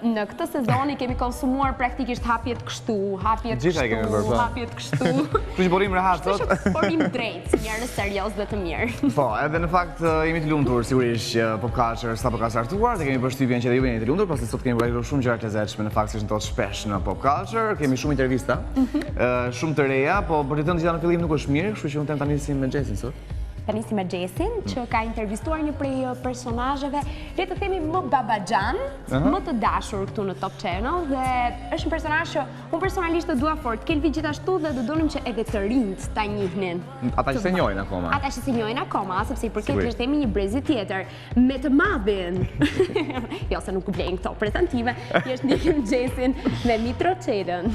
në këtë sezon i kemi konsumuar praktikisht hapjet kështu, hapjet kështu. Kështu që borim rehat sot. Borim drejt, si njerëz serioz dhe të mirë. Po, edhe në fakt jemi të lumtur sigurisht që Pop Culture sapo ka startuar, dhe kemi përshtypjen që edhe ju jeni të lumtur, pasi sot kemi bërë shumë gjëra të lezetshme, në fakt që ndodh shpesh në Pop Culture, kemi shumë intervista, shumë të reja, po për të thënë gjithë në fillim nuk është mirë, kështu që unë them tani si me Xhesin sot. Ta nisi me Xhesin, që ka intervistuar një prej personazheve, le të themi më babaxhan, më të dashur këtu në Top Channel, dhe është një personazh që unë personalisht të dua fort. Kelvi gjithashtu, dhe do donim që edhe të rinjt ta njihnin. Ata që se njohin akoma. Ata që se njohin akoma, sepse i përket që themi një brezi tjetër me të madhin. Jo se nuk blejnë këto prezantive, është ndihim Xhesin me Mitro Çelën.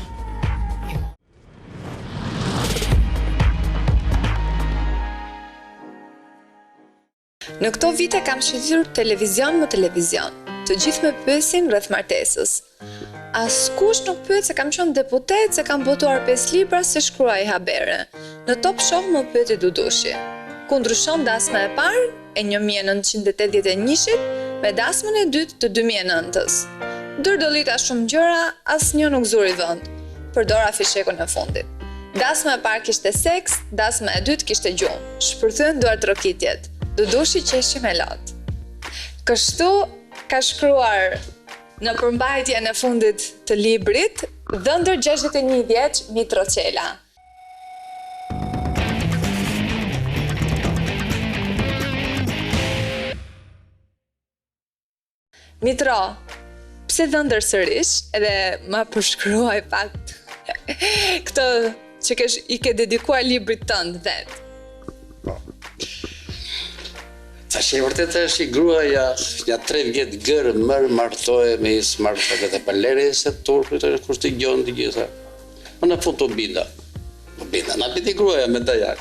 Në këto vite kam shitur televizion më televizion. Të gjithë me pyesin rreth martesës. Askush nuk pyet se kam qenë deputet, se kam botuar 5 libra, se shkruaj habere. Në Top Show më pyeti Dudushi. Ku ndryshon dasma e parë e 1981-shit me dasmën e dytë të 2009-s. Dërdolita shumë gjëra, asnjë nuk zuri vend. Përdora fishekun e fundit. Dasma e parë kishte seks, dasma e dytë kishte gjumë. Shpërthyen duart rokitjet. Dudushi qeshi me lot. Kështu ka shkruar në përmbajtjen e fundit të librit, dhëndër 61 vjeç Mitro Çela. Mitro, pse dhëndër sërish, edhe ma përshkruaj pak këtë që i ke dedikuar librit tënd vetë. Tash e vërtet është i gruaja, një 3 vjet gërë mërë martoje me i smartphone dhe palere se turpit është kur të gjonë të gjitha. Më në fund të binda. Na piti gruaja me dajak.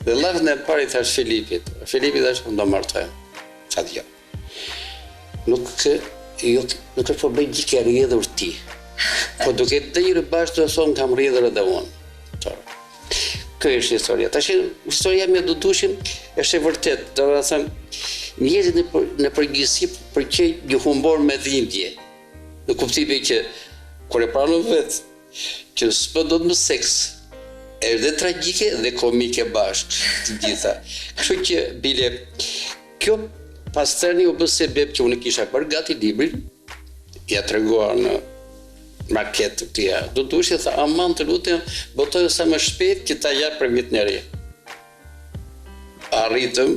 Dhe lafën e pari thash Filipit. Filipit është më do martoje. Qatë jo. Nuk është po bëj gjike rrjedhur ti. Po duke të njërë bashkë të thonë kam rrjedhur edhe unë. Kjo është historia. Tash historia me Dudushin është e vërtet, do të them, njerëzit në përgjithësi përqej një humbor me dhimbje. Në kuptimin që kur e pranon vetë që s'po do të më seks, është dhe tragjike dhe komike bashkë të gjitha. Kështu që bile kjo pasterni u bë sebeb që unë kisha bërë gati librin, ja treguar në market të këtia. Dudushi tha, aman të lutem, botojë sa më shpejt që ta jap për vit në ri. Arritëm,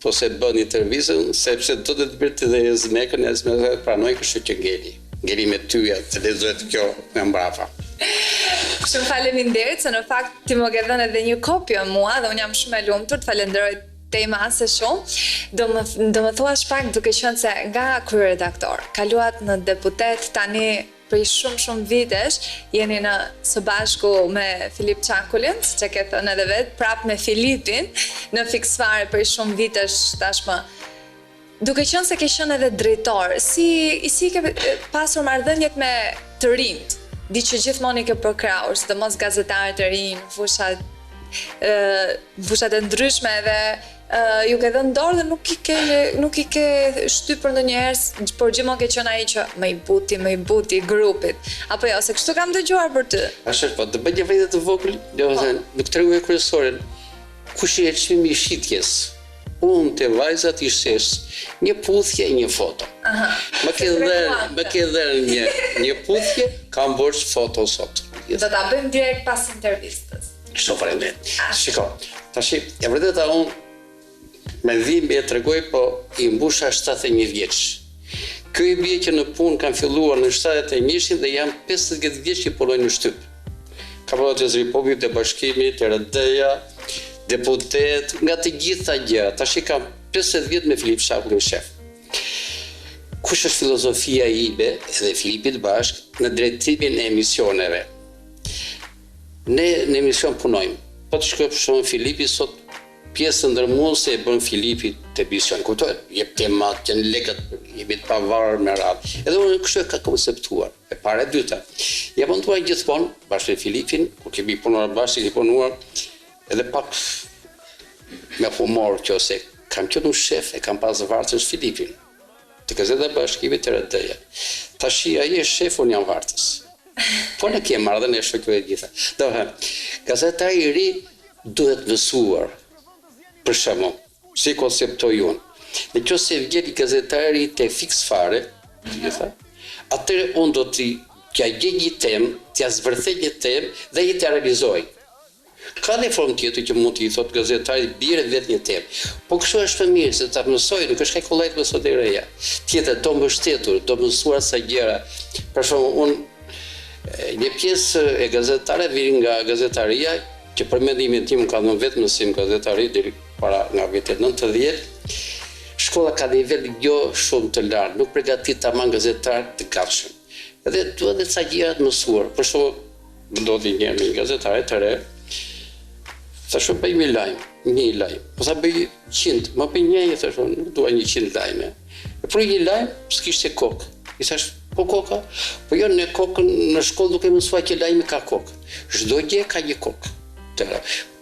po se bën intervistën, sepse do të bërti dhe Zmekën, e Zmekën pranoj kështu që ngeli me tyja të lexohet kjo nga mbrapa. Shumë faleminderit, se në fakt ti më ke dhënë edhe një kopje mua dhe unë jam shumë e lumtur, të falenderoj tema se shumë. Do më thuash pak duke qenë se nga kryeredaktor, kaluat në deputet, tani për shumë vitesh, jeni së bashku me Filip Çakullin, që ke thënë edhe vetë, prap me Filipin, në fiksfare për shumë vitesh tashmë. Duke qenë se ke qenë edhe drejtor, si ke pasur marrëdhëniet me të rinjt, di që gjithmonë i ke përkrahur, sidomos gazetarët e rinj, fushat e ndryshme dhe ju ke dhënë dorë dhe nuk i ke shtypur ndonjëherë, por gjithmonë ke qenë ai që më i buti grupit. Apo jo, se kështu kam dëgjuar për ty. Ashtu po, të bëj një vete të vogël, domethënë, nuk tregoj kryesorin. Kush i çmimi i shitjes? Unë te vajzat i shesh një puthje, një foto. Më ke dhënë një puthje, kam borx foto sot. Do ta bëjmë direkt pas intervistës. Kështu faleminderit. Shiko, tash e vërteta unë me dhimbje e tregoj, po i mbusha 71 vjeç. Kjo i bie që në punë kam filluar në 71 dhe jam 50 vjeç që punoj në shtyp. Kam punuar të Republikës të Bashkimit, të RD-ja, deputet, nga të gjitha gjëra. Tash kam 50 vjet me Filip Çakullin shef. Kush është filozofia ime dhe Filipit bashk në drejtimin e emisioneve? Ne në emision punojmë. Po të shkoj për shkakun Filipi sot pjesën ndërmuese e bën Filipi te emision. Kuptohet? Jep temat, janë lekët, jemi të pavarur me radhë. Edhe unë kështu e ka konceptuar. E para e dyta. Ja puntuar gjithmonë bashkë me Filipin, kur kemi punuar bashkë, kemi punuar edhe pak me humor që ose kam qenë shef e kam pas vartës Filipin. Të gazeta bashkimit të RD-ja. Tashi ai është shef, unë jam vartës. Po në kemë marrë dhe ne shokëve gjitha. Do gazetari i ri duhet mësuar, për shembull, si konceptoj unë. Në që se vjen gazetari te fiks fare, gjitha, atëre unë do t'ja gjej një temë, t'ja zvërthej një temë dhe i t'ja realizoj. Ka dhe formë tjetër që mund t'i thot gazetari bire vetë një temë. Po kështu është më mirë, se ta mësoj, nuk është ka kollajt mësot e reja. Tjetër, do mbështetur, do mësuar sa gjëra. Për shumë, unë një pjesë e gazetare viri nga gazetaria, që për mendimin tim ka në vetë mësim gazetari, deri para nga vitet 90, shkolla ka nivel jo shumë të lartë, nuk përgatit tamam gazetar të gatshëm. Edhe duhet dhe ca gjëra të mësuar. Për shumë, ndodhi një gazetare të re, sa shumë bëj një lajmë, po sa bëj 100, më bëj një, nuk dua 100 lajme. E për një lajmë, s'kishte kokë. I thash, po koka? Po jo, në kokën në shkollë duke mësuar që lajmi ka kokë. Çdo gjë ka një kokë.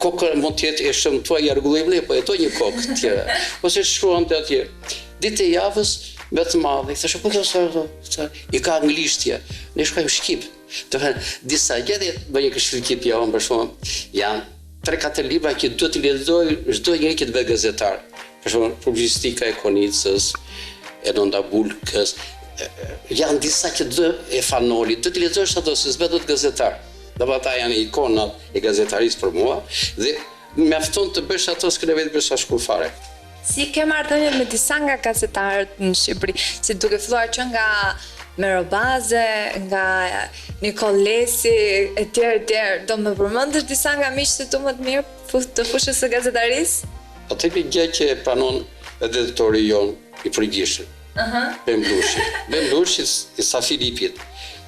Koka mund të jetë e shëmtuar i rregullimit, po jeton një kokë tjera. Ose shkruante atje. Ditë e javës më të madhe. I thash, po kjo sa i ka anglishtja. Ne shkojmë shqip. Do të thënë, disa gjëra bëj një këshilltip javën për shkak janë 3-4 libra që duhet të lexoj çdo njeri që të bëhet gazetar. Për shembull, publicistika e Konicës, e Nonda Bulkës, janë disa që e Fanoli, do të lexosh ato se s'bëhet dot gazetar. Do ata janë ikonat e gazetarisë për mua dhe mjafton të bësh ato s'ke nevojë të bësh as fare. Si ke marrëdhënie me disa nga gazetarët në Shqipëri, si duke filluar që nga Merobaze, nga Nikol Lesi, etj. Do më përmendësh disa nga miqtë tu më të mirë të fushës së gazetarisë? Atë një gjë që e pranon edhe editori jon i përgjithshëm. Bemblushi. Bemblushi i Sa Filipit.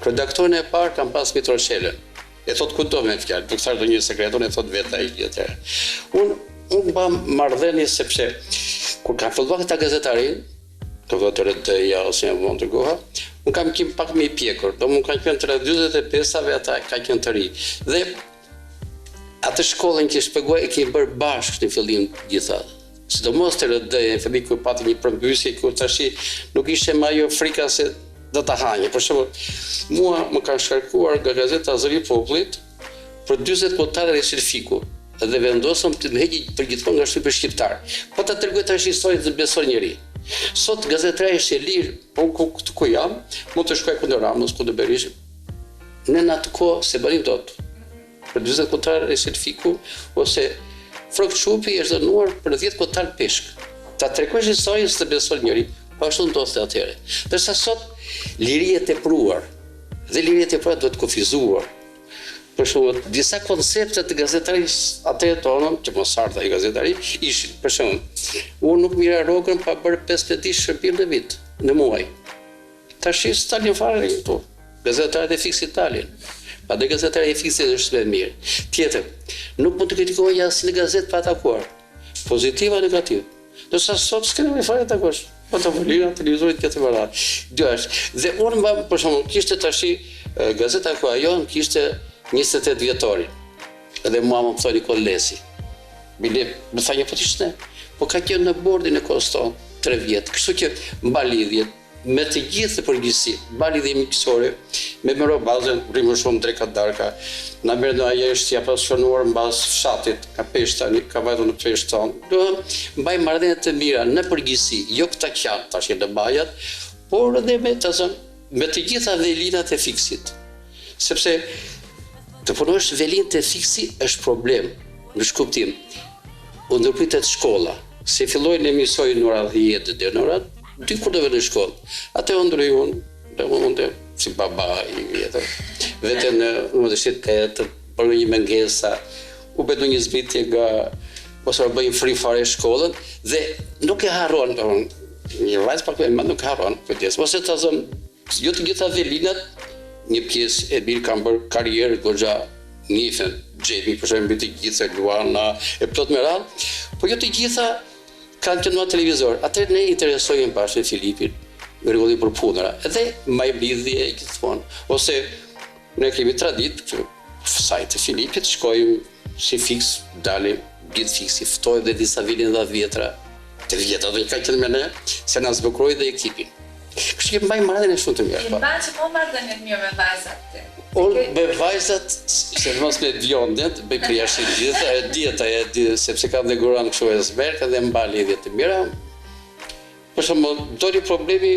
Redaktorin e parë kam pas Mitro Shelën. E thot kudo me fjalë, duke thënë një sekreton e thot vetë ai gjë. Unë bam marrëdhënie sepse kur ka filluar këta gazetarin, të votore të ja ose në mund të goha, unë kam qenë pak me i pjekur, do më kanë qenë të 45-ave, ata ka qenë të ri. Dhe atë shkollën që shpjeguaj e kemi bërë bashkë në fillim gjitha. Sidomos të rëdëj, në fillim kur pati një përmbysje, kur tashi nuk ishte më ajo frika se do ta hanje. Për shembull, mua më kanë shkarkuar nga gazeta Zëri i Popullit për 40 kontare dhe Shilfiku. Dhe vendosëm të më heqi përgjithmonë nga shtypi shqiptar. Po ta tregoj tash historinë të beson njëri. Sot gazetari është i lirë, po ku jam, mund të shkoj kundër Ramës, kundër Berishit. Në atë kohë se bënim dot. Për 40 kontare e Shilfiku ose Frok Çupi është dënuar për 10 kontar peshk. Ta tregosh historinë të beson njëri, po ashtu ndodhte atëherë. Ndërsa sot liria e tepruar dhe liria e tepruar duhet kufizuar. Për shembull, disa koncepte të gazetarisë atëherë tonë, që mos ardha i gazetari, ishin, për shembull, unë nuk mira rogën pa bërë 15 ditë shërbim në vit, në muaj. Tash s'talin fare këtu. Gazetarët e fiksit talin. Pa dhe gazetari e fiksit është më mirë. Tjetër, nuk mund të kritikoj asnjë gazetë pa atakuar. Pozitiv apo negativ. Dorsa sot s'ke nevojë fare të takosh. Po të volina televizorit këtë varat. Dy është. Dhe unë për shembull, kishte tash gazeta ku ajo kishte 28 vjetorin. Edhe mua më thoni Nikol Lesi. Bile, më tha një potishtë ne. Po ka qenë në bordin e Koston 3 vjet. Kështu që mba lidhje me të gjithë përgjithësi, mba lidhje miqësore, me Merobazën, rrimë shumë dreka darka. Na merr në ajo është ja pasionuar mbas fshatit, ka peshtani, ka vajtur në peshton. Do mbaj marrëdhënie të mira në përgjithësi, jo këta qatë tash në bajat, por edhe me të gjitha velinat e fiksit. Sepse të punosh velin të fiksi është problem, në shkuptim. U ndërpritet shkolla, se filloj në emisoj në orat 10 dhe në orat 2 kur dove në shkollë. Ate ndroj unë, dhe unë si baba i vjetër, vete në universitet, për një mengesa, u bedu një zbitje nga, ose bëjmë fri fare shkollën, dhe nuk e harron, një vajzë pak me nuk harron, ose të zëmë, jo të gjitha velinat, një pjesë e mirë kam bërë karrierë goxha nifen, Gjemi, për shembull të gjitha Luana e plot me radhë, po jo të gjitha kanë qenë televizor. Atëherë ne interesojmë bashkë me Filipin, rregulli për punëra, edhe më lidhje gjithmonë. Ose ne kemi traditë që sajtë e Filipit shkojmë si fiks, dalim gjithë fiksi, ftojmë dhe disa vilin 10 vjetra. Të vjetra do i ka qenë me ne, se na zbukuroi dhe ekipin. Kështu që mbaj marrëdhënie shumë të mirë. Mban që po marrëdhënie të mirë me vajzat ti. Unë me vajzat, se mos me vjondet, bëj për jashtë dieta, e di, sepse kam dhe guran kështu e zberka dhe mba lidhje të mira. Për shumë, doli problemi,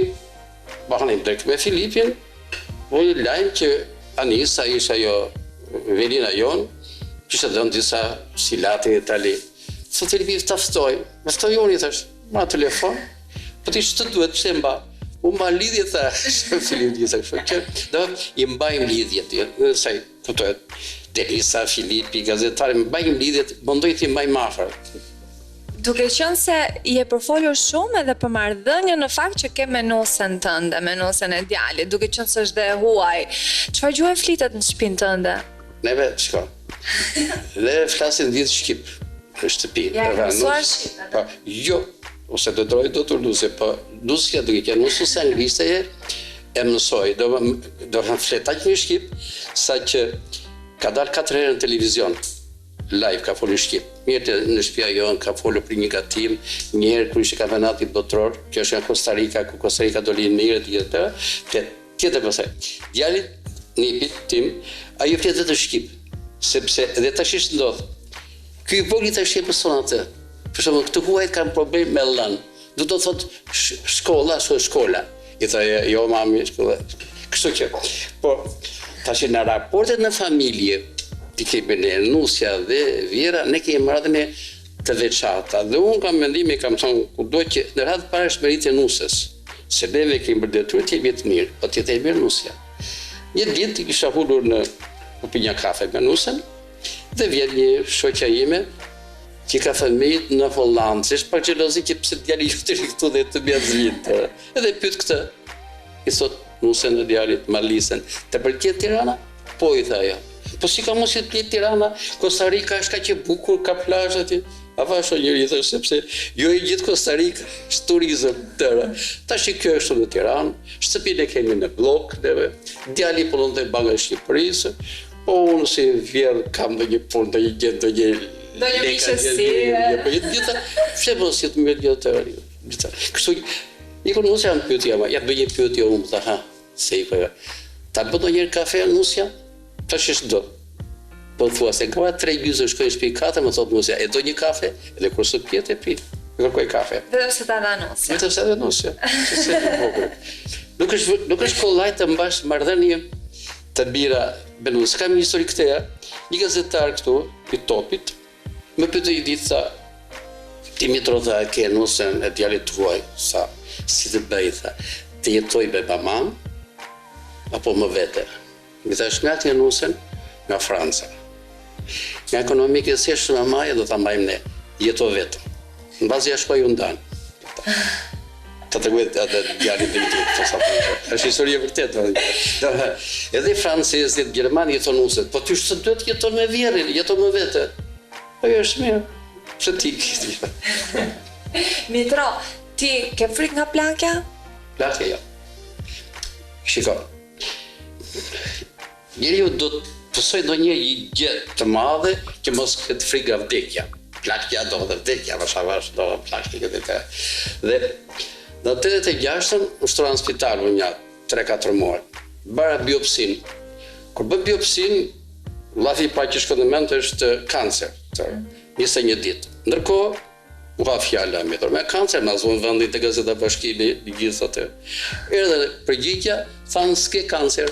bahanim drejt me Filipin, unë lajmë që Anisa isha jo velina jonë, kishte dhënë disa silate në Itali. Sot Filipi taftoj, me ftoj unë i thash, ma telefon, po ti ç'të duhet pse mba? Unë mba lidhje thash, Filip disa kështu, që do i mbajmë lidhjet, sa i kuptohet, Delisa, Filipi, gazetari, mbajmë lidhjet, mundoj t'i mbajmë afër. Duke qenë se i e përfolur shumë edhe për marrëdhënie në fakt që ke menusen tënde, menusen e djalit, duke qenë se është dhe huaj, çfarë gjuhë flitet në shtëpinë tënde? Neve, shko, dhe flasin 10 shqip në shtëpi. Ja, ke mësuar shqip? Po, jo, ose do droj do të luse, po Lusja duke qenë mësues anglisht e mësoj, do flet aq në shqip, sa që ka dalë 4 herë në televizion. Live ka folur shqip. Mirë në shtëpia jonë ka folur për një gatim, një herë kur ishte kampionati botror, kjo është nga Costa Rica, ku Costa Rica doli në mirë tjetër pasaj. Djalit nipit tim, ajo flet të shqip, sepse edhe tash është ndodh. Ky i vogël tash e mëson atë. Për shembull, këtu huajt kanë problem me lën. Do të thotë shkolla. I tha jo mami, shkolla. Kështu që, po tash në raportet në familje, ti kemi ne Nusja dhe Vjera, ne kemi marrëdhënie të veçanta. Dhe unë kam mendimin, kam thonë kudo që në radhë parë është meritje Nusës. Se neve kemi bërë detyrë të jemi të mirë, po të jetë e mirë Nusja. Një ditë i kisha hulur në pi një kafe me Nusën, dhe vjen një shoqja ime që ka fëmijët në Hollandë, se është pak xhelozi që pse djali ju të rikëtu dhe të bjazvit. Edhe pyet këtë. I thot Nusën dhe djalit Marlisen, të pëlqen Tirana? Po i tha ajo. Po si ka mos i të Tirana, Costa Rica është kaq e bukur, ka plazhe aty. A vasho njëri thash sepse jo i gjithë Costa Rica është turizëm tëra. Tash kjo është në Tiranë, shtëpinë e kemi në blok, neve. Djali punon te Banka e Shqipërisë. Po unë si vjerë kam dhe një punë, dhe një gjendë, dhe një mishësi. Po jetë gjitha, pse mos jetë me gjitha të kështu, i kur Nusja në pyetje, ja të bëj një pyetje unë, më tha, se i koja. Ta bëdo njërë kafe në Nusja? Tash është do. Po thua se nga 3 gjysë shkoj në shtëpi 4, më thot Nusja, e do një kafe? Edhe kur së pjetë e pi, e kërkoj kafe. Vetëm se ta dha Nusja. Vetëm se ta dha Nusja. Nuk është kollaj të mbash marrëdhënie të mira me Nusja. Kam një histori këteja, një gazetar këtu, i Topit, më pyeti i ditë sa Dimitro tha ke Nusën e djalit tuaj, sa si të bëj tha, të jetoj me mamam apo më vete. Mi thash nga të Nusën, nga Franca. Nga ekonomike se është mamaja do ta mbajmë ne, jeto vetë. Në bazë ja shkoj u ndanë. Të të gujtë atë djalit dhe të të sapë. është histori e vërtet. Edhe francez, edhe gjerman jeton Nusën, po ty së duhet jeton me vjerin, jeton me vete. Ajo është mirë. Pse ti këti? Mitro, ti ke frik nga plakja? Plakja, jo. Shiko. Njeriu do të pësoj do një gjë të madhe që mos këtë frikë nga vdekja. Plakja do dhe vdekja, vashavash do plakja këtë të. Dhe në 86-ën ushtroha në spital më një 3-4 muaj. Bara biopsin. Kur bë biopsin, llafi pa që shkon në mend është kancer. 21 ditë. Ndërkohë, u ka fjala me kancer, na zonë vendit të Gazeta Bashkimi, i gjithë atë. Erdhe përgjigja, thanë s'ke kancer.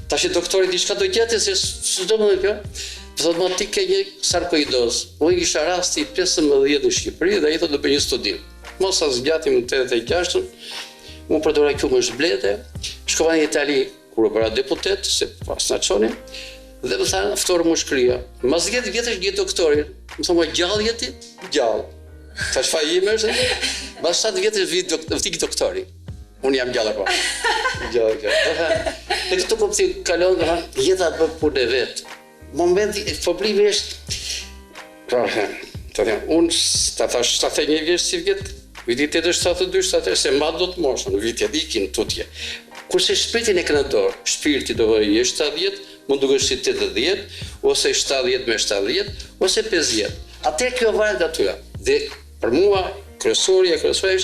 Tash doktori diçka do gjetë se ç'do më kjo. Thotë më ti ke një sarkoidoz. Unë isha rasti 15 në Shqipëri dhe ai thotë do bëj një studim. Mos as zgjatim në 86-ën. Unë përdora kjo më zblete. Shkova në Itali kur u bëra deputet, se pas na çonin. Dhe më thanë ftoru më shkria. Mas 10 vjetësh një doktorin. Më thonë gjallë jeti? Gjallë. Tash fa ime është. Mas 7 vjetësh vdik doktori. Unë jam gjallë apo. Gjallë. E këtu po pëthi kalon, jeta bë punë e vetë. Momenti, problemi është, unë të thash 71 vjeç si vjetë, vitit 72, 73, se ma do të moshën, vitet ikin tutje. Kurse shpirtin e kënë dorë, shpirti do vëjë 70, mund duke si 80, ose 70 me 70, ose 50. Atër kjo varet atyra. Dhe për mua, kryesorja është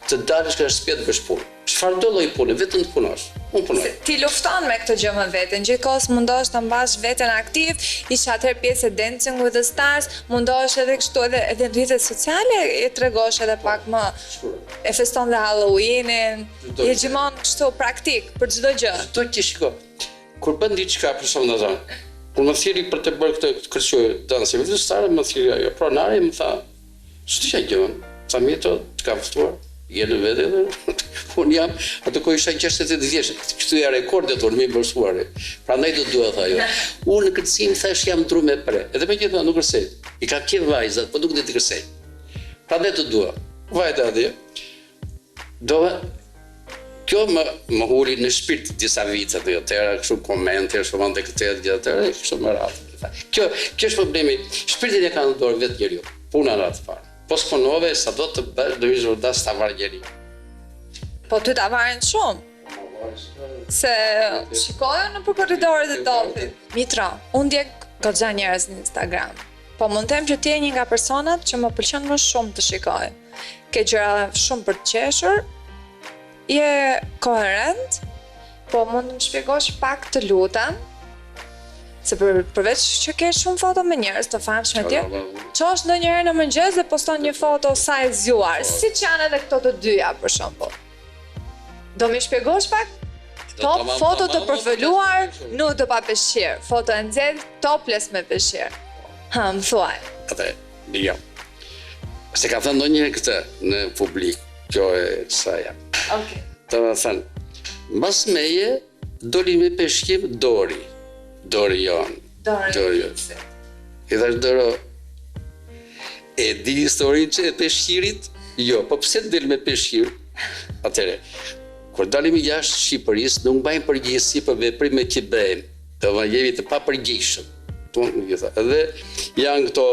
të dalësh kënë shtëpia të bësh punë. Çfarë do lloj pune, vetëm të punosh. Unë punoj. Ti lufton me këtë gjë më veten, gjithkohës mundohesh ta mbash veten aktiv, isha atëherë pjesë e Dancing with the Stars, mundohesh edhe kështu edhe në rrjetet sociale e tregosh edhe pak më, e feston dhe Halloweenin, je gjithmonë kështu praktik për çdo gjë. Çdo që shiko, kur bën diçka për shkak të zonë, kur më thiri për të bërë këtë kërcoj Dancing with the Stars, më thiri ajo pronare më tha, ç'të gjë? Sa mjeto të kam ftuar. Jenë vetë edhe, unë jam, atë ko isha 68 vjeç, kështu ja rekordet unë mi bërsuare. Pra ndaj do duhet ajo. Unë në kërcim thash jam tru me pre, edhe me gjitha nuk kërsej. I ka kje vajzat, po nuk dhe të kërsej. Pra ndaj do duhet. Vajta atje. Kjo më huli në shpirt disa vitet, dhe atëra, kështu komente, shumë ande këtë edhe gjitha atëra, kështu më ratë. Kjo është problemi, shpirtin e ka në dorë vetë njeriu, puna në atë parë. Po s'punove, sa do të bësh, do ishë vërdas të avarë njeri. Po ty t'avarin shumë? Se shikojë në për korridoret e topit. Mitra, unë ndjek goxha njerëz në Instagram. Po mund të them që ti je një nga personat që më pëlqen më shumë të shikoj. Ke gjëra shumë për të qeshur, je koherent, po mund të më shpjegosh pak të lutem, se përveç që ke shumë foto me njerëz të famshme tjerë, qosh ndonjëherë në mëngjes dhe poston një foto sa e zgjuar, siç janë edhe këto të dyja për shembull. Do më shpjegosh pak? Top foto të përfoluar, nuk do pa peshqir. Foto e nxehtë, topless me peshqir. Më thuaj. Atë, jo. Se ka thënë ndonjëherë këtë në publik, kjo e sa jam. Okej. Të më thënë, mbas meje, doli me peshqim Dori. Dori jonë. Dori. I thash Doro, e di historinë që e peshqirit? Jo, po pse del me peshqir? Atëre, kur dalim jashtë Shqipërisë, nuk mbajmë përgjegjësi për veprimet që bëjmë. Do të jemi të papërgjegjshëm. Edhe janë këto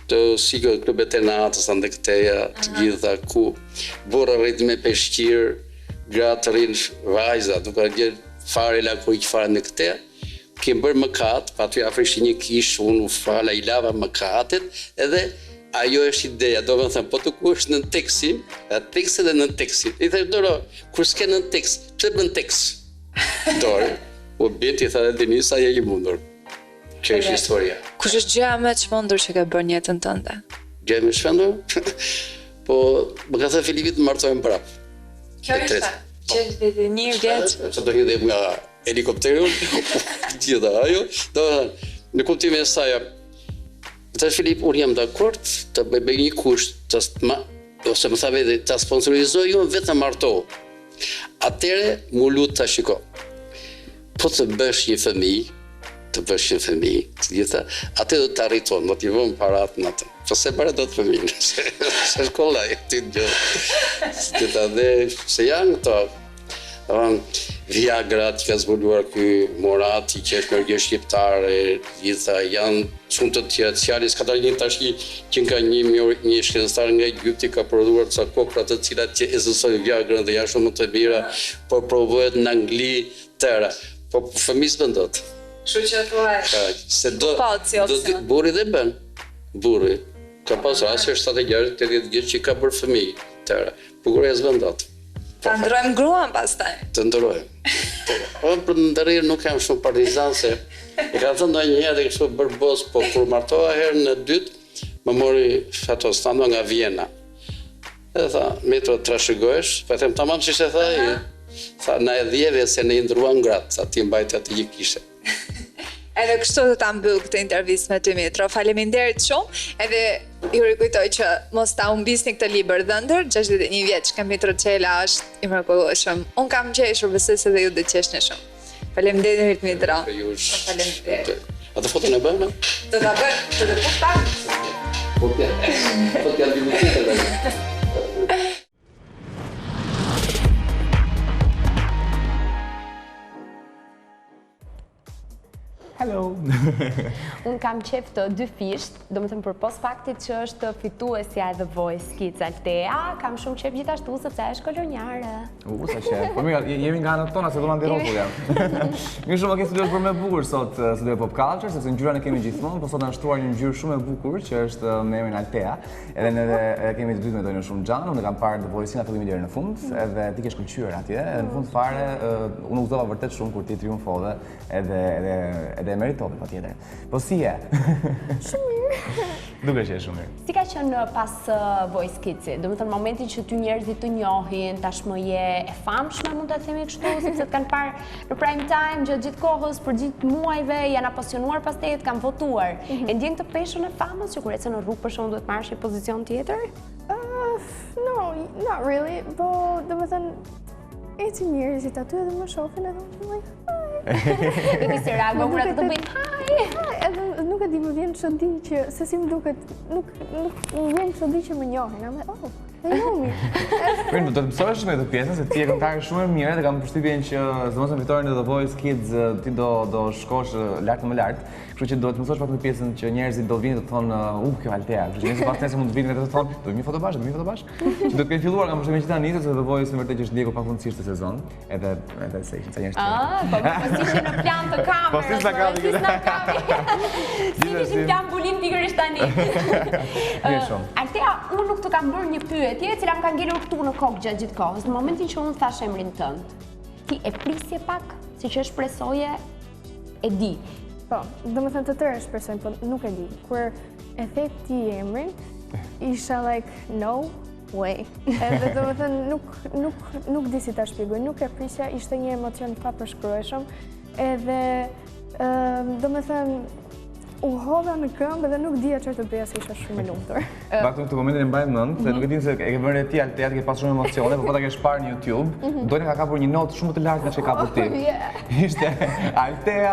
të sikë klubet e natës, ande këteja, të gjitha ku burra rrit me peshqir, gratë rrin vajza, duke gjetë fare la ku i fare në këteja. Kem bërë mëkat, pa ty afrishi një kish, unë u fala i lava mëkatet, edhe ajo është ideja, do më thëmë, po të ku është nën teksin, tekst edhe nën teksin. I thërë, Doro, kur s'ke nën tekst, që bën tekst? Doro, u bint, i thërë, Denisa, je i mundur. Kjo është historia. Kush është gjëja më e çmendur që ke bërë në jetën tënde? Gjëja më e çmendur? Po, më ka thënë Filipi të martojmë prapë. Kjo ishte, që është një vjeç. Që do hidhem nga helikopterin, gjitha ajo, do në kuptimin e saj, thash Filip, unë jam dakord të bëj një kusht, ose më tha vetë, ta sponsorizoj unë vetëm martohu. Atëre, mu lut ta shiko. Po të bësh një fëmijë, të gjitha, atë do të arriton, do t'i vëmë parat në atë. Po se bare do të fëmijën, se shkolla e ti gjë. Gjitha dhe, se janë këto, Viagra që ka zbuluar ky Morati, që është mërgje shqiptare, gjitha janë shumë të tjera, Cialis ka dalë një tashi që nga një shkencëtar nga Egypti ka prodhuar ca kokra të cilat që ezësojnë Viagrën dhe janë shumë të mira, po provohet në Angli tëra, po fëmijës bëndot. Kështu që thuaj. Se do burri dhe bën, burri. Ka pas rasti 76-80 vjeç që ka bërë fëmijë tëra, por kur e s'bëndot. Ta ndrojmë gruan pastaj. Të ndrojmë. Po për ndërrirë nuk jam shumë partizan se e ka thënë ndonjëherë dhe kështu bërë bos, po kur martova herën në dytë, më mori ato stando nga Vjena. Edhe tha, Metro të trashëgohesh, po e them tamam që ishte tha ai. Tha, na e dhjeve se ne i ndruan gratë, sa ti mbajtë atë që kishe. Edhe kështu do ta mbyll këtë intervistë me ty Metro. Faleminderit shumë. Edhe ju rikujtoj që mos ta humbisni këtë libër Dhëndër, 61 vjeç ka Metro Çela është i mrekullueshëm. Un kam qeshur, besoj se dhe ju do të qeshni shumë. Faleminderit Metro. Faleminderit. Atë foton e bën? Do ta bëj, do të pus pak. Po t'ja bëj. Hello. Unë kam qef të dy fisht, do më thëmë për pos faktit që është fituesja e The Voice Kids Altea, kam shumë qef gjithashtu sepse është kolonjare. Sa qef. Po mirë, jemi nga anët tona se do na nderohu jam. Mirë shumë ke studios për me bukur sot studio Pop Culture, sepse ngjyran e kemi gjithmonë, po sot na shtruar një ngjyrë shumë e bukur që është me emrin Altea. Edhe ne kemi të dytë me Dojnë shumë Xhan, unë kam parë The Voice nga fillimi deri në fund, edhe ti ke shkëlqyer atje, edhe në fund fare unë u gëzova vërtet shumë kur ti triumfove, edhe meritove patjetër. Po si je? Shumë mirë. Duke që e shumë mirë. Si ka qenë pas Voice Kidsit? Do më thënë momentin që ty njerëzit të njohin, tashmë je e famshme, mund të themi kështu, sepse të kanë parë në prime time gjatë gjithë kohës, për gjithë muajve, janë apasionuar pas tejet, kanë votuar. E ndjen këtë peshën e famës që kur ecën në rrugë për shkak duhet marrësh një pozicion tjetër? No, not really, po do më thënë, eci njerëzit aty edhe më shohin edhe më like, hi. Dhe ti si reago kur ato të bëjnë hi. Edhe nuk e di, më vjen çudi që se si më duket, nuk më vjen çudi që më njohin, ama e njohmi. Mirë, do të mësohesh me këtë pjesën se ti je këngëtare shumë e mirë dhe kam përshtypjen që sidomos në fitoren e The Voice Kids ti do shkosh lart më lart. Kështu që do të mësosh pak këtë pjesën që njerëzit do vinë të thonë, kjo Altea. Kështu që njerëzit pas nesër mund të vinë dhe të thonë, do vini foto bashkë. Që do të ketë filluar nga përshtypjen që tani se The Voice në vërtetë që është ndjekur pafundësisht të sezon, edhe se ishin ca njerëz tjerë. Po si ishin në plan të kamerës. Po si s'na kapi këtë. Si ishin plan bulim pikërisht tani. Mirë shumë. Altea, unë nuk të kam bërë një pyetje e cila më ka ngelur këtu në kokë gjatë gjithë kohës. Në momentin që unë thash emrin tënd, ti e prisje pak, siç e shpresoje, e di. Po, do më thënë të tërë shpresojnë, po nuk e di. Kur e the ti emrin, isha like, no way. Edhe do më thënë, nuk di si ta shpjegoj, nuk e prisja, ishte një emocion pa përshkrueshëm. Edhe, do më thënë, u hodha në këmbë dhe nuk dija çfarë të bëja se isha shumë e lumtur. Bakun këtë momentin e mbaj mend, se nuk e din se e ke vënë ti Altea, ke pas shumë emocione, por po ta kesh parë në YouTube, Dojnë ka kapur një notë shumë të lartë nga çka kapur ti. Ishte Altea.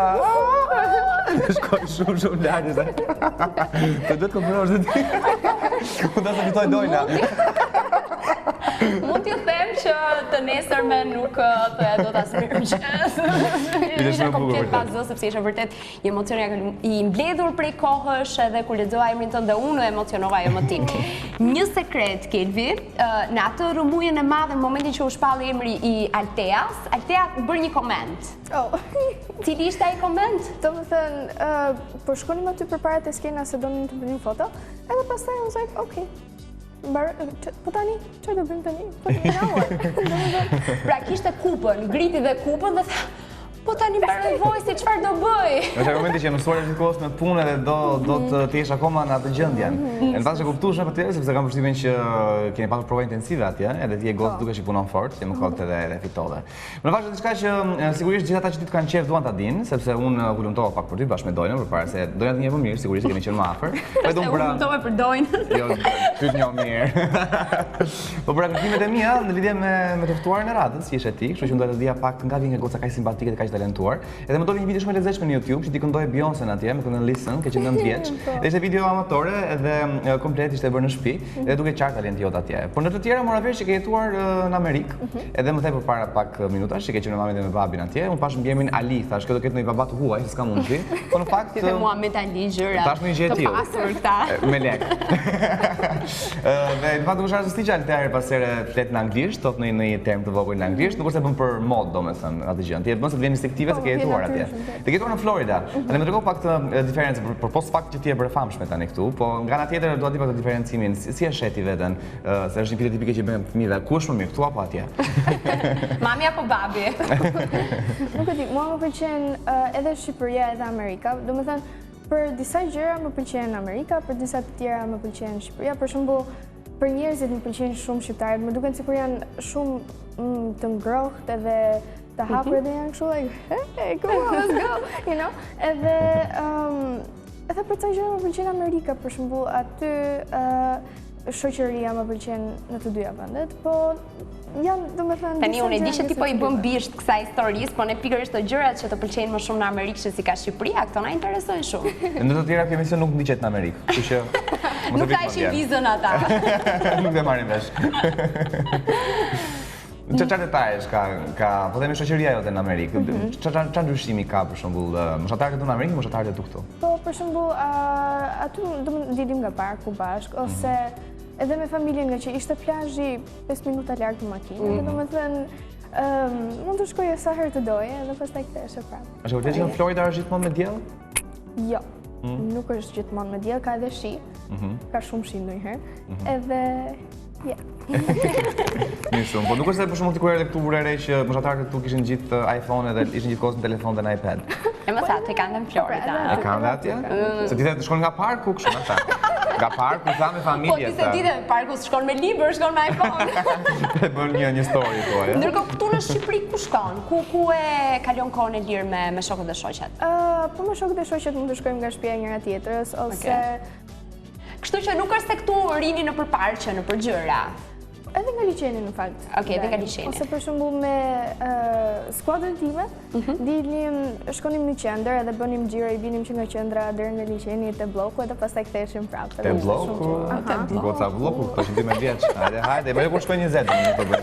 Shkoj shumë lart ishte. Të duhet konfrosh ti. Ku do të fitoj Dojna? Mund t'ju them që të nesërme nuk të do ta smirëqes. Isha komplet pas zë, sepse isha vërtet një emocion i mbledhur prej kohësh edhe kur lexova emrin tënd dhe unë emocionova jo më ti. Një sekret, Kelvi, në atë rrëmujën e madhe në momentin që u shpalli emri i Alteas, Altea bërë një koment. Cili ishte ai koment? Do më thënë, po shkonim aty përpara te skena se donin të bënim foto, edhe pastaj I was like, okay. Po tani, që do bëjmë tani? Po të minauar. Pra kishte kupën, griti dhe kupën dhe tha, po tani mbaroj Voice, çfarë do bëj? Në atë momenti që jam mësuar gjithë kohës me punë dhe do të jesh akoma në atë gjendjen. Në fakt që kuptuar patjetër sepse kam përshtypjen që keni pasur prova intensive atje, edhe ti e gotë dukesh i punon fort, që më kohët edhe fitove. Në fakt është diçka që sigurisht gjithë ata që ti të kanë qejf duan ta dinë, sepse unë kulumtova pak për ty bashkë me Dojnën, përpara se Dojna të njeh më mirë, sigurisht kemi qenë më afër. Po do pra. Kulumtova për Dojnën. Jo, ty të njoh mirë. Po për kërkimet e mia në lidhje me të ftuarin e radhës, si ishe ti, kështu që unë do të dija pak nga vjen nga goca kaq simpatike dhe kaq talentuar. Edhe më doli një video shumë e lezetshme në YouTube që ti këndoi Beyoncé atje me këngën Listen, që 9 vjeç. Dhe ishte video amatore edhe komplet ishte bërë në shtëpi, edhe duke qartë talenti jot atje. Por në të tjera mora vesh që ke jetuar në Amerikë, edhe më the përpara pak minutash që ke qenë me mamën dhe me babin atje. Unë pash mbiemrin Ali, thash kjo do ketë ndonjë baba të huaj, s'ka mundsi. Po në fakt Ti Muhamet Ali gjëra. Tash më gjej ti. Të pasur këta. Me lek. Dhe në fakt duhet të shajë stiçal të herë pas here flet në anglisht, thot në një term të vogël në anglisht, nuk është se bën për mod domethënë atë gjë. Ti e bën se të vjen instinktive se ke jetuar atje. Të ke jetuar në Florida. Dhe më tregon pak të diferencë për pos fakt që ti je bërë famshme tani këtu, po nga ana tjetër dua të di pak të diferencimin. Si e sheh ti veten? Se është një pyetje tipike që bëjmë fëmijëve. Ku është më mirë, këtu apo atje? Mami apo babi? Nuk e di, mua më pëlqen edhe Shqipëria edhe Amerika. Domethënë, për disa gjëra më pëlqen Amerika, për disa të tjera më pëlqen Shqipëria. Për shembull, për njerëzit më pëlqen shumë shqiptarët. Më duken sikur janë shumë të ngrohtë edhe të hapur dhe janë kështu like, hey, come on, let's go, you know? Edhe për të gjëra më pëlqen Amerika, për shembull, aty shoqëria më pëlqen në të dyja vendet, po janë, domethënë, tani unë e di që ti po i bën bisht kësaj historisë, po ne pikërisht të gjërat që të pëlqejnë më shumë në Amerikë se si ka Shqipëria, këto na interesojnë shumë. Në të tjera kemi se nuk ndiqet në Amerikë, kështu që nuk ka ishin vizën ata. Nuk dhe marrin vesh. Çfarë detajesh ka, po themi shoqëria jote në Amerikë? Çfarë ndryshimi ka për shembull moshatarët këtu në Amerikë, moshatarët këtu këtu? Po, për shembull, aty do të dilim nga parku bashk, ose edhe me familjen nga që ishte plazhi 5 minuta larg me makinë, do të thënë mund të shkoje sa herë të doje dhe pastaj ktheheshe prapë. Është vërtet që në Florida është gjithmonë me diell? Jo, nuk është gjithmonë me diell, ka edhe shi, ka shumë shi ndonjëherë, edhe ja. Mirë shumë, po nuk është se për shembull kur erdhe këtu vure që moshatarët këtu kishin gjithë iPhone dhe ishin gjithkohës në telefon dhe në iPad. E më sa, të kanë në Florida. E kanë dhe atje? Se ti të shkon nga parku kështu, ata. Nga parku tha me Po, familje. ti se ti dhe parku shkon me libër, shkon me iPhone. E bën një story po, ja. Ndërkohë këtu në Shqipëri ku shkon? Ku e kalon kohën e lirë me shokët dhe shoqet? Po me shokët e shoqet mund të shkojmë nga shtëpia e njëra tjetrës, ose Kështu që nuk është se këtu rini në përparqe, në përgjëra. edhe nga liçeni në fakt. Okej, edhe nga liçeni. Ose për shembull me skuadrën time, dilim, shkonim në qendër edhe bënim xhiro, i binim që nga qendra deri nga liçeni te bloku edhe pastaj ktheheshim prapë. Te bloku? Goca bloku, po që ti më vjeç. Hajde, më kur shkoj 20 në të bëj.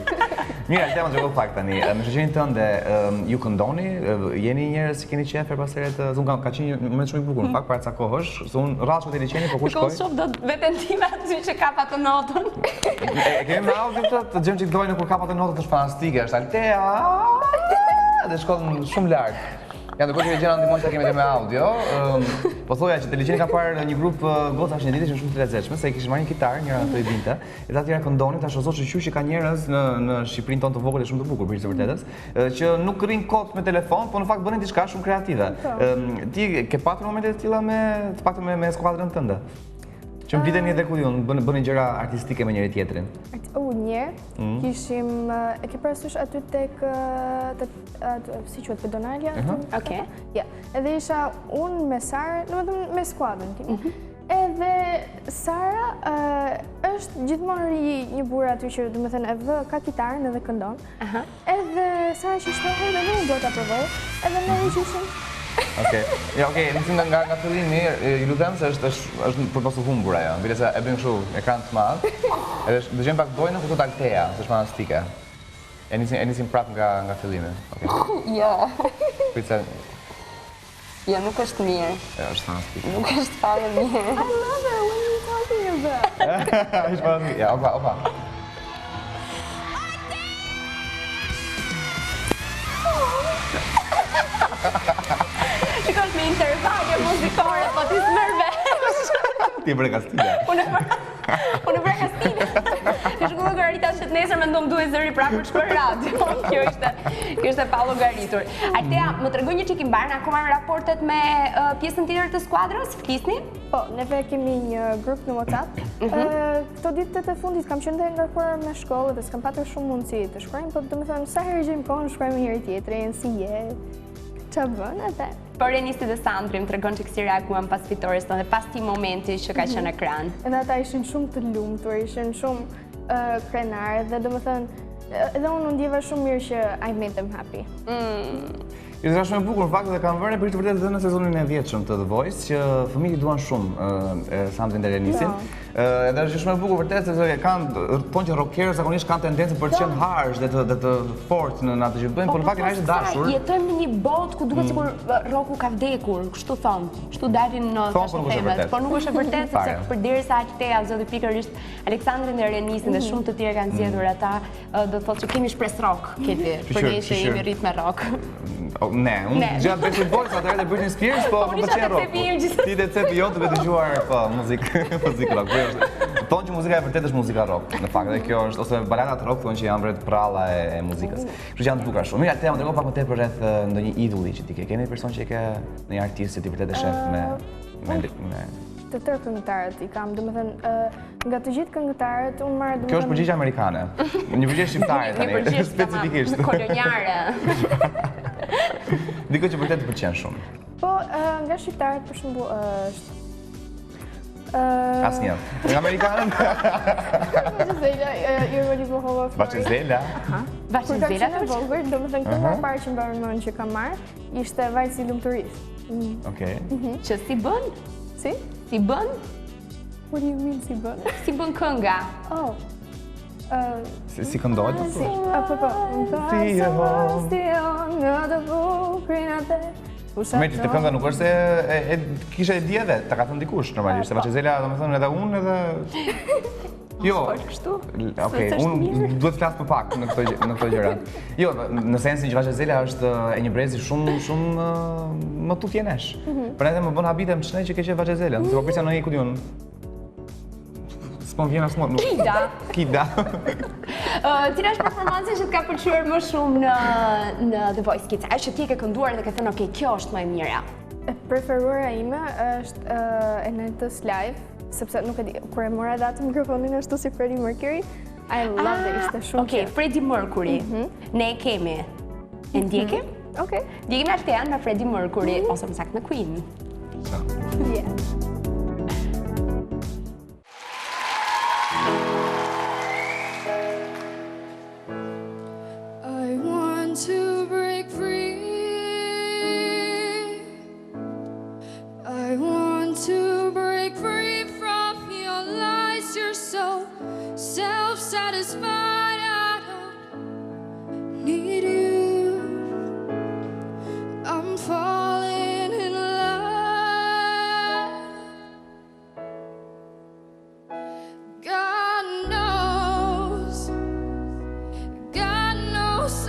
Mirë, Altea më të fakt tani. Me shoqërinë tënde ju këndoni, jeni njerëz që keni qef pas herët, zon ka qenë një moment shumë i bukur, në fakt para ca kohësh, zon rrallë te liçeni, po ku shkoj? Shoh do veten time aty që ka patë notën. E kemi audio të gjëmë që të dojnë kur kapa të notët është fantastike, është Altea, dhe shkon shumë larg. Ja, ndërkohë që gjëra ndihmojnë ta kemi edhe me audio. Po thoja që te liçeni ka parë një grup gocash një ditë që shumë të lezetshme, se i kishin marrë një kitarë, njëra nga ato i binte, e ta tjera këndonin, tash ozot që ka njerëz në Shqipërinë tonë të vogël e shumë të bukur për të vërtetës, që nuk rrin kot me telefon, po në fakt bënin diçka shumë kreative. Ti ke pasur momente të tilla të paktën me skuadrën tënde? Që mbiteni edhe ku diun, bënin gjëra artistike me njëri tjetrin. Njerë, kishim, e ke parasysh aty tek, si quhet, pedonalia? Okej. Ja, edhe isha unë me Sara, domethënë me skuadrën tim. Edhe Sara është gjithmonë një burr aty që domethënë e vë ka kitarën edhe këndon. Edhe Sara që shtohet edhe unë do ta provoj, edhe ne ishim. Okej. Ja, okej, nisim nga fillimi, ju lutem se është për pasu humbur ajo. Bile se e bëjmë kështu ekran të madh. Edhe dëgjojmë pak dojnë ku tot Altea, se është fantastike. E nisim prapë nga fillimi. Okej. Jo. Pritse. Jo, nuk është mirë. Është fantastike. Nuk është fare mirë. I love it, what are you talking about? Është fantastike. Ja, opa. Shikosh me intervalle muzikore, po ti s'mërvesh. Ti e bëre Kastile. Unë e bëra Kastile. Në shkollë llogarita që nesër mendom duhet zëri prapë për të shkuar radio. Kjo ishte pa llogaritur. Altea, më tregoj një çik i mbarën akoma në raportet me pjesën tjetër të skuadrës? Flisni? Po, neve kemi një grup në WhatsApp. Këto ditët e fundit kam qenë dhe ngarkuar me shkollë dhe s'kam patur shumë mundësi të shkruajmë, po domethënë sa herë gjejmë kohën shkruajmë me njëri tjetrin, si je, ç'a bën atë. Por Renisi dhe Sandri më tregon çik si reaguan pas fitores tonë dhe pas ti momenti që ka qenë ekran. Edhe ata ishin shumë të lumtur, ishin shumë krenarë dhe domethënë edhe unë ndjeva shumë mirë që I made them happy. Ishte shumë e bukur në fakt dhe kam vënë për të vërtetë edhe në sezonin e vjetshëm të The Voice që fëmijët duan shumë Sandrin dhe Renisin. Edhe është shumë e bukur vërtet se kanë thonë që rockerë zakonisht kanë tendencën për të qenë harsh dhe të fortë në atë që bëjnë, por në fakt janë dashur. Jetojmë në një botë ku duket sikur rocku ka vdekur, kështu thonë. Kështu dalin në temat, por nuk është e vërtetë sepse përderisa Altea zoti pikërisht Aleksandrin dhe Renisin dhe shumë të tjerë kanë zgjedhur ata, do thotë që kemi shpresë rock këti, për ne që jemi ritme rock. Ne, unë gjatë Backstreet Boys atëherë dhe Britney Spears, po më pëlqen rock. Ti dhe cepi jonë të dëgjuar po muzikë rock. Thonë që muzika e vërtetë është muzika rock, në fakt, dhe kjo është ose baladat rock thonë që janë vërtet pralla e muzikës. Kështu që janë të bukur shumë. Mirë, Altea, më tregoj pak më tepër rreth ndonjë idulli që ti ke. Keni një person që ke një artist që ti vërtet e shef me Të tërë këngëtarët i kam, domethënë nga të gjithë këngëtarët unë marr domethënë. Kjo është përgjigje amerikane. Një përgjigje shqiptare tani, specifikisht. Koloniare. Dikë që vërtet të pëlqen shumë. Po, nga shqiptarët për shembull është Asnjë. Nga amerikanët? Vaqezela, Eurolismo Hall of Fame. Vaqezela? Vaqezela të vogël, domethënë kënga e parë që mbaron mend që kam marr ishte Vajzi i lumturisë. Okej. Që si bën? Si bën? What do you mean si bën? Si bën kënga? Oh. Si këndohet? Po. Në të bukrin atë. Me që të kënga nuk është se kishe e di edhe, ta ka thënë dikush normalisht, se Vacezela, domethënë edhe unë edhe... Jo, okej, unë duhet të flas më pak në këto gjëra. Jo, në sensin që Vacezela është e një brezi shumë më tutjenesh. Prandaj më bën habitem ç'ne që ke qenë Vacezela, se po prisja në një ku diun. S'po vjen as më. Kida. Cila është performanca që të ka pëlqyer më shumë në The Voice Kids? Ajo që ti ke kënduar dhe ke thënë, "Okej, kjo është më e mira." E preferuara ime është e Netës Live, sepse nuk e di, kur e mora datë mikrofonin ashtu si Freddie Mercury, I love it, ishte shumë. Okej, Freddie Mercury. Ne e kemi. E ndjekim? Okej. Ndjekim Altean me Freddie Mercury, ose më saktë me Queen. Yeah. To break free, I want to break free from your lies. You're so self-satisfied. I don't need you. I'm falling in love. God knows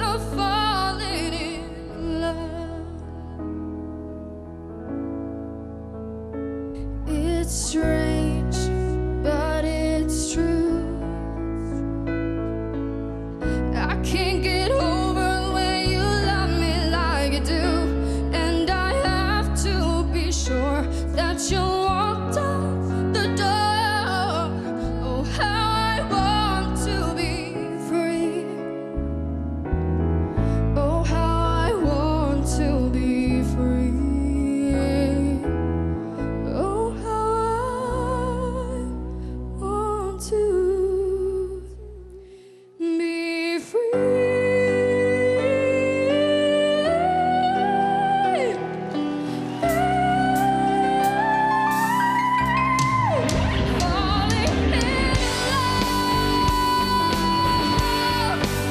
I'm falling in love. It's strange, but it's true. I can't get over the way you love me like you do, and I have to be sure that you'll walk out the door. Oh, how I want to be free. Oh, how I want to be free. Oh, how I want to be free. Falling in love.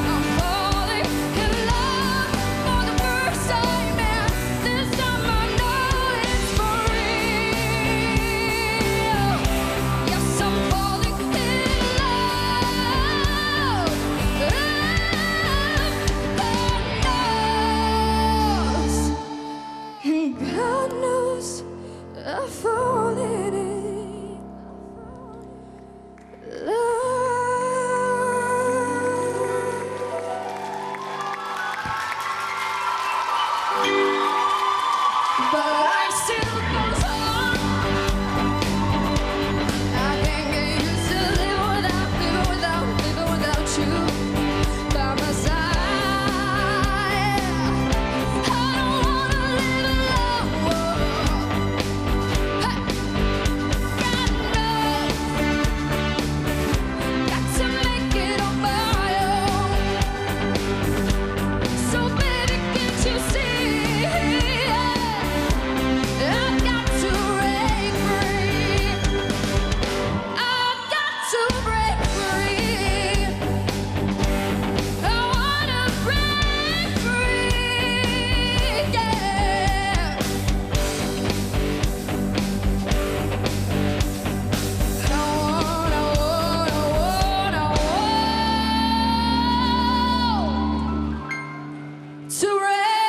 I'm falling in love for the first time, and this time I know it's for real. Yes, I'm falling in love. God knows I'm falling in but life still goes on. I can't get used to living without you by my side. I don't wanna live alone. Hey, God knows, got to make it on my own. So baby, can't you see? I've got to break free. I've got to break free. I wanna break free, yeah. I wanna to break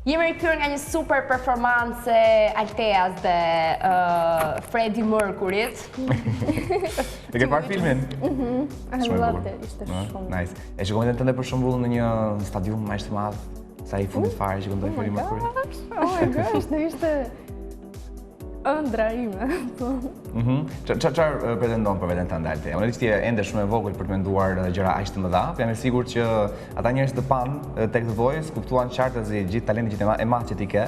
Jemi rikthyer nga një super performance Alteas dhe Freddie Mercuryt. E ke parë filmin? I loved it, ishte shumë. Nice. E shikojmë tënde për shembull në një stadium më të madh, sa i fundit fare që këndoi Freddie Mercury. Oh my gosh, do ishte... ëndra ime. Çfarë pretendon për veten tënde Altea? Unë di je ende shumë e vogël për të menduar gjëra aq të mëdha, por jam i sigurt që ata njerëz të panë tek The Voice kuptuan qartësi gjithë talentin që e madh që ti ke,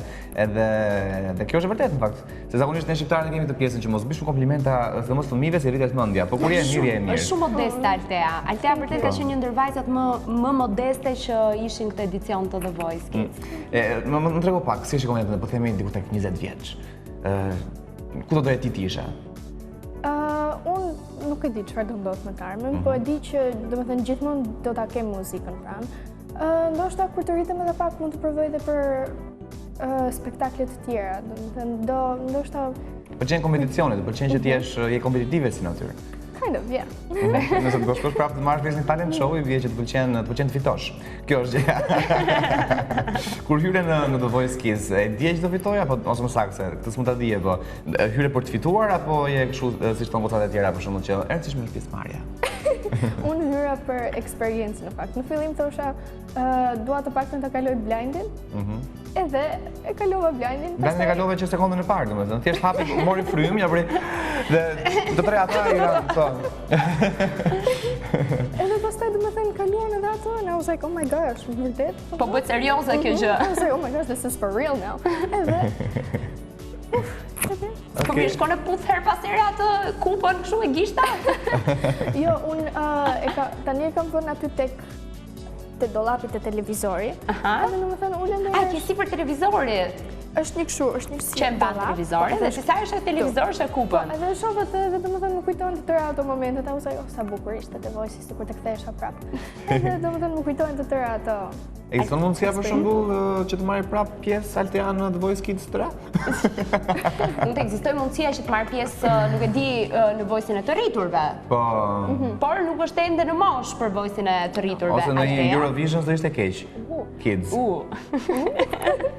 edhe kjo është e vërtetë në fakt. Se zakonisht ne shqiptarët kemi të pjesën që mos bësh komplimenta sidomos fëmijëve se rritet mendja, por kur je mirë je mirë. Është shumë modeste Altea. Altea vërtet ka qenë një ndër vajzat më modeste që ishin këtë edicion të The Voice Kids. Më trego pak, si shikon po themi diku tek 20 vjeç. Ku do doje ti ishe? Unë nuk e di çfarë do ndodh me Carmen, po e di që domethënë gjithmonë do ta kem muzikën pranë. Ndoshta kur të rritem edhe pak mund të provoj edhe për spektakle të tjera, domethënë ndoshta Pëlqen kompeticione, të pëlqen që ti je kompetitive si natyrë. kind of, yeah. Nëse të shkosh prapë të marrësh pjesë në talent show, i vjen që të pëlqen të fitosh. Kjo është gjëja. Kur hyre në The Voice Kids, e dje që do fitoj apo ose më saktë se këtë s'mund ta dije, po hyre për të fituar apo je kështu siç thon gocat e tjera për shembull që erdhësh me pjesëmarrja? Unë hyra për eksperiencë në fakt. Në fillim thosha dua të paktën ta kaloj blindin. Edhe e kalova blindin. Blindin e kalove që sekondën e parë, domethënë, thjesht hapi, mori frym, ja bëri dhe të tre ata i ranë këto. Edhe pastaj domethënë kaluan edhe ato, and I was like, oh my gosh, vërtet? Po bëhet serioze kjo gjë. I was like, oh my gosh, this is for real now. Edhe Po mi shkon në puth her pas here atë kupën kështu e gishta? Jo, unë tani e kam vënë aty tek dollapi të televizori. Edhe domethënë ulem dhe Ke si për televizorit? është një kështu, është një si Që e mban televizori dhe si sa është televizor është e kupën. Edhe shohë atë dhe domethënë më kujtojnë të tëra ato momentet, I was like, oh sa bukur ishte The Voice, sikur të kthehesha prapë. Edhe domethënë më kujtojnë të tëra ato. Ekziston mundësia për shembull që të marrë prapë pjesë Altea në The Voice Kids 3? Nuk të ekzistoj mundësia që të marrë pjesë, nuk e di, në Voice-in e të rriturve. Po. Por nuk është ende në mosh për Voice-in e të rriturve. Ose në një Eurovision do ishte keq. Kids.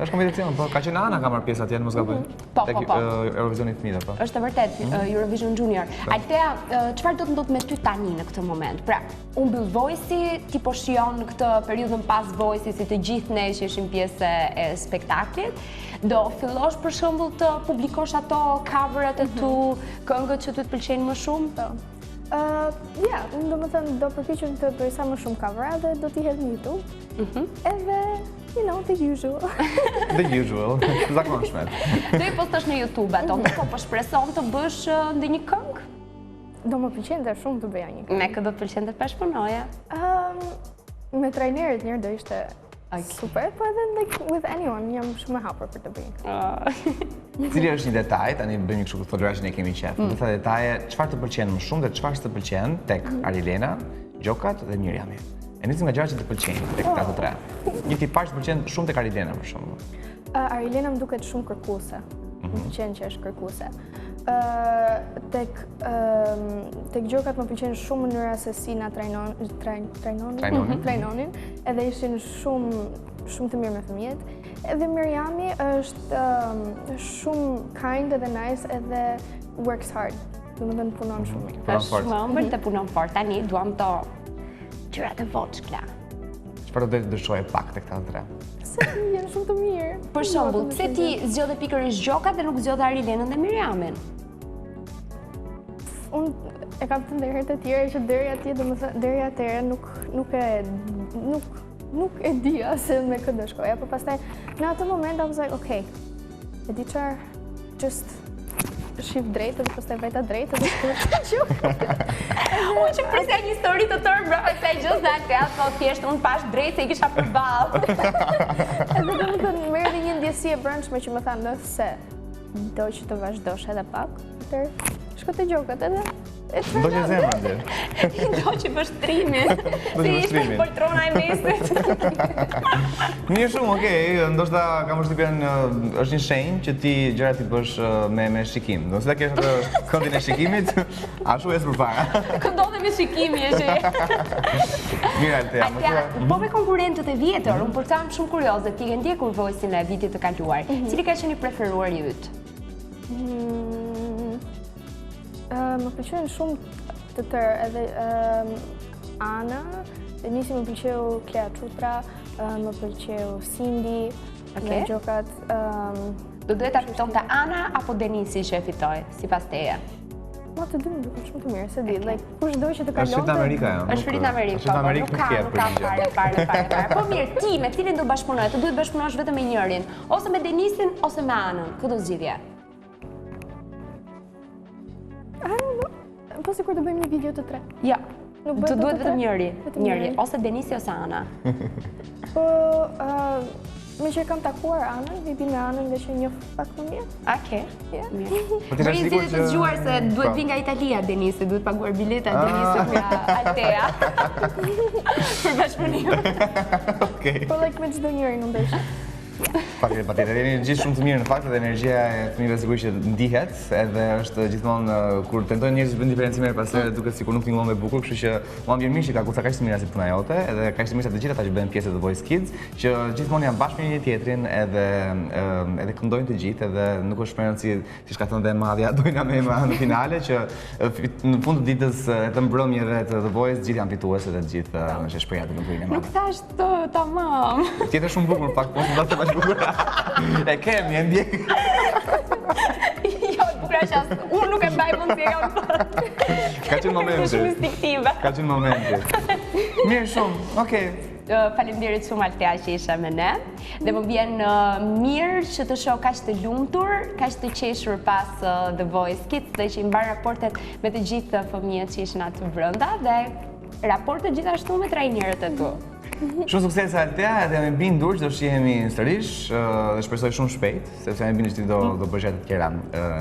Është kompeticion, po ka qenë Ana ka marrë pjesë atje, mos gaboj. Po. Eurovisionit të fëmijëve, po. Është e vërtet, Eurovision Junior. Altea, çfarë do të ndodh me ty tani në këtë moment? Pra, u mbyll Voice-i, ti po shijon këtë periudhën pas Voice-i si të gjithë ne që ishim pjesë e spektaklit. Do fillosh për shembull të publikosh ato cover-at e tu, këngët që ty të pëlqejnë më shumë? Po. Ja, unë domethënë do përpiqem të bëj sa më shumë cover dhe do t'i hedh në YouTube. Edhe, you know, the usual. The usual, zakonshme. Do i postosh në YouTube ato, po shpreson të bësh ndonjë këngë? Do më pëlqente shumë të bëja një këngë. Me kë do të pëlqente të bashkëpunoja? Me trajnerët njërë do ishte super, po edhe like with anyone, jam shumë e hapur për të bëjnë. Cili është një detaj, tani bëjmë kështu fotografishin e kemi qef. Do të detaje, çfarë të pëlqen më shumë dhe çfarë të pëlqen tek Arilena, Gjokat dhe Miriami. E nisim nga gjërat që të pëlqejnë tek këta të tre. Një tipar që pëlqen shumë tek Arilena për shembull. Arilena më duket shumë kërkuese. Më pëlqen që është kërkuese. Tek Gjokat më pëlqen shumë mënyra se si na trajnonin, edhe ishin shumë të mirë me fëmijët. Edhe Miriami është shumë kind edhe nice edhe works hard. Domethënë punon shumë. Është më ëmbël të punon fort. Tani duam të gjërat e voçkla. Çfarë do të dëshoje pak tek këta të tre? Se janë shumë të mirë. Për shembull, pse ti zgjodhe pikërisht Gjokat dhe nuk zgjodhe Arilenën dhe Miriamin? Unë e kam të ndërherë të tjera që deri atje, domethënë deri atëherë nuk e dija se me këtë do shkoja, por pastaj në atë moment I was like, okay, e di çfarë, just shif drejt dhe pastaj vajta drejt dhe Unë që presja një histori të tërë brava kësaj gjës dhe atë po thjesht unë pash drejt se I kisha përballë. Edhe domethënë më erdhi një ndjesi e brendshme që më tha nëse do që të vazhdosh edhe pak, atëherë shko te Gjokat edhe Do që zemrën dhe. Do që vështrimin. Se ishte poltrona e mesit. Mirë shumë, okej, ndoshta kam përshtypjen është një shenjë që ti gjërat ti bësh me shikim. Nëse ta kesh atë këndin e shikimit, ashtu ecë përpara. Këndodhe me shikimi e që. Mirë Altea, më thua. Po me konkurrentët e vjetër, unë për ta jam shumë kurioze, ti ke ndjekur Voice-in e vitit të kaluar. Cili ka qenë I preferuar yt? Më pëlqen shumë të tërë, edhe Ana, nisi më pëlqeu Klea Çutra, më pëlqeu Cindy, me Gjokat. Do duhet ta fitonte Ana apo Denisi që e fitoi, sipas teje? Ma të dy më duket shumë të mirë, se di, kush do që të Është kalonte... në Amerika, ja. Është rrit në Amerikë, Është në Amerikë nuk ka fare. Po mirë, ti me cilin do bashkëpunoje? Të duhet bashkëpunosh vetëm me njërin, ose me Denisin ose me Anën. Kë do zgjidhje? Po sikur të bëjmë një video të tre. Jo. Nuk Të bëhet duhet të tre? vetëm njëri, Vetëm njëri. ose Denisi ose Ana. Po, me që kam takuar Anën, vi me Anën dhe që njoh pak më mirë. Okej. Mirë. Po ti Denisi sigur dhe të zgjuar se duhet vi nga Italia Denisi, duhet paguar bileta Denisi nga Altea. Për bashkëpunim. Okej. Po, me çdo njëri nuk ndesh. Patjetër, jeni gjithë shumë të mirë në fakt dhe energjia e fëmijëve sigurisht që ndihet, edhe është gjithmonë kur tentojnë njerëzit të bëjnë diferencime pastaj duket sikur nuk tingëllon me bukur, kështu që mua më vjen mirë që ka goca kaq të mira si puna jote, edhe kaq të mirë të gjithë ata që bëjnë pjesë të The Voice Kids, që gjithmonë janë bashkë me njëri tjetrin edhe këndojnë të gjithë, edhe nuk është rëndësi siç ka thënë dhe Madja, dojna me në finale që në fund të ditës të mbrëmjeve të The Voice gjithë janë fituesë dhe të gjithë është shpreha të lumturin e Nuk madhe. thash të tamam. Tjetër shumë bukur në fakt, po s'do të bukur. E kemi, e ndjek. Jo, bukur është as. Unë nuk e mbaj mend si e kam thënë. Ka qenë momenti. Është shumë instinktive. Ka qenë momenti. Mirë shumë, okej. Faleminderit shumë Altea që isha me ne. Dhe më vjen mirë që të shoh kaq të lumtur, kaq të qeshur pas The Voice Kids dhe që i mban raportet me të gjithë fëmijët që ishin aty brenda dhe raportet gjithashtu me trajnerët e tu. Shumë sukses Altea, edhe jam i bindur që do shihemi sërish dhe shpresoj shumë shpejt, sepse jam i bindur që ti do bësh gjëra të tjera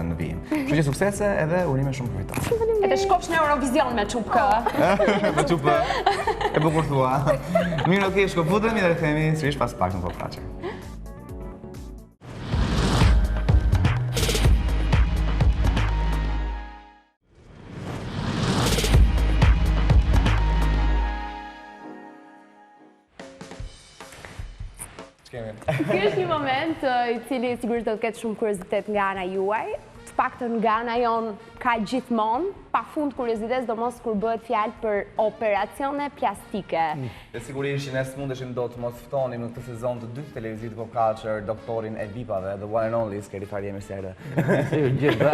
në vijim. Kështu që suksese edhe urime shumë përfiton. Edhe shkofsh në Eurovision me çupkë. Me çupë. E bukur thua. Mirë, okej, shkofutemi dhe rikthehemi sërish pas pak në Pop Culture. Ky është një moment i cili sigurisht do të ketë shumë kuriozitet nga ana juaj. Të paktën nga ana jon ka gjithmonë, pafund kuriozitet, sidomos kur bëhet fjalë për operacione plastike. Dhe sigurisht që ne s'mundeshim dot të mos ftonim në këtë sezon të dytë televizit Pop Culture doktorin e VIP-ave, the one and only Skeri Fari Emisere. Si u gjitha.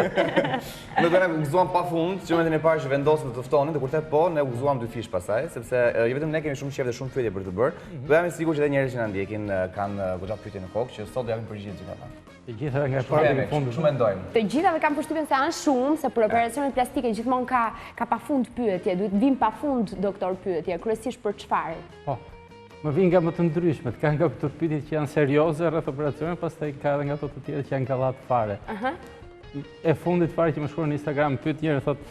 Nuk ne gëzuam pafund që momentin e parë që vendosëm të ftonin, dhe kur the po, ne u gëzuam dy fish pasaj, sepse jo vetëm ne kemi shumë qejf dhe shumë pyetje për të bërë, po jam i sigurt që edhe njerëzit që na ndjekin kanë goxha pyetje në kokë që sot do japin përgjigje gjithë ata. Të gjitha nga e para deri në fund. Shumë mendojmë. Të gjithave kam përshtypjen se janë shumë, se për operacionet plastike gjithmonë ka pafund pyetje, duhet vim pafund doktor pyetje, kryesisht për çfarë? Po. Më vjen nga më të ndryshmet, ka nga këto pyetje që janë serioze rreth operacionit, pastaj ka edhe nga ato të tjera që janë gallat fare. E fundit fare që më shkruan në Instagram pyet njëri thotë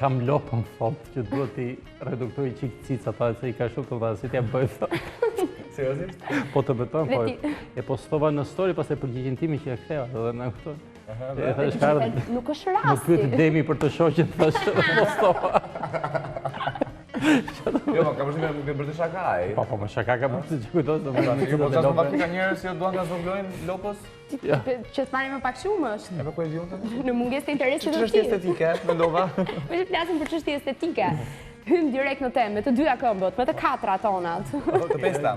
kam lopën thotë që duhet i reduktoj çik cicat ata se i ka shumë të dha, si t'ja bëj thotë. Seriozisht? Po të beton, po e postova në story pastaj përgjigjen time që ja ktheva edhe na kupton. E thash ka Nuk është Më pyet rasti. Demi për të shoqen, thash postova. Jo, ma ka përshtypjen nuk e bërë të shaka ai. Po, më shaka ka bërë që kujtohet do më Po thonë. çfarë do fakti ka njerëz që duan ta zvoglojnë lopës? Që të marrin më pak shumë është. E po ku e diun tani? Në mungesë të interesit të Ç'është tij. estetike, mendova. Me që flasim për çështje estetike. Hym direkt në temë, me të dyja këmbët, me të katra tonat. Të pesta.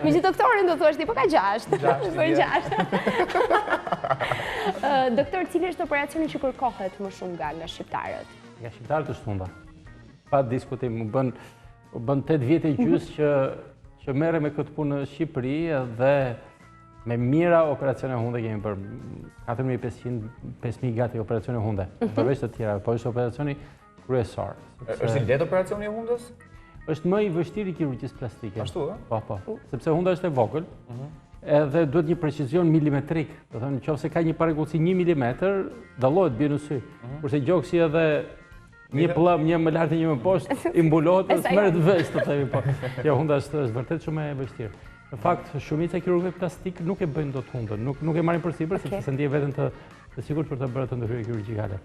Me që doktorin do thuash ti, po ka 6. Po 6. Doktor, cili është operacioni që kërkohet më shumë nga shqiptarët? Nga shqiptarët është hunda. Pa diskutim, më bën 8 vjet e gjys që merre me këtë punë në Shqipëri dhe me mira operacione hunde kemi për 4.500 gati operacione hunde. Përveç të tjera, po është operacioni kryesor. Është i lehtë operacioni i hundës? Është më i vështirë i kirurgjisë plastike. Ashtu, ë? Po. Sepse hunda është e vogël, edhe duhet një precizion milimetrik. Do thënë, nëse ka një parregullsi 1 milimetër, dallohet bie në sy. Kurse gjoksi edhe një pllëm, një më lart e një më poshtë, i mbulohet dhe s'merret vesh, të themi po. Jo, hunda është vërtet shumë e vështirë. Në fakt, shumica e kirurgëve plastik nuk e bëjnë dot hundën, nuk e marrin përsipër sepse se ndjen veten të sigurt për të bërë të ndryshime kirurgjikale.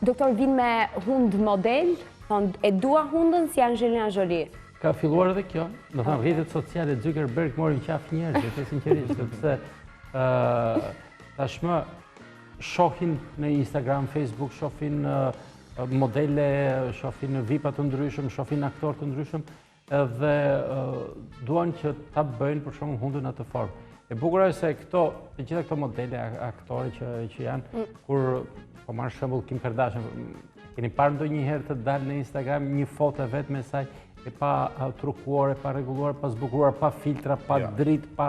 Doktor, vin me hund model, thonë e dua hundën si Angelina Jolie. Ka filluar edhe kjo, do thënë rrjetet sociale Zuckerberg morin qaf njerëzit, sinqerisht, sepse tashmë shohin në Instagram, Facebook, shohin modele, shohin VIP-a të ndryshëm, shohin aktorë të ndryshëm, edhe duan që ta bëjnë për shkakun hundën atë formë. E bukur është se të gjitha këto modele, aktorë që janë, kur po marrë shembull Kim Kardashian, keni parë ndonjëherë të dalë në Instagram një foto e vetë me saj e pa trukuar, e pa rregulluar, pa zbukuruar, pa filtra, pa dritë, pa...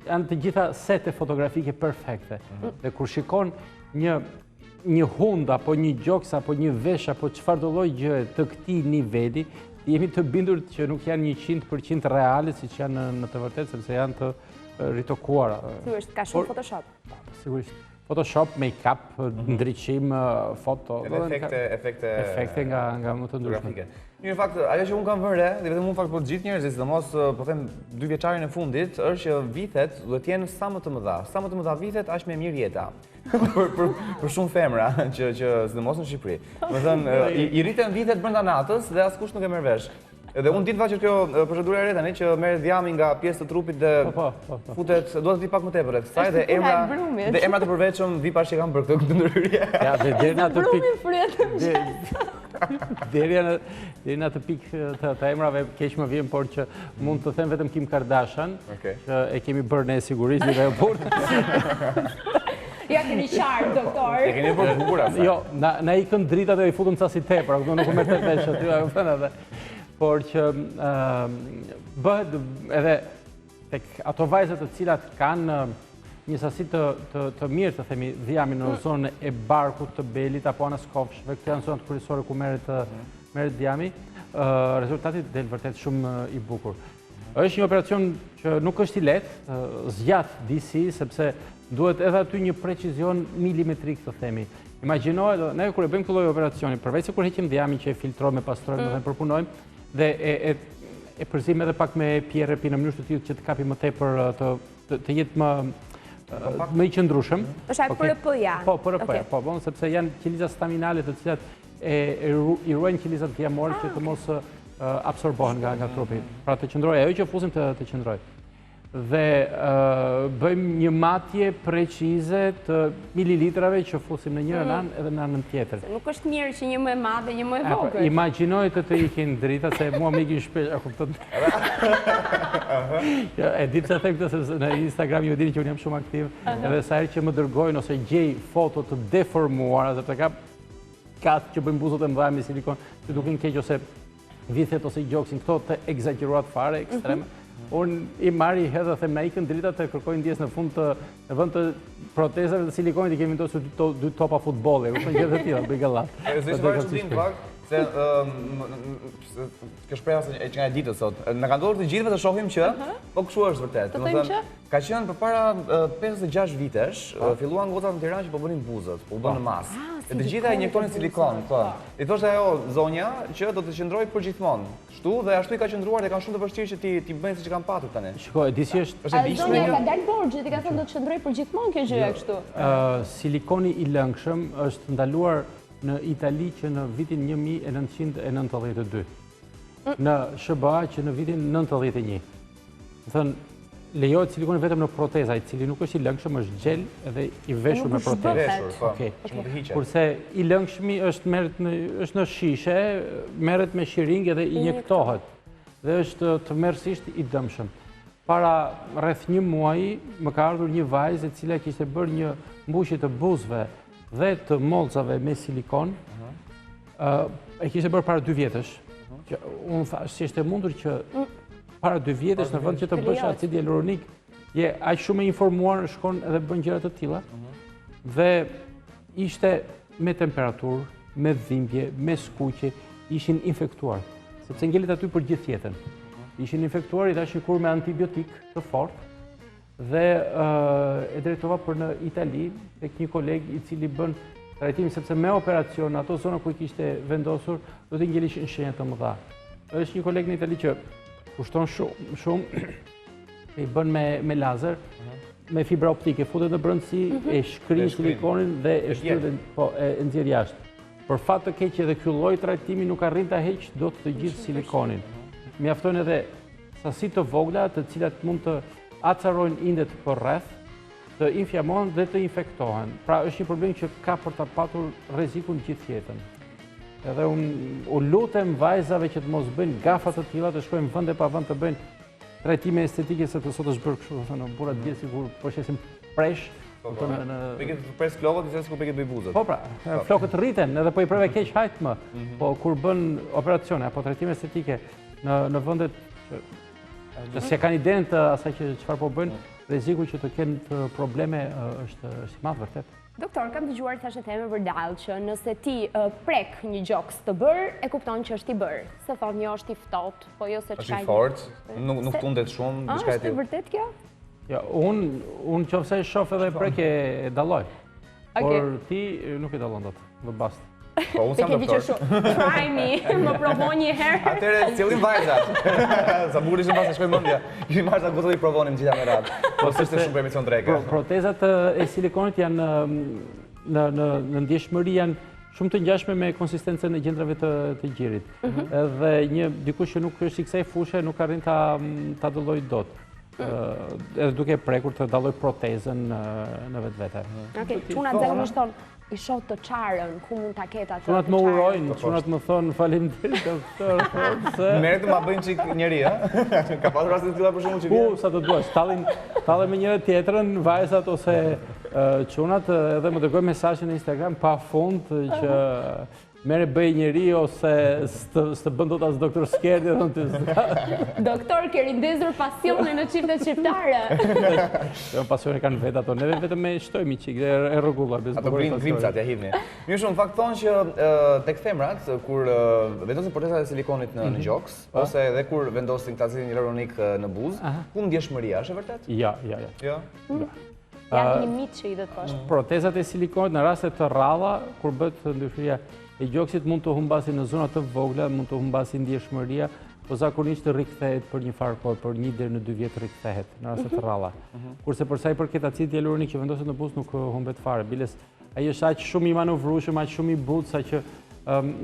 Janë të gjitha sete fotografike perfekte. Dhe kur shikon një hund, apo një gjoks, apo një vesh, apo çfarë do lloj gjëje të këtij niveli, jemi të bindur që nuk janë 100% reale, siç janë në të vërtetë, sepse janë të ritokuara. Sigurisht, ka shumë Photoshop. Sigurisht. Photoshop, make-up, ndriçim, foto... Efekte nga më të ndryshme. Në fakt, ajo që unë kam vënë re, dhe vetëm unë fakt po të gjithë njerëzit, sidomos po them 2 vjeçarin e fundit, është që vitet duhet të jenë sa më të mëdha. Sa më të mëdha vitet, aq më mirë jeta. Për shumë femra që sidomos në Shqipëri. Do thënë, i rriten vitet brenda natës dhe askush nuk e merr vesh. Edhe unë ditë që kjo procedura e re tani që merret dhjami nga pjesë të trupit dhe futet, duhet të di pak më tepër rreth kësaj dhe emra të përveçëm vipash që kanë bërë këtë ndërhyrje. Ja, dhe deri në atë pikë. Deri në atë pikë të emrave keq më vjen, por që mund të them vetëm Kim Kardashian, që e kemi bërë ne sigurisht në aeroport. Ja keni qartë, doktor. E keni bërë bukur atë. Jo, na ikën dritat dhe i futëm ca si tepër, nuk u merr të vesh aty, por që bëhet edhe tek ato vajzat të cilat kanë një sasi të mirë, të themi, dhjami në zonën e barkut, të belit, apo anës kofshëve, këto janë zonat kryesore ku merret dhjami, rezultati del vërtet shumë i bukur. Është një operacion që nuk është i lehtë, zgjat disi, sepse duhet edhe aty një precizion milimetrik, të themi. Imagjinohet, ne kur e bëjmë këtë lloj operacioni, përveç se kur heqim dhjamin që e filtrojmë, e pastrojmë dhe përpunojmë, dhe e përzim edhe pak me pjerrë në mënyrë të tillë që të kapi më tepër, të jetë më i qëndrueshëm. Është ai PRP-ja. Po, PRP-ja, po, sepse janë qeliza staminale të cilat i ruajnë qelizat dhjamore që të mos absorbohen nga trupi. Pra të qëndrojë ajo që fusim të qëndrojë. Dhe bëjmë një matje precize të mililitrave që fusim në njërën anë edhe në anën tjetër. Nuk është mirë që një më e madhe, një më e vogël. Imagjinoj të ikin drita, se mua më ikin shpesh, a kupton. E di pse them këtë, sepse në Instagram ju dini që unë jam shumë aktiv, edhe sa herë që më dërgojnë ose gjej foto të deformuara, sepse ka katë që bëjmë buzët e mëdha me silikon, që duken keq ose vithet ose gjoksin, këto të egzageruat fare, ekstreme. Unë i marri hedhe dhe them na ikën drita të kërkojnë ndjes në fund në vend të protezave të silikonit i kemi vendosur 2 topa futbolli, kupton gjë të tilla, bëj gallat. Është shumë çudim fakt se kjo shprehje që nga e ditës sot. Na ka ndodhur të gjithëve të shohim që po kështu është vërtet. Domethënë ka qenë përpara 56 vitesh, filluan gocat në Tiranë që po bënin buzët, po u bën në mas. E të gjitha injektonin silikon, po. I thoshte ajo zonja që do të qëndrojë përgjithmonë. Kështu dhe ashtu i ka qëndruar dhe kanë shumë të vështirë që ti bëjnë siç kanë patur tani. Shikoj, di si është. Është e bishme. Zonja ka dalë borxhi, ti ka thënë do të qëndrojë përgjithmonë kjo gjë kështu. Silikoni i lëngshëm është ndaluar në Itali që në vitin 1992. Në SBA që në vitin 91. Thënë, lejohet silikoni vetëm në proteza, i cili nuk është i lëngshëm, është gjel edhe i veshur me protezë. Kurse i lëngshmi është në shishe, merret me shiringë dhe injektohet. Dhe është të mërësisht i dëmshëm. Para rreth 1 muaji më ka ardhur një vajzë e cila kishte bërë një mbushje të buzëve dhe të molcave me silikon. E kishte bërë para 2 vjetësh. Unë thash si është e mundur që para 2 vjetësh në vend që të bësh acid hyaluronik, je aq shumë e informuar, shkon edhe bën gjëra të tilla. Dhe ishte me temperaturë, me dhimbje, me skuqje, ishin infektuar, sepse ngelet aty për gjithë jetën. Ishin infektuar, i dash një kur me antibiotik të fortë dhe e drejtova për në Itali tek një koleg i cili bën trajtim, sepse me operacion ato zona ku i kishte vendosur do të ngelishin shenja të mëdha. Është një koleg në Itali që kushton shumë, i bën me lazer, me fibra optike, futet në brendësi, e shkrin silikonin dhe e shtyr e nxjerr jashtë. Për fat të keq edhe ky lloj trajtimi nuk arrin ta heq dot të gjithë silikonin. Mjafton edhe sasi të vogla të cilat mund të acarojnë indet për rreth, të inflamohen dhe të infektohen. Pra është një problem që ka për ta patur rrezikun gjithë jetën. Edhe unë lutem vajzave që të mos bëjnë gafa të tilla, të shkojnë vende pa vend të bëjnë trajtime estetike se të sot është bërë kështu, thënë burrat djesi kur përshësim presh. Pikit pres flokët, disa kur pikit bëj buzët. Po pra, flokët rriten edhe po i preve keq hajt më. Po kur bën operacione apo trajtime estetike në vendet që se kanë idenë të asaj që çfarë po bëjnë, rreziku që të kenë probleme është i madh vërtet. Doktor, kam dëgjuar thashë theme vërdall që nëse ti prek një gjoks të bërë, e kupton që është i bërë. Se thonë një është i ftohtë, po jo se Është i fortë, nuk tundet shumë, diçka e është tillë. vërtet kjo? Ja, unë qofse e shoh edhe prek e dalloj. Por ti nuk e dallon dot, dhe basta. Po unë jam doktor. Try me, më provo një herë. Atëre cilin vajzat. Sa bukur ishim pas e shkojmë mendja. Ishim vajza gotovi provonim gjitha me radhë. Po s'është shumë për emisión dreke. Protezat e silikonit janë në ndjeshmëri janë shumë të ngjashme me konsistencën e gjendrave të gjirit. Edhe dikush që nuk është i kësaj fushe nuk arrin ta dallojë dot. Edhe duke prekur të dalloj protezën në vetvete. Okej, çunat zakonisht thonë i shoh të çarën, ku mund ta ketë atë. Çunat më urojnë, çunat më thonë faleminderit doktor. Merret të ma bëjnë çik njëri, ë? Ka pasur raste të tilla për shkakun që Po, sa të duash, tallin me njëra tjetrën, vajzat ose çunat edhe më dërgoj mesazhe në Instagram pa fund që merre bëj njëri ose s'të bën dot as doktor Skerdi thon ty. Doktor, ke rindezur pasionin në çiftet shqiptare. Jo, pasione kanë vetë ato, neve vetëm e shtojmë çik e rregulla bez ato grimcat ja hidhni. Mirë shumë, fakt thonë që tek femrat kur vendosin protezat e silikonit në gjoks ose edhe kur vendosin tazin hialuronik në buzë, ku ndjeshmëria është e vërtet? Ja. Jo. Janë një mit që i dhe të poshtë. Protezat e silikonit në raste të rralla, kur bëhet ndryshmëria e gjoksit mund të humbasin në zona të vogla, mund të humbasin ndjeshmëria, po zakonisht rikthehet për një farë kohë, për 1 deri në 2 vjet rikthehet në raste të rralla. Kurse për sa i përket acidit hialuronik që vendoset në buzë nuk humbet fare, biles ai është aq shumë i manovrueshëm, aq shumë i butë sa që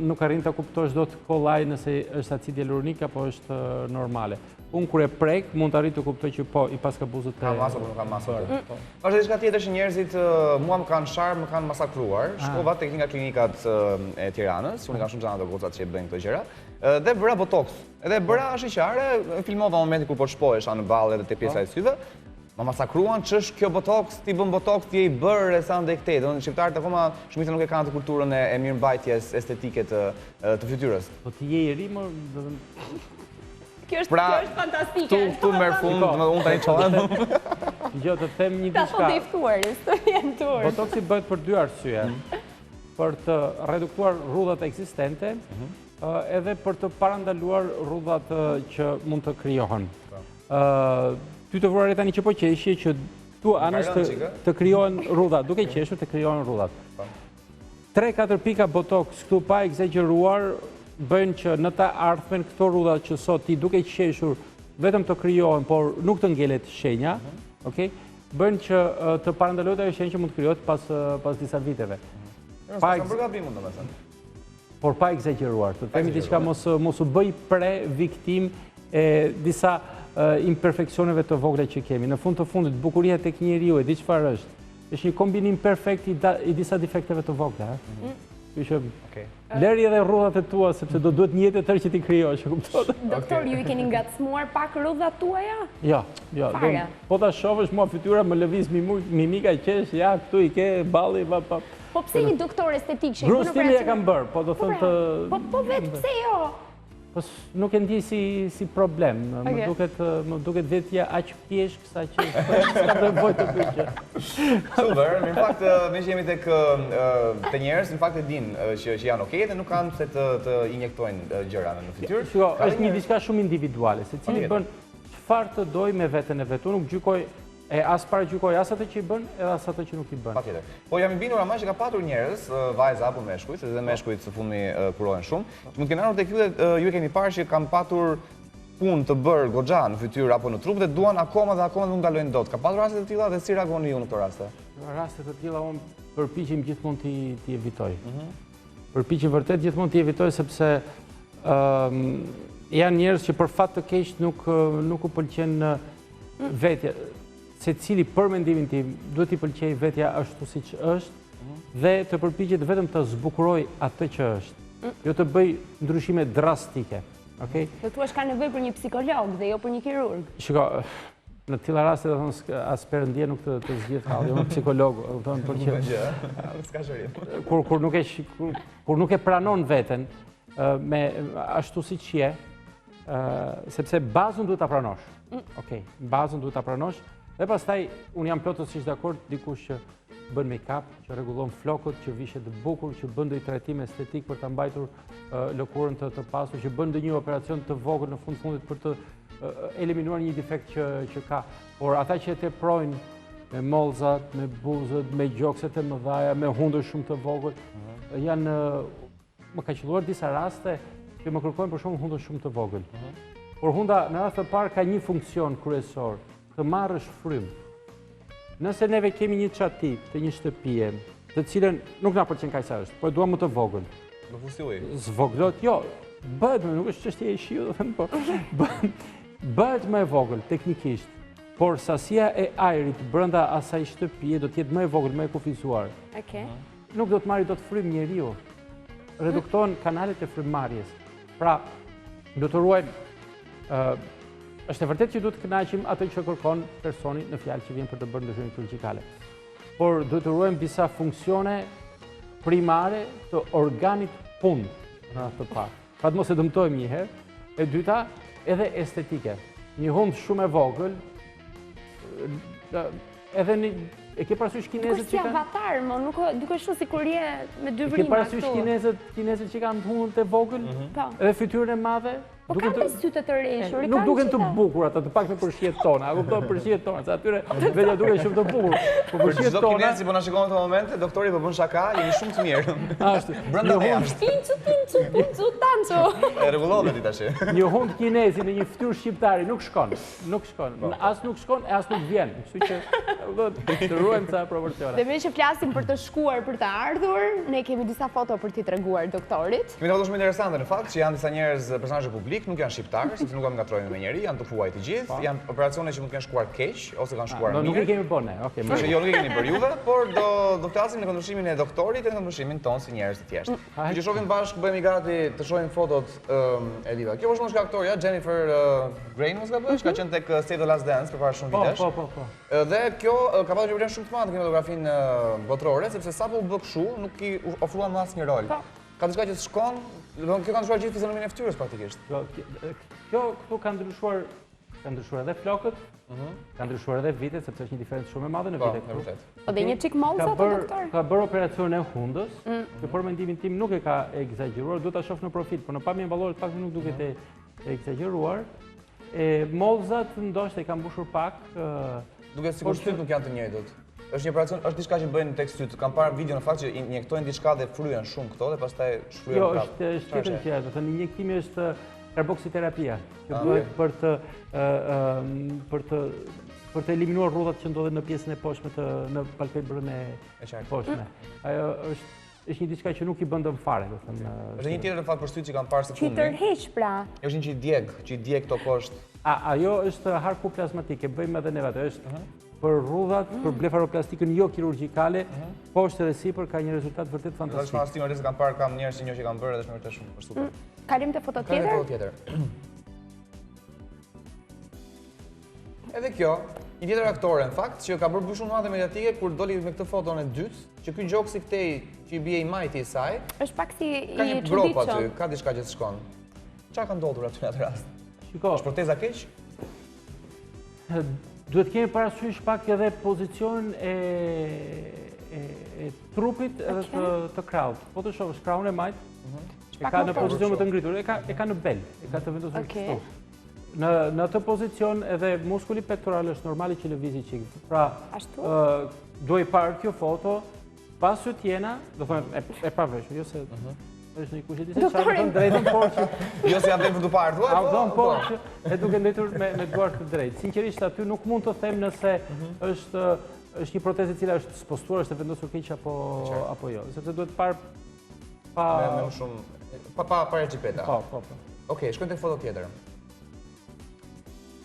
nuk arrin ta kuptosh dot kollaj nëse është acid hialuronik apo është normale. Unë kur e prek mund të arrit të kuptoj që po i paska buzët e... Ka masë apo nuk ka masë. Është diçka tjetër që njerëzit mua më kanë sharë, më kanë masakruar. Shkova tek një nga klinikat e Tiranës, unë kam shumë gjana të gocat që e bëjnë këto gjëra, dhe bëra botox. Edhe bëra shiqare, filmova momentin kur po shpohesha në ballë edhe te pjesa e syve. Ma masakruan ç'është kjo botox, ti bën botox, ti je i bërë sa ndaj këtej. Domethënë shqiptarët akoma shumica nuk e kanë atë kulturën e mirëmbajtjes estetike të fytyrës. Po ti je i ri, më Kjo është fantastike. Tu merr fund, unë tani çohem. Gjë të them një Ta diçka. thotë i ftuaris, të jenë tur. Botoxi bëhet për 2 arsye. Për të reduktuar rrudhat ekzistente, edhe për të parandaluar rrudhat që mund të krijohen. Ty të vrarë tani që po qeshje që tu anash të krijohen rrudha, duke qeshur të krijohen rrudhat. 3-4 pika botox këtu pa egzageruar bëjnë që në të ardhmen këto rrudha që sot ti duke qeshur vetëm të krijohen, por nuk të ngelet shenja, okay? Bëjnë që të parandalohet ajo shenjë që mund të krijohet pas disa viteve. Pa gabim mund domethënë. Por pa egzageruar. Të themi diçka mos u bëj viktim e disa imperfeksioneve të vogla që kemi. Në fund të fundit bukuria tek njeriu e di çfarë është. Është një kombinim perfekt i disa defekteve të vogla, Kështu që lëri edhe rrudhat e tua sepse do duhet një jetë tërë që ti krijosh, e kupton? Doktor, ju i keni ngacmuar pak rrudhat tuaja? Jo. Po ta shohësh mua fytyra më lëviz mimika qesh, ja, këtu i ke balli, Po pse një doktor estetik që i bën Grustimi e kam bërë, po do thënë të... Po vetë pse jo? Po nuk e ndjej si problem, më duket vetja aq pjeshk sa që s'ka nevojë të bëj gjë. Super, në fakt me që jemi tek të njerëz, në fakt e dinë që janë okay dhe nuk kanë pse të injektojnë gjëra në fytyrë. Shiko, është një diçka shumë individuale, secili bën çfarë të dojë me veten e vet. Unë nuk gjykoj as paragjykoj as atë që i bën, edhe as atë që nuk i bën. Patjetër. Po jam i bindur ama që ka patur njerëz, vajza apo meshkujt, se dhe meshkujt së fundmi kurohen shumë. Mund të kenë ardhur tek ju dhe ju e keni parë që kanë patur punë të bërë goxha në fytyrë apo në trup dhe duan akoma nuk ndalojnë dot. Ka patur raste të tilla dhe si reagoni ju në këto raste? Në raste të tilla unë përpiqem gjithmonë t'i evitoj. Përpiqem vërtet gjithmonë t'i evitoj sepse janë njerëz që për fat të keq nuk u pëlqen vetja. Secili për mendimin tim duhet t'i pëlqej vetja ashtu siç është dhe të përpiqet vetëm të zbukuroj atë që është, jo të bëj ndryshime drastike. Okej? Do thua ka nevojë për një psikolog dhe jo për një kirurg. Shiko, në të tilla raste do thonë as perëndia nuk të zgjidh halli, unë psikologu, do thonë për që S'ka shërim. kur nuk e pranon veten me ashtu siç je, sepse bazën duhet ta pranosh. Okej, bazën duhet ta pranosh dhe pastaj unë jam plotësisht dakord dikush që bën make-up, që rregullon flokët, që vishet të bukur, që bën ndonjë trajtim estetik për ta mbajtur lëkurën të pasur, që bën ndonjë operacion të vogël në fundit për të eliminuar një defekt që ka. Por ata që e teprojnë me mollzat, me buzët, me gjokset e mëdha, me hundër shumë të vogël, janë më ka qelluar disa raste që më kërkojnë për shembull hundër shumë të vogël. Por hunda në rast të parë ka një funksion kryesor, të marrësh frym. Nëse neve kemi një çati të një shtëpie, të cilën nuk na pëlqen kaq sa është, por e duam më të vogël. Do fusi ujë. Zvoglot, jo, bëhet, nuk është çështje e shiu, do them, po. Bëhet më e vogël teknikisht, por sasia e ajrit brenda asaj shtëpie do të jetë më e vogël, më e kufizuar. Okej. Nuk do të marrë dot frym njeriu. Reduktohen kanalet e frymmarrjes. Pra, do të ruajmë është e vërtetë që duhet të kënaqim atë që kërkon personi në fjalë që vjen për të bërë ndryshime kirurgjikale. Por duhet të ruajmë disa funksione primare të organit punë në atë të parë. Pra të mos e dëmtojmë një herë. E dyta, edhe estetike. Një hund shumë e vogël, edhe një e ke parasysh kinezët që kanë avatar, më nuk duke shumë sikur je me dy E ke vrimë. parasysh kinezët që kanë hundët e vogël, edhe fytyrën e madhe? Po kanë me sytë të rreshur. Nuk duken të bukur ata, të paktën për shihet tona. A kupton për shihet tona, se atyre vetë duken shumë të bukur. Po për shihet Çdo tona. kinezi po na shikon në këtë momente, doktori po bën shaka, jeni shumë të mirë. Ashtu. Brenda dhe jashtë. Pincu, tanco. E rregullohet ti tash. Një hund kinezi në një fytyrë shqiptari nuk shkon. Nuk shkon. As nuk shkon, as nuk vjen. Kështu që të ruajmë ca proporcione. Dhe me që flasim për të shkuar për të ardhur, ne kemi disa foto për t'i treguar doktorit. Kemi foto shumë interesante në fakt, që janë disa njerëz personazhe publik, nuk janë shqiptarë, sepse nuk kam ngatrojmë me njëri, janë të huaj të gjithë, janë operacione që mund të kenë shkuar keq ose kanë shkuar mirë. Nuk i kemi bërë ne. Okej. Që jo nuk e keni bërë juve, por do flasim në këndvështrimin e doktorit e në këndvështrimin tonë si njerëz të thjeshtë. Që shohim bashkë, bëhemi gati të shohim fotot e Liva. Kjo është shka aktoria, Jennifer Grey, mos gaboj, ka qenë tek Save the Last Dance përpara shumë vitesh. Po. Dhe kjo ka pasur një problem shumë të madh në kinematografinë botërore, sepse sapo u bë kështu, nuk i ofruan më asnjë rol. Ka diçka që shkon, kjo ka ndryshuar gjithë fizionominë e fytyrës praktikisht. Kjo këtu ka ndryshuar edhe flokët, ka ndryshuar edhe vitet, sepse është një diferencë shumë e madhe në vite këtu. Po dhe një çik mollza të doktor. Ka bërë operacion e hundës, që për mendimin tim nuk e ka egzageruar, duhet ta shoh në profil, por në pamjen vallore të faktit nuk duket e egzageruar. Mollzat ndoshta i ka mbushur pak. Duket sikur syt nuk janë të njëjtët. Është një operacion, është diçka që bëjnë tek syt. Kam parë video në fakt që injektojnë diçka dhe fryhen shumë këto dhe pastaj shfryhen Jo, prapë. është tjetër gjë, do të thënë injektimi është karboksiterapia, që bëhet për të eliminuar rrudhat që ndodhen në pjesën e poshtme në palpebrën e poshtme. Ajo është një diçka që nuk i bën dëm fare, do të thënë. Është një tjetër në fakt për syt që kam parë së Që fundi. tërheq pra. Është një që i djeg këto poshtë. Ajo është harku plazmatike, bëjmë edhe neve atë, është për rrudhat, për blefaroplastikën jo kirurgjikale, poshtë dhe sipër ka një rezultat vërtet fantastik. Tash pas kam parë kam njerëz që një që kanë bërë dhe është vërtet shumë super. Kalim te foto tjetër. Edhe kjo, një tjetër aktore në fakt që ka bërë shumë madhe mediatike kur doli me këtë foton e dytë, që ky gjoksi këtej që i bie i majti i saj, është pak si ka një i grop aty, çuditshëm. ka diçka që të shkon. Çfarë ka ndodhur aty në atë rast? Shiko, Është proteza keq? duhet kemi parasysh pak edhe pozicionin e trupit edhe të krahut. Po të shohësh krahun e majt, e ka në pozicion më të ngritur, e ka në bel, e ka të vendosur kështu. Në atë pozicion edhe muskuli pektoral është normali që lëvizi çik. Pra, duhet parë kjo foto pas sytjena, do thonë e paveshur, jo se është një kushte disa çfarë do drejtën por që Jo se jam vend të parë, thua? po që e duke ndetur me duart të drejtë. Sinqerisht aty nuk mund të them nëse është një protezë e cila është spostuar, është e vendosur keq apo jo, sepse duhet parë pa me shumë pa recipeta. Po. Okej, shkojmë tek foto tjetër.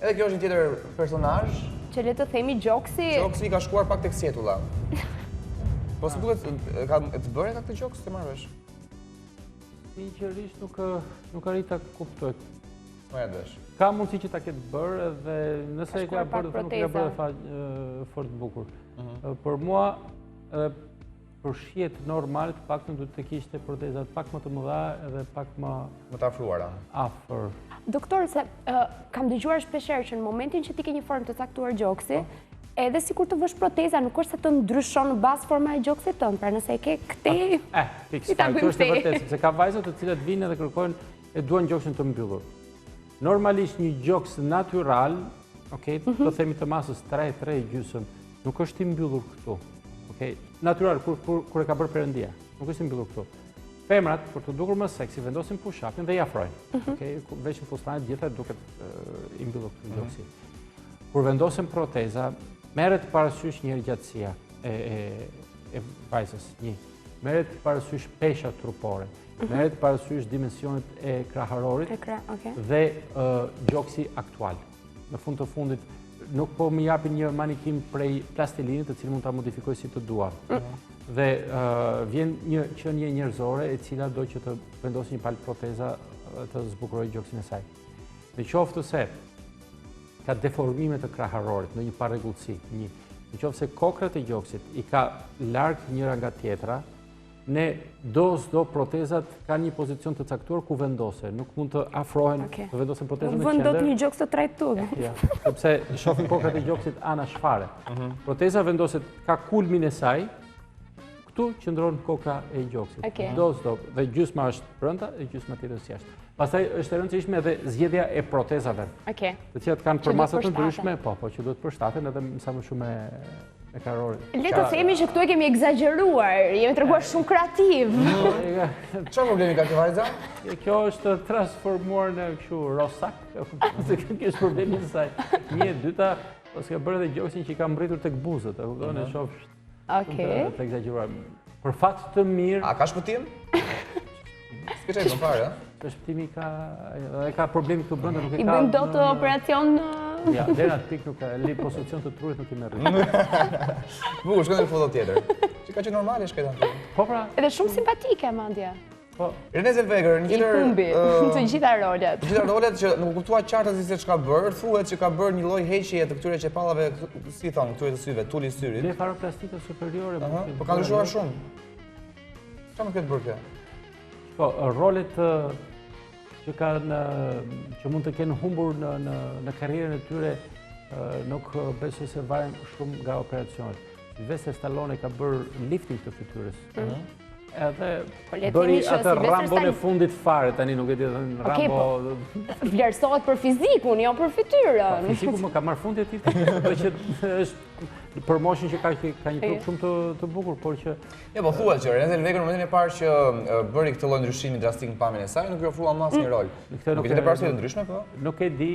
Edhe kjo është një tjetër personazh. Që le të themi gjoksi. Gjoksi ka shkuar pak tek sjetulla. Po si duket ka të bëre ka këtë gjoks të marrësh? Sinqerisht nuk arrit ta kuptoj. Merret vesh. Ka mundësi që ta ketë bërë dhe nëse e ka shkuar pak bërë, nuk e ka bërë fort bukur. Për mua, për shihet normal, të paktën duhet të kishte protezat pak më të mëdha edhe pak më të afruara. afër. Doktor, se kam dëgjuar shpeshherë që në momentin që ti ke një formë të caktuar gjoksi, edhe si kur të vësh proteza, nuk është se të ndryshon në bazë forma e gjoksit tënë, pra nëse e ke këte... Fiks, kjo është e vërtetë, sepse ka vajzat të cilat vinë dhe kërkojnë e duan gjoksin të mbyllur. Normalisht një gjoks natyral, të themi të masës 3,3 nuk është i mbyllur këtu. Natyral, kur e ka bërë Perëndia, nuk është i mbyllur këtu. Femrat, për të dukur më seksi, vendosin push-upin dhe i afrojnë. Veshin fustanet gjitha duket i mbyllur këtu gjoksi. Kur vendosin proteza, merret parasysh një gjatësia e vajzës, merret parasysh pesha trupore, merret parasysh dimensionet e kraharorit dhe gjoksi aktual. Në fund të fundit, nuk po më japin një manikin prej plastilinit të cilë mund ta modifikoj si të dua. Dhe vjen një qenie njerëzore e cila do që të vendosë një palë proteza të zbukurojë gjoksin e saj. Në qoftë se ka deformime të kraharorit, në një parregullsi, në qoftë se kokrat e gjoksit i ka larg njëra nga tjetra, ne do protezat kanë një pozicion të caktuar ku vendose, nuk mund të afrohen, të vendosen protezën në qendër. Vendot një gjoks të trajtuar. Sepse shohim kokrat e gjoksit anashfare. Proteza vendoset ka kulmin e saj, këtu qëndron koka e gjoksit. Dhe gjysma është brenda e gjysma tjetër jashtë. Pastaj është e rëndësishme edhe zgjedhja e protezave, të cilat kanë përmasa të ndryshme, po që duhet përshtaten edhe sa më shumë e kraharorit. Le të themi që këtu e kemi egzageruar, jemi treguar shumë kreativ. Çfarë problemi ka kjo vajza? Kjo është transformuar në kështu rosak, se kjo është problemi i saj. Një, dyta, ose ka bërë edhe gjoksin që i ka mbritur tek buzët, e kupton, e shoh të egzageruar. Për fat të mirë. A ka shpëtim? S'ke çajtur fare, Shpëtimi ka problemi këtu brenda, nuk e ka... I bën dot operacion... Ja, deri atë pikë nuk ka, liposukcion të trurit nuk i merr. Bukur, shkojmë në foto tjetër. Që ka qenë normale shkëtan këtu. Po pra. Edhe shumë simpatike, mandje. Po. Renée Zellweger, një tjetër... I humbi, të gjitha rolet. Të gjitha rolet që nuk kuptua qartë se çka bërë, thuhet që ka bërë një lloj heqjeje të këtyre qepallave, si thon, këtyre të syve, tuli syrit. Blefaroplastika superiore. Po ka ndryshuar shumë. Çfarë më këtë bërë kjo? Po, rolet që mund të kenë humbur në karrierën e tyre nuk besoj se varen shumë nga operacionet. Sylvester Stallone ka bërë lifting të fytyrës. Edhe bëri atë Rambon e fundit fare, tani nuk e di Rambo... Vlerësohet për fizikun, jo për fytyrën. Fiziku më ka marrë fundi e tij, që është për moshën që ka një trup shumë të bukur, por që... Ja, po thuhet që Renée Zellweger në momentin e parë që bëri këtë lloj ndryshimi drastik në pamjen e saj, nuk i ofrua më asnjë rol. Nuk e di parasysh të ndryshme, po? Nuk e di,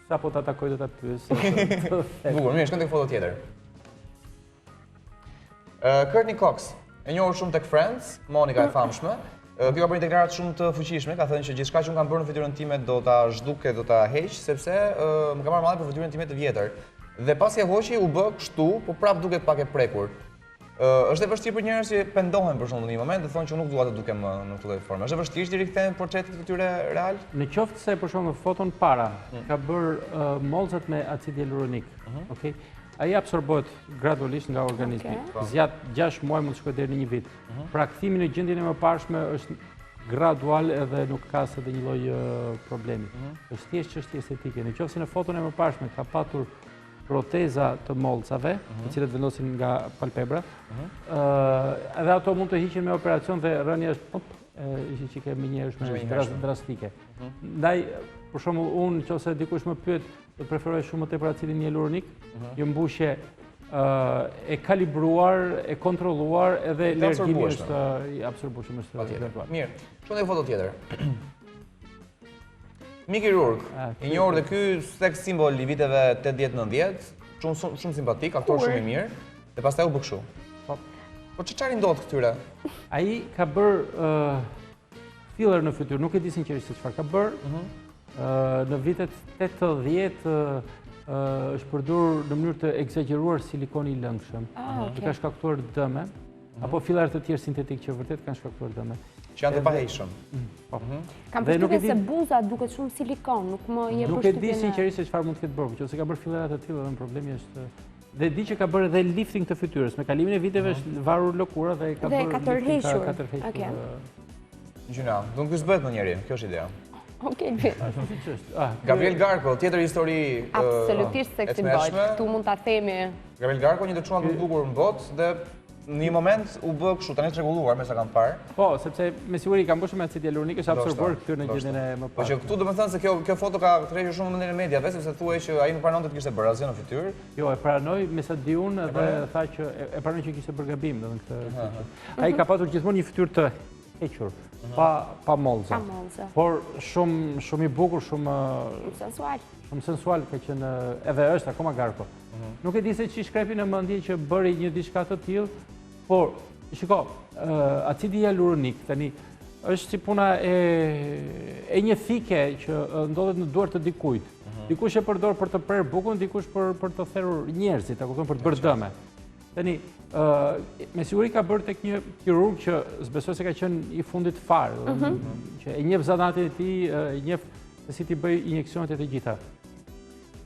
sa po ta takoj do ta pyes. Bukur, mirë, shkojmë tek foto tjetër. Courtney Cox, e njohur shumë tek Friends, Monika e famshme. Kjo ka bërë deklaratë shumë të fuqishme, ka thënë që gjithçka që unë kam bërë në fytyrën time do ta zhduke, do ta heq, sepse më ka marrë malli për fytyrën time të vjetër. Dhe pasi e hoqi u bë kështu, po prap duket pak e prekur. Është e vështirë për njerëz që pendohen për shembull në një moment dhe thonë që nuk dua të dukem në këtë lloj forme. Është e vështirë të rikthehen portretit të tyre real? Në qoftë se për shembull foton para ka bërë molzat me acid hyaluronik, okay? Ai absorbohet gradualisht nga organizmi. Zgjat 6 muaj mund të shkojë deri në 1 vit. Pra kthimi në gjendjen e mëparshme është gradual edhe nuk ka se dhe një lloj problemi. Është thjesht çështje estetike. Në qoftë se në foton e mëparshme ka patur proteza të molcave, të cilët vendosin nga palpebra, edhe ato mund të hiqen me operacion dhe rënja është që kemi njerëzme drastike. Ndaj, për shembull, unë nëse dikush më pyet, do preferoj shumë më tepër acidin hyaluronik, një mbushje e kalibruar, e kontrolluar edhe largimi është i absorbueshëm është eventual. Mirë, shkojmë tek foto tjetër. Mickey Rourke, i njohur dhe ky sex symbol i viteve 80-90, shumë simpatik, aktor shumë i mirë, dhe pastaj u bë kështu. Po çfarë ndodh këtyre? Ai ka bërë filler në fytyrë, nuk e di sinqerisht se çfarë ka bërë. Në vitet 80 është përdorur në mënyrë të egzageruar silikoni i lëngshëm, që ka shkaktuar dëme, apo fillerat të tjerë sintetik që vërtet kanë shkaktuar dëme. Që janë të pahejshëm. Kam Dhe nuk e përshtypjen se di- buza duket shumë silikon, nuk më jep Nuk e di përshtypjen. sinqerisht se çfarë mund të ketë bërë, që se ka bërë fillerat të tilla dhe problemi është dhe di që ka bërë edhe lifting të fytyrës. Me kalimin e viteve është varur lëkura dhe ka Dhe bërë ka lifting, tërhequr. ka tërhequr. Okej. Gjyna, do në bëhet në njeri, kjo është idea. Okej, Ashtu siç është. Gabriel Garko, tjetër histori absolutisht e seksi boy. tmeshme. Këtu mund ta themi. Gabriel Garko, një të çunat më të bukur në botë dhe në një moment u bë kështu, tani është rregulluar me sa kam parë. Po, sepse me siguri kam bërë shumë acid hyaluronik, është absorbuar këtyr në gjendjen e më Po që parë. këtu domethënë se kjo foto ka tërhequr shumë mendjen e mediave, sepse thuaj që ai nuk pranonte të kishte bërë asgjë në fytyrë. Jo, e pranoj me sa di unë dhe tha që e pranoj që kishte bërë gabim, domethënë këtë. Ai ka patur gjithmonë një fytyrë të hequr, pa mollza. Pa mollza. Por shumë i bukur, shumë Sensual. sensual ka qenë edhe është akoma Garko. Nuk e di se ç'i shkrepi në mendje që bëri një diçka të tillë, por shiko, acidi hyaluronik tani është si puna e një thike që ndodhet në duart të dikujt. Dikush e përdor për të prerë bukën, dikush për të therrur njerëzit, a kupton, për të bërë dëme. Tani, me siguri ka bërë tek një kirurg që s'besoj se ka qenë i fundit fare, që e njeh zanatin e tij, e njeh se si ti bëj injeksionet e të gjitha.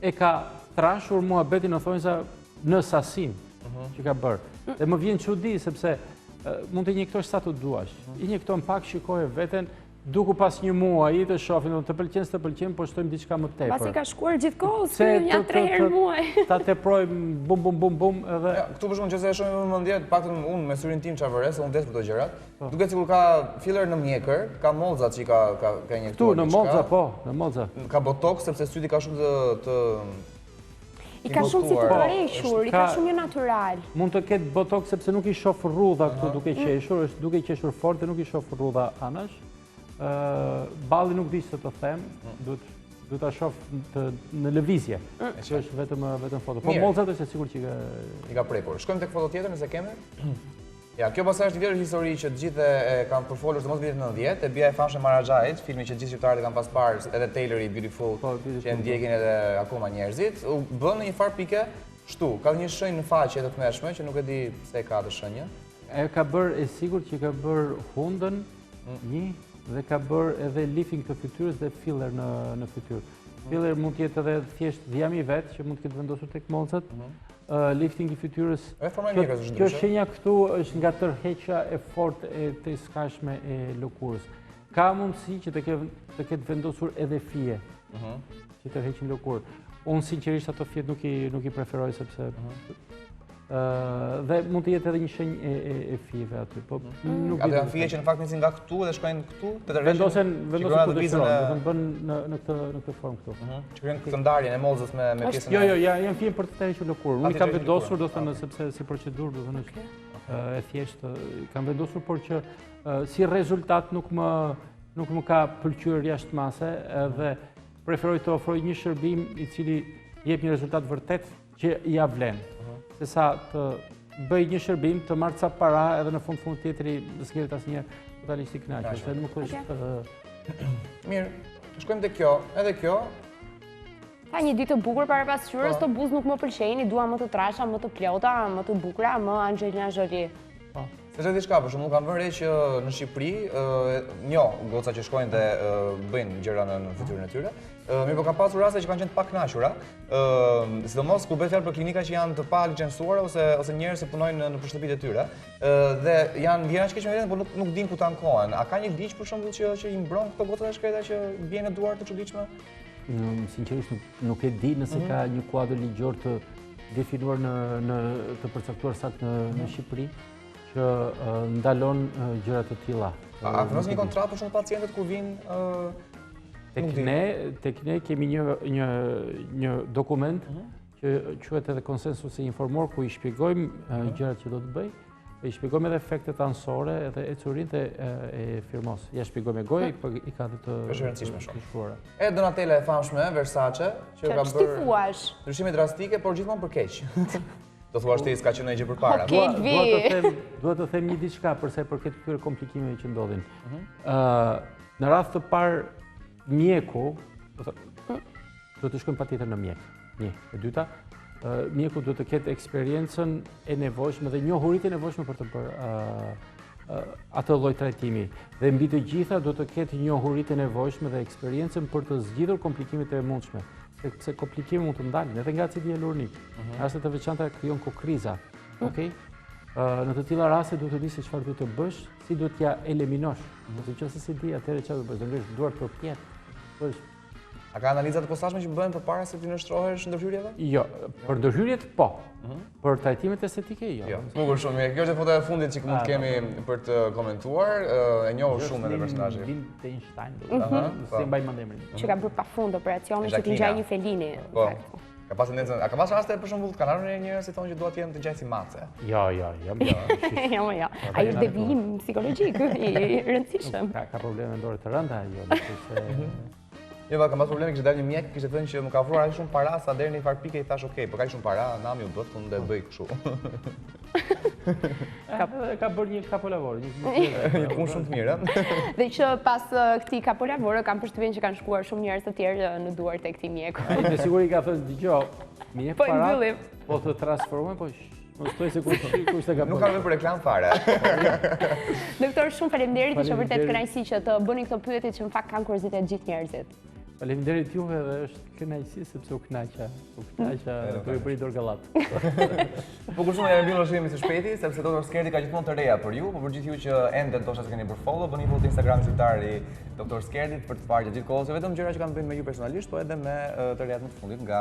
E ka trashur muhabetin në thonjza në sasin që ka bërë. Dhe më vjen çudi sepse mund të injektosh sa të duash. Injekton pak, shikoje veten, duku pas një muaji të shohin, të pëlqen s'të pëlqen, po shtojmë diçka më tepër. Pasi ka shkuar gjithkohës, Se janë 3 herë muaj. Ta teprojmë bum edhe Ja, këtu për shkakun nëse e shohim në mendje, të paktën unë me syrin tim çfarë vëre, se unë des për këto gjërat. Duket sikur ka filler në mjekër, ka mollzat që ka injektuar. këtu në mollza po, në mollza. Ka botox sepse syti ka shumë të I ka shumë si të tërhequr, i ka shumë jo natyral. Mund të ketë botox sepse nuk i shoh rrudha këtu duke qeshur, është duke qeshur fort dhe nuk i shoh rrudha anash. Balli nuk di se të them, duhet ta shoh në lëvizje. Që është vetëm foto. Po mollzat është e sigurt që i ka prepur. Shkojmë tek foto tjetër nëse kemi. Ja, kjo pastaj është një vjetër histori që të gjithë e kanë përfolur domos vitet 90, e bia e famshme Mara Xhait, filmi që gjithë shqiptarët e kanë pas parë, edhe Taylori Beautiful, që e ndjekin edhe akoma njerëzit, u bën në një farë pike shtu, ka një shenjë në faqe të tmeshme që nuk e di pse ka atë shenjë. E ka bërë e sigurt që ka bërë hundën një dhe ka bërë edhe lifting të fytyrës dhe filler në fytyrë. Filler mund të jetë edhe thjesht dhjami vet që mund të ketë vendosur tek mollzat. Lifting i fytyrës. Kjo shenja këtu është nga tërheqja e fortë e të skashme e lëkurës. Ka mundësi që të ketë vendosur edhe fije që tërheqin lëkurë. Unë sinqerisht ato fijet nuk i preferoj sepse dhe mund të jetë edhe një shenjë e fijeve aty. Ato janë fije që në fakt nisin nga këtu dhe shkojnë këtu, të tërheqin. Vendosen ku të shkruan, do të bën në këtë formë këtu. Që krijojnë këtë ndarjen e mollzës me pjesën. Jo, janë fije për të tërhequr lëkurën. Unë i kam vendosur, do thënë sepse si procedurë, do thënë është e thjeshtë, kam vendosur por që si rezultat nuk më ka pëlqyer jashtëmase dhe preferoj të ofroj një shërbim i cili jep një rezultat vërtet që ja vlen. Se sa të bëj një shërbim, të marrë ca para edhe në fund tjetëri s'gjelet asnjëherë totalisht i kënaqur, se nuk është. Mirë, shkojmë te kjo, edhe kjo. Ka një ditë të bukur para pasqyrës, të buzë nuk më pëlqejnë, i dua më të trasha, më të plota, më të bukura, më Angelina Jolie. Se që diçka, për shumë, kam vënë re që në Shqipëri, goca që shkojnë dhe bëjnë gjëra në fytyrën e tyre, mirë po ka pasur raste që kanë qenë të pakënaqura, sidomos kur bëhet fjalë për klinika që janë të palicencuara ose njerëz që punojnë në shtëpitë e tyre, dhe janë aq keq me veten, por nuk dinë ku ta ankohen. A ka një ligj për shembull që i mbron këto goca të shkreta që bien në duar të çuditshme? Sinqerisht nuk e di nëse ka një kuadër ligjor të definuar të përcaktuar saktë në Shqipëri që ndalon gjëra të tilla. A kënos një kontratë për shumë pacientët kur vinë? Tek ne kemi një dokument që quhet edhe konsensusi informor ku i shpjegojmë gjërat që do të bëj, i shpjegojmë edhe efektet anësore edhe ecurinë dhe e firmos. Ja shpjegojmë gojë, por i ka të rëndësishme shumë. E Donatella e famshme Versace që ka bërë ndryshime drastike, por gjithmonë për keq. Do thuash ti s'ka qenë ndonjë gjë përpara. Dua të them një diçka për sa i përket këtyre komplikimeve që ndodhin. Në radhë të parë mjeku, do të shkojmë patjetër në mjek. Një. E dyta, mjeku do të ketë eksperiencën e nevojshme dhe njohuritë e nevojshme për të bërë atë lloj trajtimi. Dhe mbi të gjitha do të ketë njohuritë e nevojshme dhe eksperiencën për të zgjidhur komplikimet e mundshme. Sepse komplikimet mund të ndalin edhe nga acidi hialuronik. Raste të veçanta krijon kokriza. Okej? Në të tilla raste duhet të di se çfarë duhet të bësh, si duhet t'ja eliminosh. Nëse si di, atëherë çfarë do bësh? Do bësh duart përpjet. A ka analiza të posaçme që bëhen përpara se ti nështrohesh ndërhyrjeve? Jo, për ndërhyrjet po. Për trajtimet estetike jo. Bukur shumë mirë. Kjo është fotoja e fundit që mund të kemi për të komentuar. E njohur shumë edhe personazhin. Liechtenstein. Si mbaj mend emrin. Që ka bërë pafund operacionin që të ngjaj një felini. Po. Ka pas tendencën, a ka pas raste për shembull të kanë ardhur njerëz që thonë që dua të jenë të ngjaj si mace? Jo. Jo. Ai është devijim psikologjik i rëndësishëm. Ka probleme mendore të rënda, jo, Jo, kam pas probleme, kishte dalë një mjek, kishte thënë që më ka ofruar aq shumë para sa deri në një farë pike i thash, "Okej, po kaq shumë para, nami u bë, unë do të bëj kështu." Ka bërë një kapolavor, një punë shumë të mirë, Dhe që pas këtij kapolavore kam përshtypjen që kanë shkuar shumë njerëz të tjerë në duart e këtij mjeku. Ai me siguri ka thënë, "Dgjoj, më jep para, po të transformoj, po mos thoj se kush e ka bërë." Nuk ka bërë për reklam fare. Doktor, shumë faleminderit, ishte vërtet kënaqësi që të bëni këto pyetje që në fakt kanë kuriozitet gjithë njerëzit. Faleminderit juve dhe është kënaqësi sepse u kënaqa do i bëri dorgallat. Po kur shumë ja mbyll shihemi së shpejti sepse Dr. Skerdi ka gjithmonë të reja për ju, por për gjithë ju që ende ndoshta s'keni bërë follow, bëni follow te Instagrami zyrtar i Dr. Skerdit për të parë gjithë kohës, jo vetëm gjëra që kanë bënë me ju personalisht, por edhe me të rejat më të fundit nga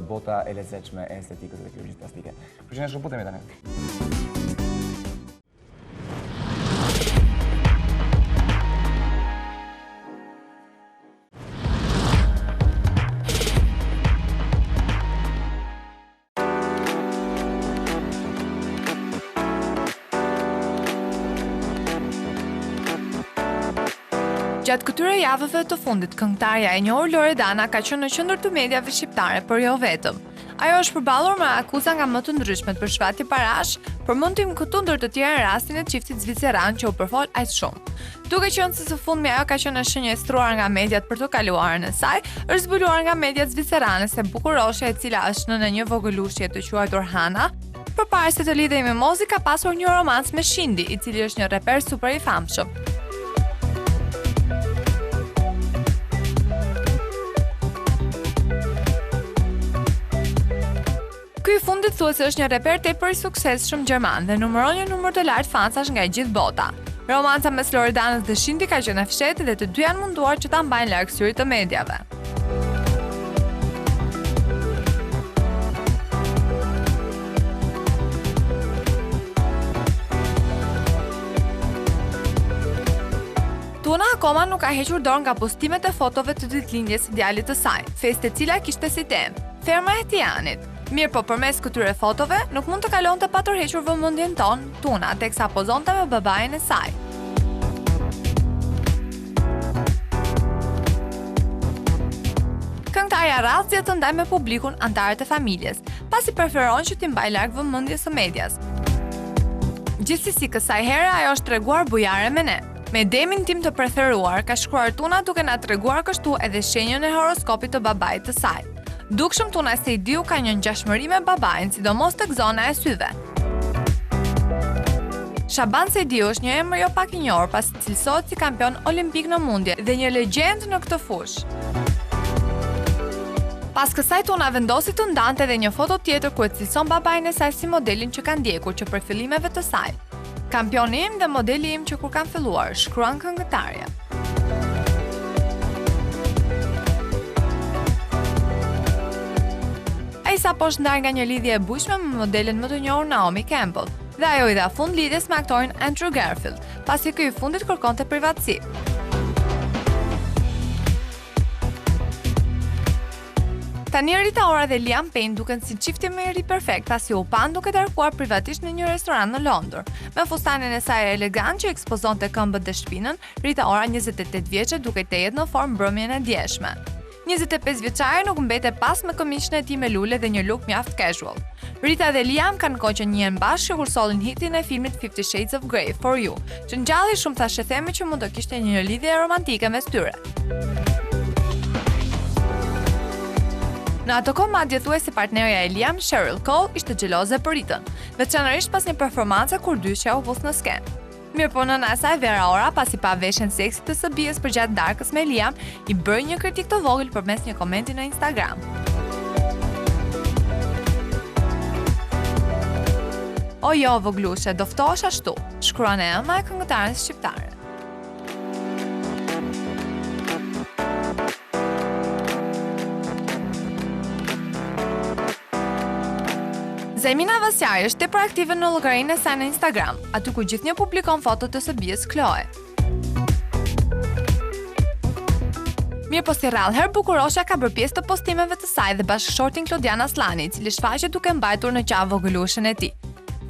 bota e lezetshme e estetikës dhe kirurgjisë plastike. Kështu që ne shkëputemi tani. Gjatë këtyre javëve të fundit, këngëtarja e njohur Loredana ka qenë në qendër të mediave shqiptare, por jo vetëm. Ajo është përballur me akuza nga më të ndryshmet për shfatje parash, përmendim këtu ndër të tjerë rastin e çiftit zviceran që u përfol aq shumë. Duke qenë se së fundmi ajo ka qenë shënjestruar nga mediat për të kaluarën e saj, është zbuluar nga mediat zvicerane se bukuroshja e cila është nënë një vogëlushje të quajtur Hana, përpara se të lidhej me Mozi ka pasur një romancë me Shindi, i cili është një reper super i famshëm. Ky i fundit thuhet se është një reper tepër i suksesshëm gjerman dhe numëron një numër të lartë fansash nga gjithë bota. Romanca mes Loredanës dhe Shindi ka qenë e fshehtë dhe të dy janë munduar që ta mbajnë larg syrit të mediave. Tuna akoma nuk ka hequr dorë nga postimet e fotove të ditëlindjes së djalit të saj, festë e cila kishte si temë Ferma e Tianit. Mirë po përmes këtyre fotove, nuk mund të kalonte pa tërhequr vëmendjen tonë Tuna, teksa pozonte me babain e saj. Këngëtarja rradh të ndaj me publikun antarët e familjes, pasi preferon që t'i mbaj larg vëmendjes së medias. Gjithsesi kësaj here ajo është treguar bujare me ne. Me demin tim të preferuar, ka shkruar Tuna duke na treguar kështu edhe shenjën e horoskopit të babait të saj. Dukshëm Tuna se i diu ka një ngjashmëri me babain, sidomos tek zona e syve. Shaban Sejdiu është një emër jo pak i njohur pasi cilësohet si kampion olimpik në mundje dhe një legjendë në këtë fushë. Pas kësaj Tuna vendosi të ndante edhe një foto tjetër ku e cilëson babain e saj si modelin që ka ndjekur që për fillimeve të saj. Kampioni im dhe modeli im që kur kanë filluar, shkruan këngëtarja. Ai sapo është ndarë nga një lidhje e bujshme me modelen më të njohur Naomi Campbell, dhe ajo i dha fund lidhjes me aktorin Andrew Garfield, pasi ky i fundit kërkonte privatësi. Tani Rita Ora dhe Liam Payne duken si çifti më i ri perfekt pasi u pan duke darkuar privatisht në një restoran në Londër. Me fustanin e saj elegant që ekspozonte këmbët dhe shpinën, Rita Ora 28 vjeçe duke të jetë në formë mbrëmjen e djeshme. 25 vjeçare nuk mbete pas me këmishën e tij me lule dhe një look mjaft casual. Rita dhe Liam kanë kohë që njihen bashkë kur sollin hitin e filmit 50 Shades of Grey for You, që ngjalli shumë thashë themi që mund të kishte një lidhje romantike mes tyre. Në ato kohë madje thuhet se partnerja e Liam, Cheryl Cole, ishte xheloze për Ritën, veçanërisht pas një performance kur dyshja u vos në skenë. Mirë po nëna e saj Vera Ora, pasi pa veshjen seksi të Sabies përgjatë darkës me Liam, i bëri një kritik të vogël përmes një komenti në Instagram. O jo, voglushe, do ftohesh ashtu, shkruan e ëma e këngëtares shqiptare. Zemina Vasjari është tepër aktive në llogarinë e saj në Instagram, aty ku gjithnjë publikon foto të Sabies Chloe. Mirë po si rrallëherë Bukurosha ka bërë pjesë të postimeve të saj dhe bashkëshortin Klodian Aslani, i cili shfaqet duke mbajtur në qafë vogëlushën e tij.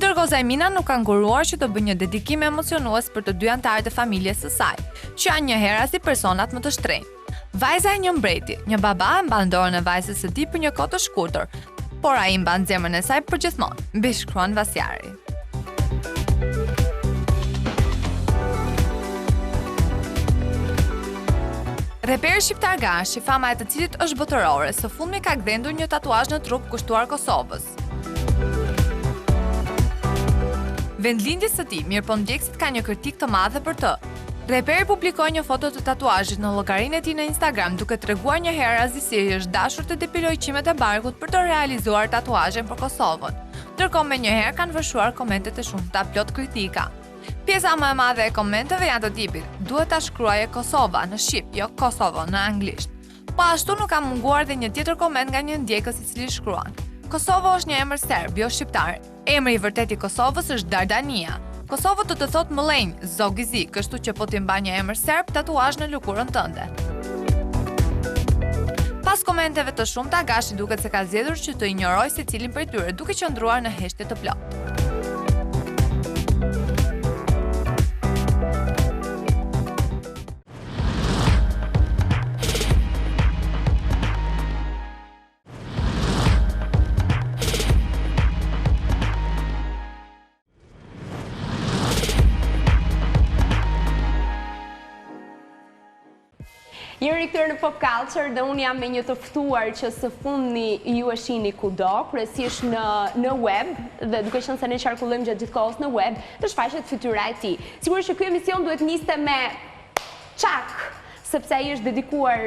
Ndërkohë Zemina nuk ka nguruar që të bëjë një dedikim emocionues për të dy anëtarët e familjes së saj, që janë njëherë si personat më të shtrenjtë. Vajza e një mbreti, një baba e mban dorën e vajzës së tij për një kohë të shkurtër, por ai mban zemrën e saj përgjithmonë, mbi shkruan Vasjari. Reperi shqiptar Gashi, fama e të cilit është botërore, së fundmi ka gdhendur një tatuazh në trup kushtuar Kosovës. Vendlindjes së tij, mirëpo ndjekësit kanë një kritik të madhe për të. Reperi publikoi një foto të tatuazhit në llogarinë e tij në Instagram, duke treguar një herë rastësi është dashur të depilojë qimet e barkut për të realizuar tatuazhin për Kosovën. Ndërkohë menjëherë kanë vëshuar komentet e shumta plot kritika. Pjesa më e madhe e komenteve janë të tipit: duhet ta shkruaje Kosova në shqip, jo Kosovo në anglisht. Po ashtu nuk ka munguar dhe një tjetër koment nga një ndjekës i cili shkruan: Kosovo është një emër serb, jo shqiptar. Emri i vërtet i Kosovës është Dardania. Kosovo të thot mëllenj, zogizi, kështu që po t'i mba një emër serb tatuazh në lëkurën tënde. Pas komenteve të shumta, Gashi duket se ka zgjedhur që të injorojë secilin prej tyre, duke qëndruar në heshtje të plotë. Jemi rikthyer në Pop Culture dhe unë jam me një të ftuar që së fundmi ju e shihni kudo, kryesisht në web, dhe duke qenë se ne qarkullojmë gjatë gjithë kohës në web, të shfaqet fytyra e tij. Sigurisht që ky emision duhet niste me çak, sepse ai është dedikuar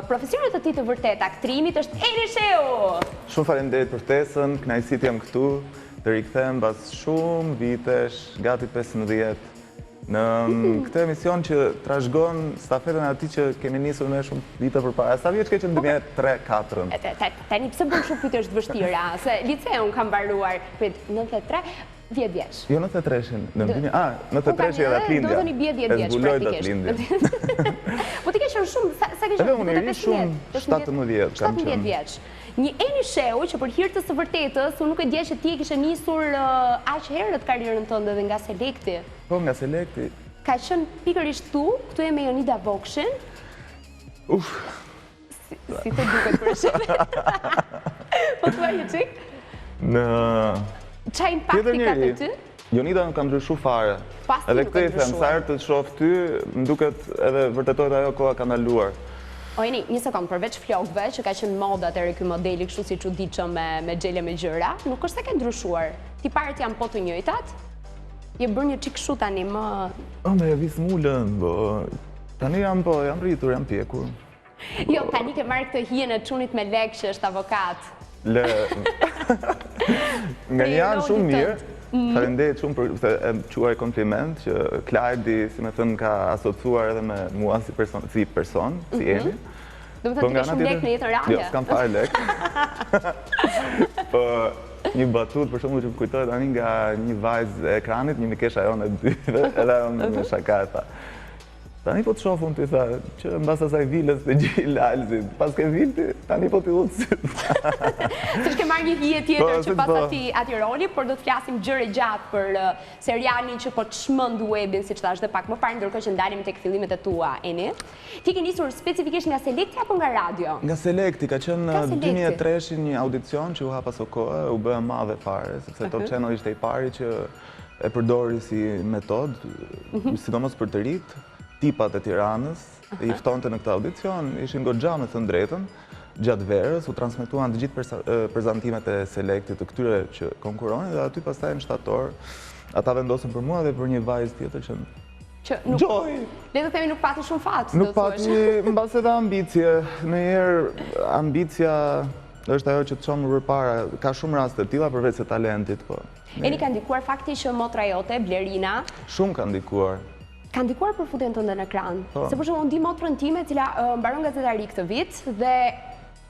profesionit të tij të vërtet, aktrimit, është Eni Sheu. Shumë faleminderit për ftesën, kënaqësi jam këtu, të rikthehem pas shumë vitesh, gati 15. Në këtë emision që trashëgon stafetën atij që kemi nisur me shumë vite përpara. Sa vjeç ke qenë në 2003-2004? Tani pse bën shumë pyetje të vështira, se liceun kam mbaruar 93, 10 vjeç. Jo 93-shin, në 93-shi edhe atlindja. Do të një bie 10 vjeç praktikisht. Po ti ke qenë shumë, sa ke qenë? Unë shumë 17 vjeç. Një Eni Sheu që për hir të së vërtetës, unë nuk e dija që ti e kishe nisur aq herët karrierën tënde dhe nga Selekti. Po, nga Selekti. Ka qenë pikërisht këtu e me Jonida Vokshin. Si të duket për shembull. Po thua një çik? Çfarë impakti ka te ty? Jonida nuk ka ndryshuar fare. Edhe këtë i them, sa herë të shoh ty, më duket edhe vërtetohet ajo koha ka ndaluar. Ojni, një sekond, përveç flokëve, që ka qenë moda atëherë ky modeli kështu si çuditshëm me xhele me gjëra, nuk është se ka ndryshuar. Ti parët janë po të njëjtat? Je bërë një çik kështu tani më... Me vis mulën, tani jam rritur, jam pjekur. Jo, tani ke marrë këtë hijen e çunit me lek që është avokat. Nga një anë shumë mirë, faleminderit shumë për e quaj kompliment që Klajdi, si me thënë, ka asociuar edhe me mua si person, si Eni. Do më thënë të ke shumë lek në jetën reale? Jo, s'kam fare lek. Po, një batut, për shumë që më kujtojt tani nga një vajzë e ekranit, një mikesha jonë e dyve, edhe ajo me shaka e tha. Tani po të shofu unë t'i tha, që në basa saj vilës të gjilë alëzit, pas ke vilti, tani po t'i utësit. Se shke marrë një hije tjetër që pas ati roli, por do të flasim gjëre gjatë për serialin që po të shmënd webin, si që thash dhe pak më parë, ndërkohë që ndalim tek fillimet e tua, Eni. Ti ke nisur specifikisht nga Selekti apo nga radio? Nga Selekti, ka qenë 2003 një audicion që u hapa së kohë, u bëhe madhe fare, sepse Top Channel ishte i pari që e përdori si metod, sidomos për të rritë. Tipat e Tiranës, i ftonte në këtë audicion, ishin goxha me thënë drejtën, gjatë verës, u transmetuan të gjithë prezantimet e Selektit të këtyre që konkuronin, dhe aty pastaj në shtator ata vendosën për mua dhe për një vajzë tjetër që... Gjoj! Le të themi nuk pati shumë fat, nuk pati, mbas edhe ambicie. Ndonjëherë ambicia është ajo që të çonë më përpara. Ka shumë raste të tilla përveç se talentit, po. Eni ka ndikuar fakti që motra jote, Blerina... Shumë ka ndikuar. Ka ndikuar për futjen tënde në ekran. Se për shembull, unë di motrën time, e cila mbaron gazetari këtë vit dhe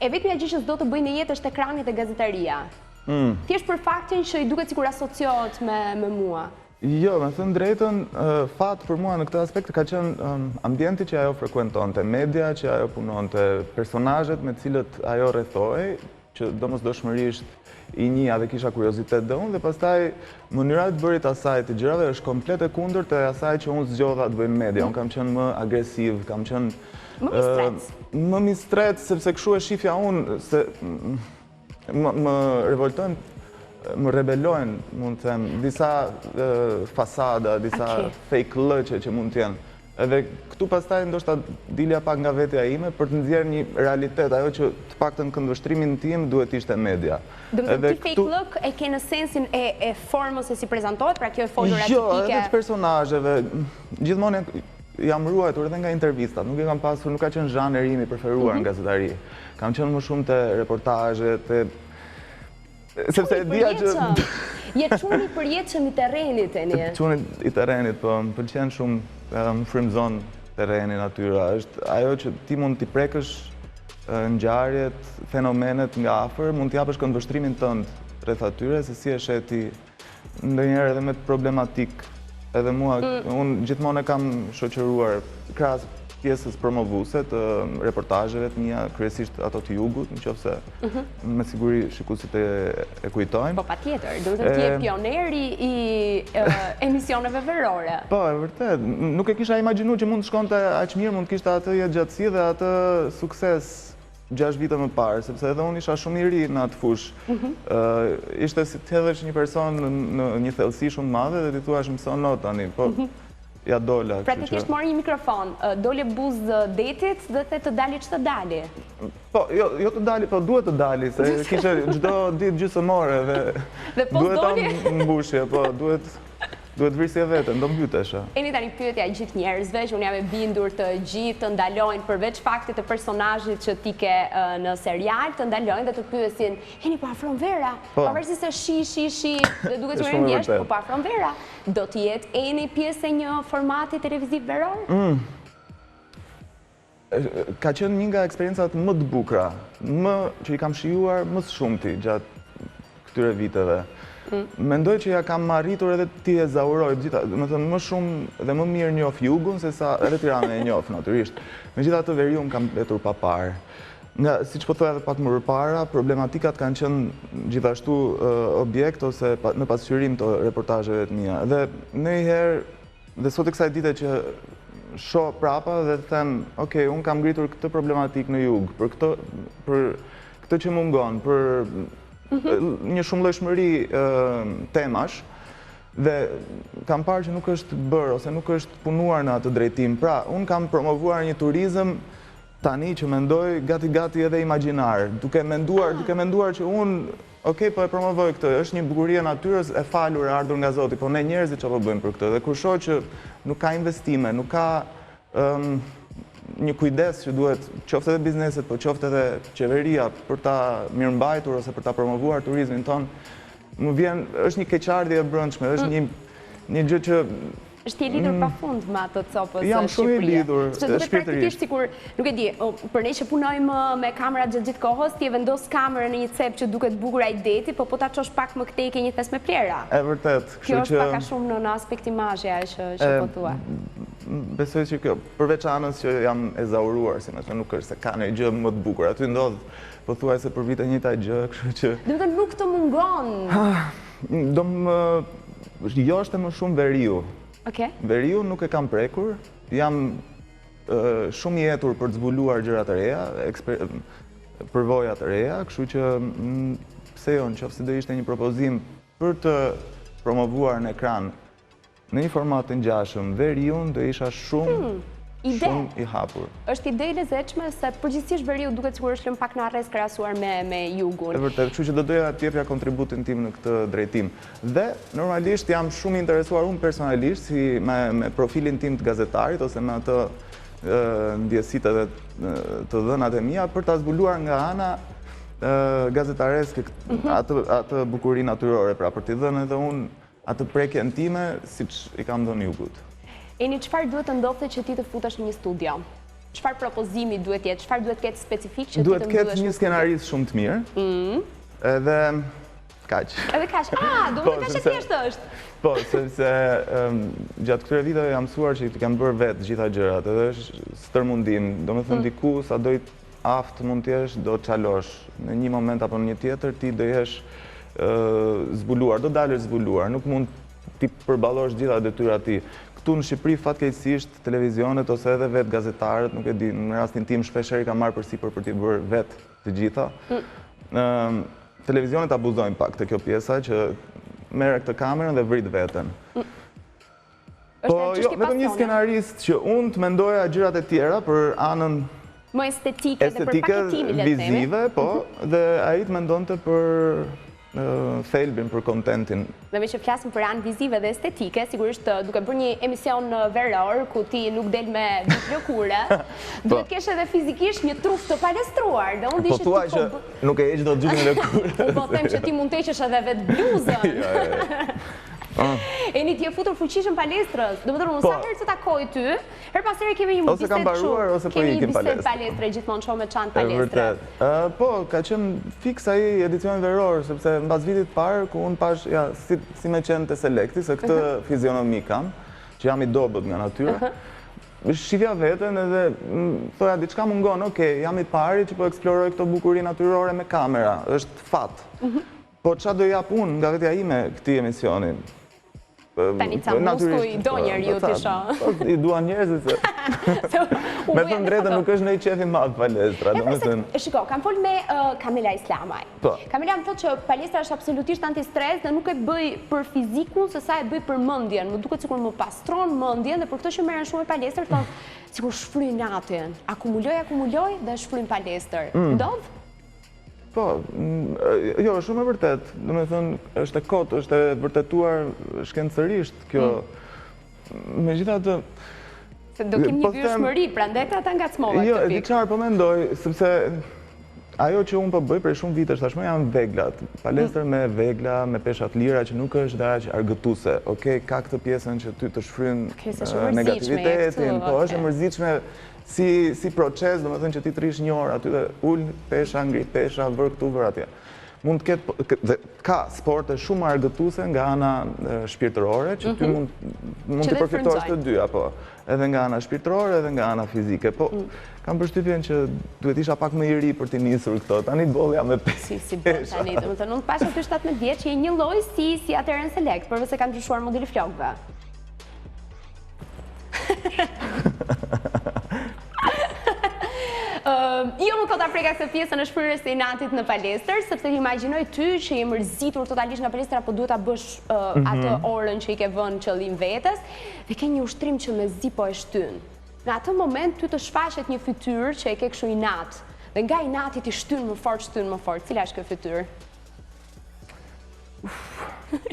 e vetmja gjë që s'do të bëj në jetë është ekrani dhe gazetaria. Thjesht për faktin që i duket sikur asociohet me mua. Jo, me thënë drejtën, fat për mua në këtë aspekt ka qenë ambienti që ajo frekuentonte, media që ajo punonte, personazhet me cilët ajo rrethoi, që domosdoshmërisht i njeh dhe kisha kuriozitet dhe unë, dhe pastaj mënyra e bërit asaj të gjërave është komplet e kundërt të asaj që unë zgjodha të bëj në media. Unë kam qenë më agresiv, kam qenë më mistret, sepse kështu e shifja unë, se më revoltojnë, më rebelojnë, mund të them, disa fasada, disa fake lëqe që mund të jenë. Edhe këtu pastaj ndoshta dilja pak nga vetja ime për të nxjerrë një realitet, ajo që të paktën këndvështrimin tim duhet ishte media. Domethënë ti fake look e ke në sensin e formës se si prezantohet, pra kjo e folur atipike. Jo, edhe të personazheve. Gjithmonë jam ruajtur edhe nga intervistat, nuk e kam pasur, nuk ka qenë zhanri im i preferuar në gazetari. Kam qenë më shumë te reportazhet, sepse e dija që... Je çuni i përjetshëm i terrenit, Eni. Çuni i terrenit, po, më pëlqen shumë, më frymëzon terreni, natyra. Është ajo që ti mund t'i prekësh ngjarjet, fenomenet nga afër, mund t'i japësh këndvështrimin tënd rreth atyre, se si e sheh ti ndonjëherë edhe me problematik. Edhe mua, unë gjithmonë e kam shoqëruar krahas pjesës promovuese të reportazheve të mia, kryesisht ato të jugut, nëse me siguri shikuesit e kujtojnë. Po patjetër, duhet të jetë pioneri i emisioneve verore. Po, e vërtet, nuk e kisha imagjinuar që mund të shkonte aq mirë, mund të kishte atë jetëgjatësi dhe atë sukses 6 vite më parë, sepse edhe unë isha shumë i ri në atë fushë. Ishte si të hedhësh një person në një thellësi shumë madhe dhe ti thuash mëson not tani, po ja dola. Praktikisht mori një mikrofon, dole buzë detit dhe the të dali që të dali. Po, jo të dali, po duhet të dali, se kishe çdo ditë gjysmore dhe duhet ta mbushje, po duhet vrisje veten, do mbytesha. Eni tani pyetja e gjithë njerëzve, që unë jam e bindur të gjithë të ndalojnë përveç faktit të personazhit që ti ke në serial, të ndalojnë dhe të pyesin, Eni po afron vera? Pavarësisht se shi dhe duket që më ndjesh, po afron vera? Do të jetë Eni pjesë e një formati televiziv veror? Ka qenë një nga eksperiencat më të bukura, që i kam shijuar më së shumti gjatë këtyre viteve. Mendoj që ja kam arritur edhe ti e zauroj, më thënë më shumë dhe më mirë njoh jugun se sa edhe Tiranën e njoh natyrisht. Megjithatë veriun kam mbetur pa parë. Nga, siç po thoya edhe pak më përpara, problematikat kanë qenë gjithashtu objekt ose në pasqyrim të reportazheve të mia. Dhe ndonjëherë, dhe sot e kësaj dite që shoh prapa dhe them, ok, unë kam ngritur këtë problematik në jug, për këtë që mungon, për një shumëllojshmëri temash, dhe kam parë që nuk është bërë ose nuk është punuar në atë drejtim. Pra, unë kam promovuar një turizëm tani që mendoj gati edhe imagjinar, duke menduar që unë, ok, po e promovoj këtë, është një bukurie e natyrës e falur e ardhur nga Zoti, po ne njerëzit çfarë po bëjmë për këtë? Dhe kur shoh që nuk ka investime, nuk ka një kujdes që duhet qoftë edhe bizneset, po qoftë edhe qeveria për ta mirëmbajtur ose për ta promovuar turizmin ton, më vjen, është një keqardhje e brendshme, është një gjë që është i lidhur pafund me ato copës Shqipëria. Jam shumë i lidhur shpirtërisht. Praktikisht sikur, nuk e di, për ne që punojmë me kamera gjithë kohës, ti e vendos kamerën në një cep që duket bukur ai deti, po ta çosh pak më këtej ke një thes me plera. E vërtet, kjo është pak a shumë në aspekt imazhi ajo që po thua. Besoj që kjo, përveç anës që jam e zauruar, si më thënë, nuk është se ka ndonjë gjë më të bukur. Aty ndodh pothuajse për vite njëjta gjë, kështu që domethënë nuk të mungon. Joshte më shumë veriu. Veriu nuk e kam prekur, jam shumë i etur për të zbuluar gjëra të reja, përvoja të reja, kështu që pse jo, nëse do ishte një propozim për të promovuar në ekran në një format të ngjashëm veriun, do isha shumë shumë i hapur. Është ide e lezetshme se përgjithsisht veriu duket sikur është lënë pak në arrest krahasuar me jugun. E vërtet, kështu që do doja të jepja kontributin tim në këtë drejtim. Dhe normalisht jam shumë interesuar unë personalisht me profilin tim të gazetarit ose me atë ndjesitë edhe të dhënat e mia për ta zbuluar nga ana gazetareske atë bukurinë natyrore, pra për t'i dhënë edhe unë atë prekjen time siç i kam dhënë jugut. Eni, çfarë duhet të ndodhte që ti të futesh në një studio? Çfarë propozimi duhet jetë? Çfarë duhet ketë specifik që ti të duhet ketë një skenarist shumë të mirë. Edhe kaq. Edhe kaq. Do të kaq e thjeshtë është. Po, sepse gjatë këtyre viteve jam mësuar që i kam bërë vetë gjitha gjërat, edhe është stërmundim. Domethënë diku sa do i aft mund të jesh, do të çalosh. Në një moment apo në një tjetër ti do jesh zbuluar, do dalësh zbuluar. Nuk mund ti përballosh gjitha detyrat ti. Këtu në Shqipëri fatkeqësisht televizionet ose edhe vetë gazetarët, nuk e di, në rastin tim shpeshherë ka marrë përsipër për t'i bërë vetë të gjitha. Televizionet abuzojnë pak të kjo pjesa që merre këtë kamerën dhe vrit veten. Po jo, vetëm një skenarist që unë të mendoja gjërat e tjera për anën më estetike dhe për paketimin, le të themi. Vizive, po, dhe ai të mendonte për thelbin për kontentin. Dhe me që flasim për anë vizive dhe estetike, sigurisht duke bërë një emision veror, ku ti nuk del me lëkure, duhet kesh edhe fizikisht një truf të palestruar. Po thua që nuk e heq do të gjykën lëkure. Po them që ti mund të heqësh edhe vetë bluzën. Eni, ti e futur fuqishëm palestrës. Do më thënë, sa herë të takoj ty, her pas herë kemi një bisedë ose kam baruar, ose po ikim palestre. Kemi bisedë palestre, gjithmonë shoh me çantë palestre. Po, ka qenë fiks ai edicioni veror, sepse mbas vitit parë, ku unë pash, ja, si me qenë të selekti, se këtë fizionomi kam, që jam i dobët nga natyra, shifja veten edhe thoja diçka mungon, okej, jam i pari që po eksploroj këto bukuri natyrore me kamera, është fat. Po çfarë do jap unë nga vetja ime këtij emisioni? Tani ca musku i do njeriu ti shoh. I duan njerëzit se. Me thënë drejtën nuk është ndonjë qef i madh palestra, domethënë. Shiko, kam fol me Kamila Islamaj. Kamila më thotë që palestra është absolutisht antistres dhe nuk e bëj për fizikun, se sa e bëj për mendjen. Më duket sikur më pastron mendjen dhe për këtë që merren shumë me palestër, thonë sikur shfryn natin. Akumuloj dhe shfryn palestër. Ndodh? Po, jo, shumë e vërtet. Domethënë, është e kotë, është e vërtetuar shkencërisht kjo. Megjithatë, se do kem një vyeshmëri, prandaj ata ngacmova këtë pikë. Jo, e di çfarë po mendoj, sepse ajo që unë po bëj prej shumë vitesh tashmë janë veglat. Palestër me vegla, me pesha të lira që nuk është dhe aq argëtuese. Okej, ka këtë pjesën që ty të shfryn negativitetin, po është e mërzitshme si proces, domethënë që ti të rish një orë aty dhe ul pesha, ngri pesha, vër këtu, vër atje. Mund të ketë, ka sporte shumë argëtuese nga ana shpirtërore, që ty mund të përfitosh të dyja, po. Edhe nga ana shpirtërore, edhe nga ana fizike. Po, kam përshtypjen që duhet isha pak më i ri për t'i nisur këto. Tani bollja me pesha. Si boll tani, domethënë unë pash aty 17 vjeç që je një lloj si atëherë në Select, përveç se kanë ndryshuar modeli flokëve. Jo më kota freka këtë pjesën e shpërës e inatit në palestër, sepse imagjinoj ty që je mërzitur totalisht nga palestër, apo duhet ta bësh atë orën që i ke vënë qëllim vetes, dhe ke një ushtrim që me zi po e shtyn. Në atë moment ty të shfaqet një fytyrë që e ke kështu inat, dhe nga inatit i shtyn më fort, cila është kjo fytyrë?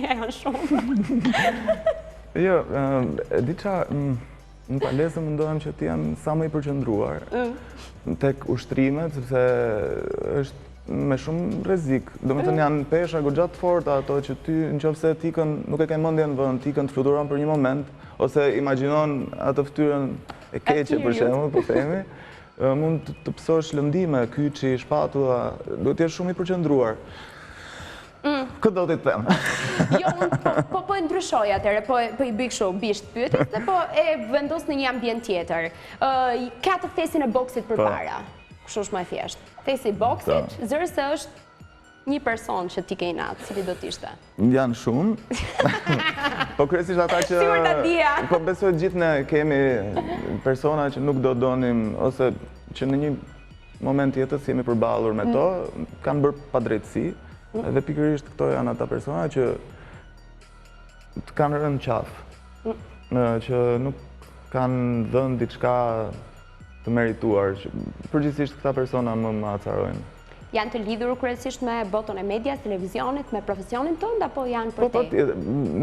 Ja, janë shumë. Jo, di qa, në palesë mundohem që ti jam sa më i përqendruar tek ushtrimet, sepse është me shumë rrezik. Domethënë janë pesha goxha të forta ato që ty nëse tikën nuk e ke mendjen vend, tikën të fluturon për një moment ose imagjinon atë fytyrën e keqe për shembull, po themi, mund të psosh lëndime, kyçi, shpatula, duhet të jesh shumë i përqendruar. Këtë do t'i të them. Jo, po e ndryshoj atëre, po i bëj kështu bisht pyetjes dhe po e vendos në një ambient tjetër. Ka të thesin e boksit përpara. Kështu është më e thjeshtë. Thesi i boksit, zërse është një person që ti ke inat, cili do t'ishte? Janë shumë. Po kryesisht ata që... Sigur ta dija. Po besoj gjithë ne kemi persona që nuk do donim, ose që në një moment jetës jemi përballur me to, kanë bërë padrejtësi. Dhe pikërisht këto janë ata persona që të kanë rënë qafë, që nuk kanë dhënë diçka të merituar. Përgjithsisht këta persona më acarojnë. Janë të lidhur kryesisht me botën e medias, televizionit, me profesionin tënd, apo janë për te?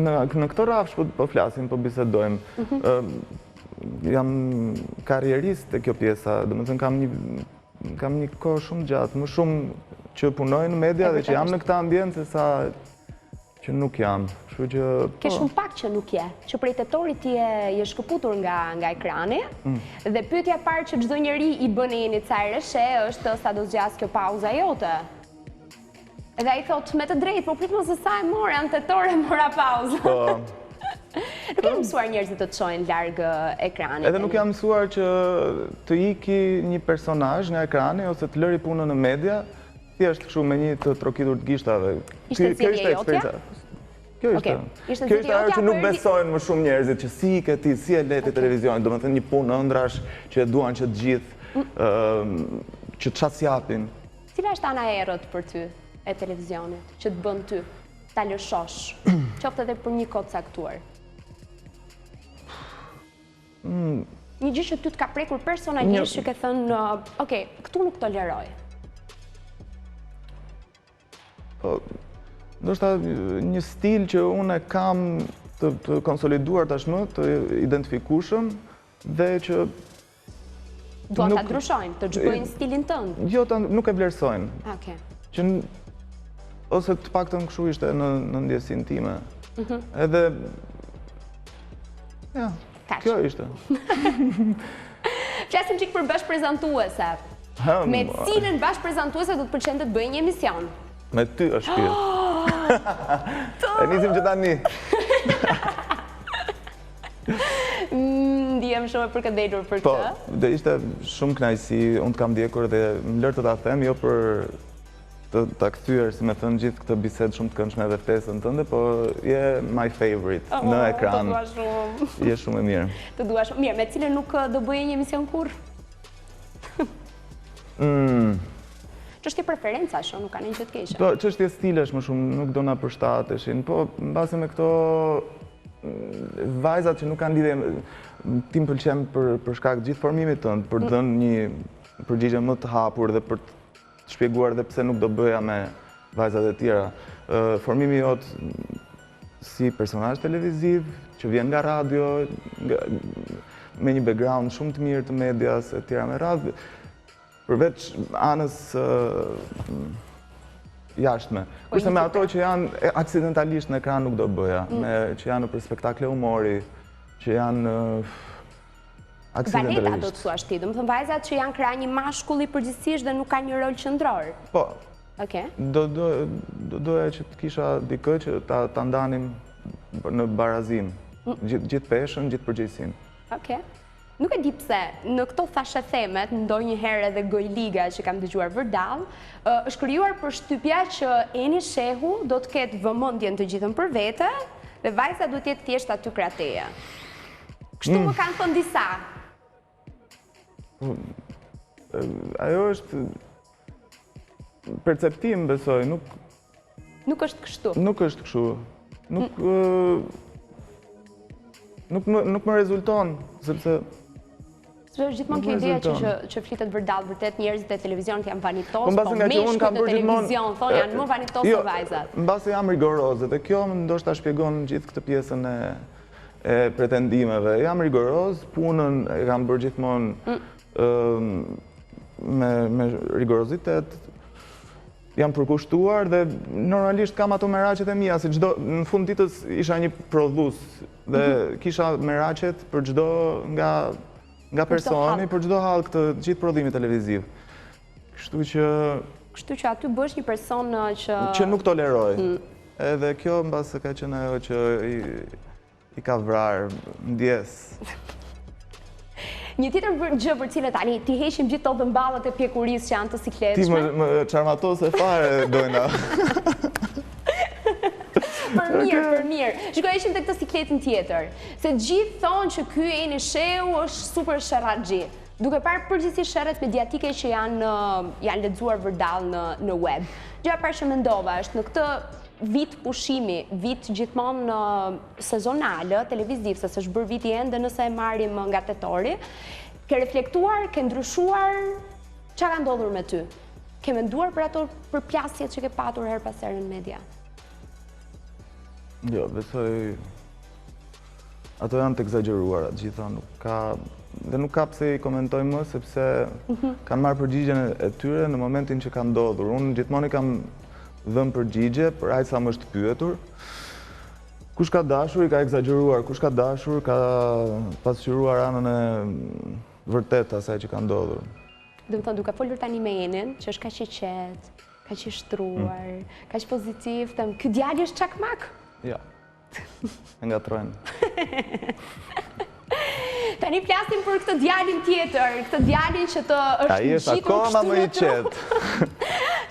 Në këtë rafsh po flasim, po bisedojmë. Jam karrierist e kjo pjesa, domethënë kam një kohë shumë gjatë, më shumë që punoj në media dhe që jam në këtë ambient se sa që nuk jam. Ke shumë pak që nuk je, që prej tetorit ti je shkëputur nga ekrani, dhe pyetja parë që çdo njeri i bën e jeni cajreshe është sa do zgjas kjo pauza jote. Dhe ai thot me të drejtë, po prit mos se sa e mora, në tetor e mora pauzë. Nuk jam mësuar njerëzit të të shojnë larg ekranit. Edhe nuk jam mësuar që të iki një personazh nga ekrani ose të lëri punën në media, thjesht kështu me një të trokitur të gishtave. Ishte zgjedhja jotja? Kjo ishte ajo që nuk besojnë më shumë njerëzit, që si ke ti, si e leti televizionit, do më thënë një punë ëndrash që e duan që të gjithë, që të sjapin. Cila është ana e errët për ty e televizionit, që të bën ty, ta lëshosh, qoftë edhe për një kohë caktuar? Një gjë që ty të ka prekur personalisht që ke thënë, okej, këtu nuk toleroj. Ndoshta një stil që unë kam të konsoliduar tashmë, të identifikueshëm dhe që duan ta ndryshojnë, të zhbojnë stilin tënd. Jo, nuk e vlerësojnë. Okej. Që ose të paktën kështu ishte në ndjesinë time. Edhe ja, kjo ishte. Flasim çik për bashkëprezantuese. Me cilën bashkëprezantuese do të pëlqente të bëjë një emision? Me ty është kjo. E nisim që tani. Ndihem shumë e përkëndelur për këtë. Po, dhe ishte shumë kënaqësi, unë të kam ndjekur dhe më lër të ta them, jo për ta kthyer, si me thënë, gjithë këtë bisedë shumë të këndshme dhe ftesën tënde, po je my favorite në ekran. Të dua shumë. Je shumë e mirë. Të dua shumë. Mirë, me cilën nuk do bëje një emision kurrë? Çështje preferenca shumë, nuk ka një që të keqe. Po, çështje stilesh më shumë, nuk do na përshtateshin. Po, mbase me këto vajzat që nuk kanë lidhje, ti më pëlqen për shkak të gjithë formimit tënd, për të dhënë një përgjigje më të hapur dhe për të shpjeguar dhe pse nuk do bëja me vajzat e tjera. Formimi jot si personazh televiziv, që vjen nga radio, me një background shumë të mirë të medias e tjera me radhë, përveç anës jashtme. Kurse me ato që janë aksidentalisht në ekran nuk do bëja, që janë për spektakle humori, që janë aksidentalisht. Valeta do të thuash ti, do më thënë vajzat që janë krah një mashkulli përgjithsisht dhe nuk ka një rol qendror. Po. Okej. Doja që të kisha dikë që ta ndanim në barazim, gjithë peshën, gjithë përgjegjësinë. Okej. Nuk e di pse, në këto thashe themet, ndonjëherë edhe Gojliga që kam dëgjuar vërdall, është krijuar përshtypja që Eni Shehu do të ketë vëmendjen të gjithën për vete dhe vajza do të jetë thjesht aty krateja. Kështu më kanë thënë disa. Ajo është perceptim, besoj, nuk është kështu. Nuk është kështu. Nuk më rezulton, sepse gjithmonë ke ideja që flitet vërdall, vërtet njerëzit e televizionit janë vanitos, po meshkujt e televizion thonë janë më vanitos se vajzat. Mbase jam rigoroze, dhe kjo ndoshta shpjegon gjithë këtë pjesën e pretendimeve. Jam rigoroz, punën e kam bërë gjithmonë me rigorozitet, jam përkushtuar dhe normalisht kam ato meraqet e mia, si çdo në fund ditës isha një prodhues dhe kisha meraqet për çdo nga personi, për çdo hall këtë gjithë prodhimi televiziv. Kështu që aty bësh një person që nuk toleroj. Edhe kjo mbase ka qenë ajo që i ka vrarë ndjes. Një tjetër gjë për cilën tani ti heqim gjithë ato dëmballet e pjekurisë që janë të sikletshme. Ti më çarmatose fare dojna. Për mirë. Shikoj, ishim tek këtë sikletin tjetër. Se gjithë thonë që ky Eni Shehu është super sherraxhi. Duke parë përgjithsisht sherrat mediatike që janë lexuar vërdall në web. Gjëja e parë që mendova është në këtë vit pushimi, vit gjithmonë sezonale, televiziv, se s'është bërë viti ende nëse e marrim nga tetori, ke reflektuar, ke ndryshuar, çka ka ndodhur me ty? Ke menduar për ato përplasjet që ke patur her pas here në media? Jo, besoj ato janë të egzageruara gjitha, nuk ka pse i komentoj më, sepse kanë marrë përgjigjen e tyre në momentin që kanë ndodhur. Unë gjithmonë i kam dhënë përgjigje për aq sa më është pyetur. Kush ka dashur i ka egzageruar, kush ka dashur ka pasqyruar anën e vërtetë asaj që ka ndodhur. Do të thonë, duke folur tani me Enin, që është kaq i qetë, kaq i shtruar, kaq pozitiv, them, ky djalë është çakmak? Ja. E ngatrojnë. Tani flasim për këtë djalin tjetër, këtë djalin që të është Ai është akoma më i qetë.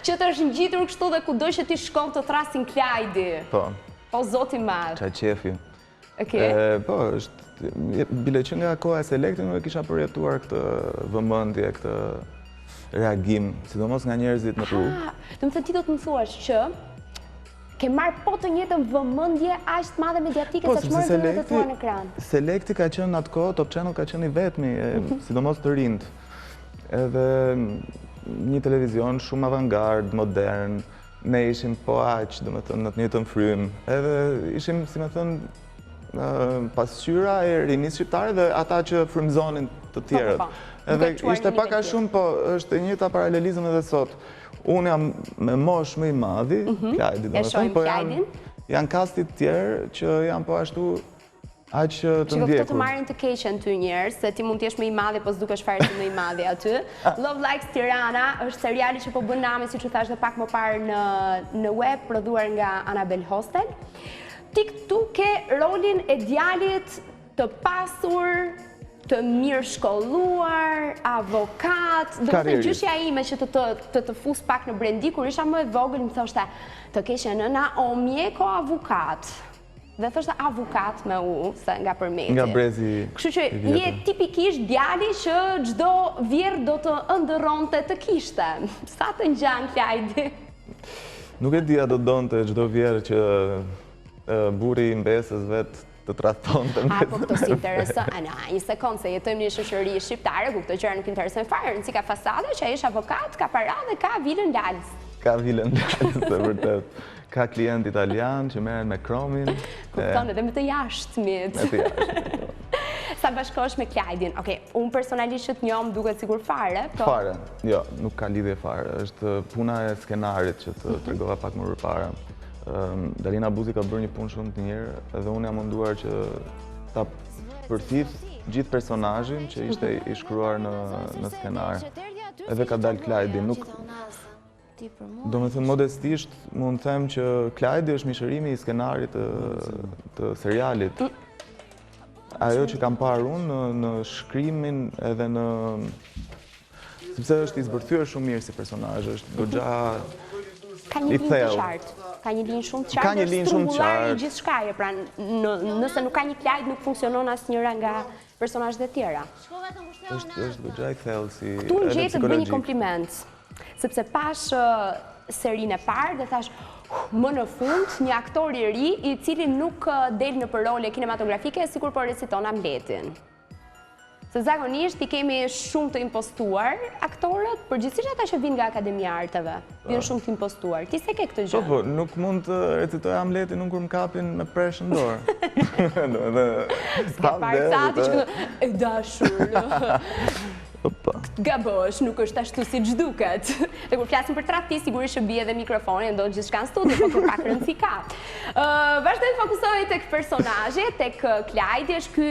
Që të është ngjitur kështu dhe kudo që ti shkon të thrasin Klajdi. Po. Po zoti i madh. Qa qefi. Po, është bile që nga koha e Selektit nuk e kisha përjetuar këtë vëmendje, këtë reagim, sidomos nga njerëzit në rrugë. Do të thënë ti do të më thuash që ke marrë po të njëjtën vëmendje aq të madhe mediatike sa ç'morën të të tua në ekran. Selekti ka qenë atë kohë, Top Channel ka qenë i vetmi, sidomos të rinjt. Edhe një televizion shumë avangard, modern, ne ishim po aq, domethënë në të njëjtën frymë. Edhe ishim, si më thënë, pasqyra e rinisë shqiptare dhe ata që frymëzonin të tjerët. Edhe ishte pak a shumë, po është e njëjta paralelizëm edhe sot. Unë jam me mosh më i madhi, Klajdi, po janë kastit tjerë që janë po ashtu aq të ndjekur. Këtë të marrin të keqen ty njerëz, se ti mund t'jesh më i madhi, po s'dukesh fare si më i madhi aty. Love Likes Tirana është seriali që po bën nami, siç u thash edhe pak më parë në web, prodhuar nga Anabel Hostel. Ti këtu ke rolin e djalit të pasur, të mirë shkolluar, avokat, do të thënë gjyshja ime që të fus pak në brendi, kur isha më e vogël më thoshte, të keshe nëna o mjeko avokat. Dhe thoshte avokat me u, se nga përmeti. Nga brezi. Kështu që je tipikisht djali që çdo vjerë do të ëndërronte të kishte. Sa të ngjan Klajdi? Nuk e dia do donte çdo vjerë që burri i mbesës vet të trahtonte me. Po këto si intereson, një sekond, se jetojmë një shoqëri shqiptare, ku këto gjëra nuk interesojnë fare, rëndësi ka fasada, që ai është avokat, ka para dhe ka vilën lalës. Ka vilën lalës, e vërtet. Ka klient italian që merren me kromin. Kupton, edhe me të jashtëmit. Me të jashtëmit. Sa bashkohesh me Klajdin? Okej, unë personalisht që të njohëm duket sigur fare. Fare, jo, nuk ka lidhje fare. Është puna e skenarit që të tregova pak më përpara. Dalina Buzi ka bërë një punë shumë të mirë edhe unë jam munduar që ta përthith gjithë personazhin që ishte i shkruar në skenar. Edhe ka dalë Klajdi, nuk do me thënë modestisht mund të them që Klajdi është mishërimi i skenarit të serialit. Ajo që kam parë unë në shkrimin edhe në sepse është i zbërthyer shumë mirë si personazh, është goxha ka një linjë të qartë. Ka një linjë shumë të qartë. Ka një linjë shumë të qartë. Gjithçkaje, pra nëse nuk ka një Klajd nuk funksionon asnjëra nga personazhet e tjera. Është goxha i thellë si këtu në gjetë të bëj një kompliment, sepse pash serinë e parë dhe thash më në fund një aktor i ri i cili nuk del në për role kinematografike sikur po reciton Hamletin. Se zakonisht i kemi shumë të impostuar aktorët, përgjithsisht ata që vinë nga Akademia e Arteve, vinë shumë të impostuar. Ti se ke këtë gjë? Po, nuk mund të recitoj Hamletin unë kur më kapin me preshën dorë. S'ke parë sa ti që e dashur. Gabosh, nuk është ashtu si ç'duket. Dhe kur flasim për tradhti, sigurisht që bie edhe mikrofoni, ndodh gjithçka në studio, por për pak rëndësi ka. Vazhdoj të fokusohej tek personazhet, tek Klajdi, është ky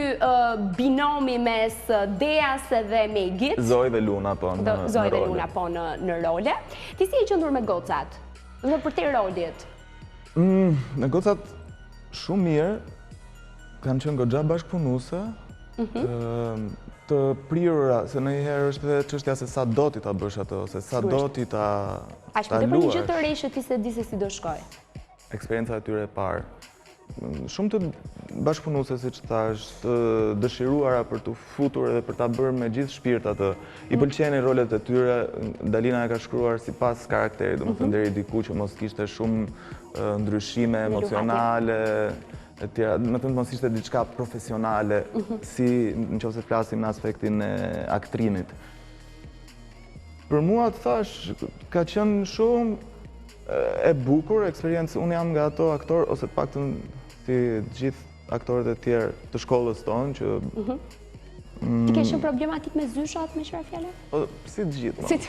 binomi mes Deas dhe Megit. Zoe dhe Luna po në role. Zoe dhe Luna po në role. Ti si je qëndur me gocat? Dhe për te rolit? Me gocat shumë mirë, kanë qenë goxha bashkëpunuese, të prirura, se ndonjëherë është edhe çështja se sa do ti ta bësh atë, ose sa do ti ta luash. A shpëtë për një gjë të re që ti se di se si do shkoj? Eksperienca e tyre e parë. shumë të bashkëpunuese, siç thash, të dëshiruara për të futur edhe për ta bërë me gjithë shpirt atë. I pëlqenin rolet e tyre, Dalina e ka shkruar sipas karakterit, domethënë deri diku që mos kishte shumë ndryshime emocionale, e tjera, domethënë mos ishte diçka profesionale, si nëse flasim në aspektin e aktrimit. Për mua të thash, ka qenë shumë e bukur eksperiencë. Unë jam nga ato aktor, ose të paktën si gjithë aktorët e tjerë të shkollës tonë që... Ti ke shumë problematik me zyshat, me qëra fjale? Si të gjithë, Si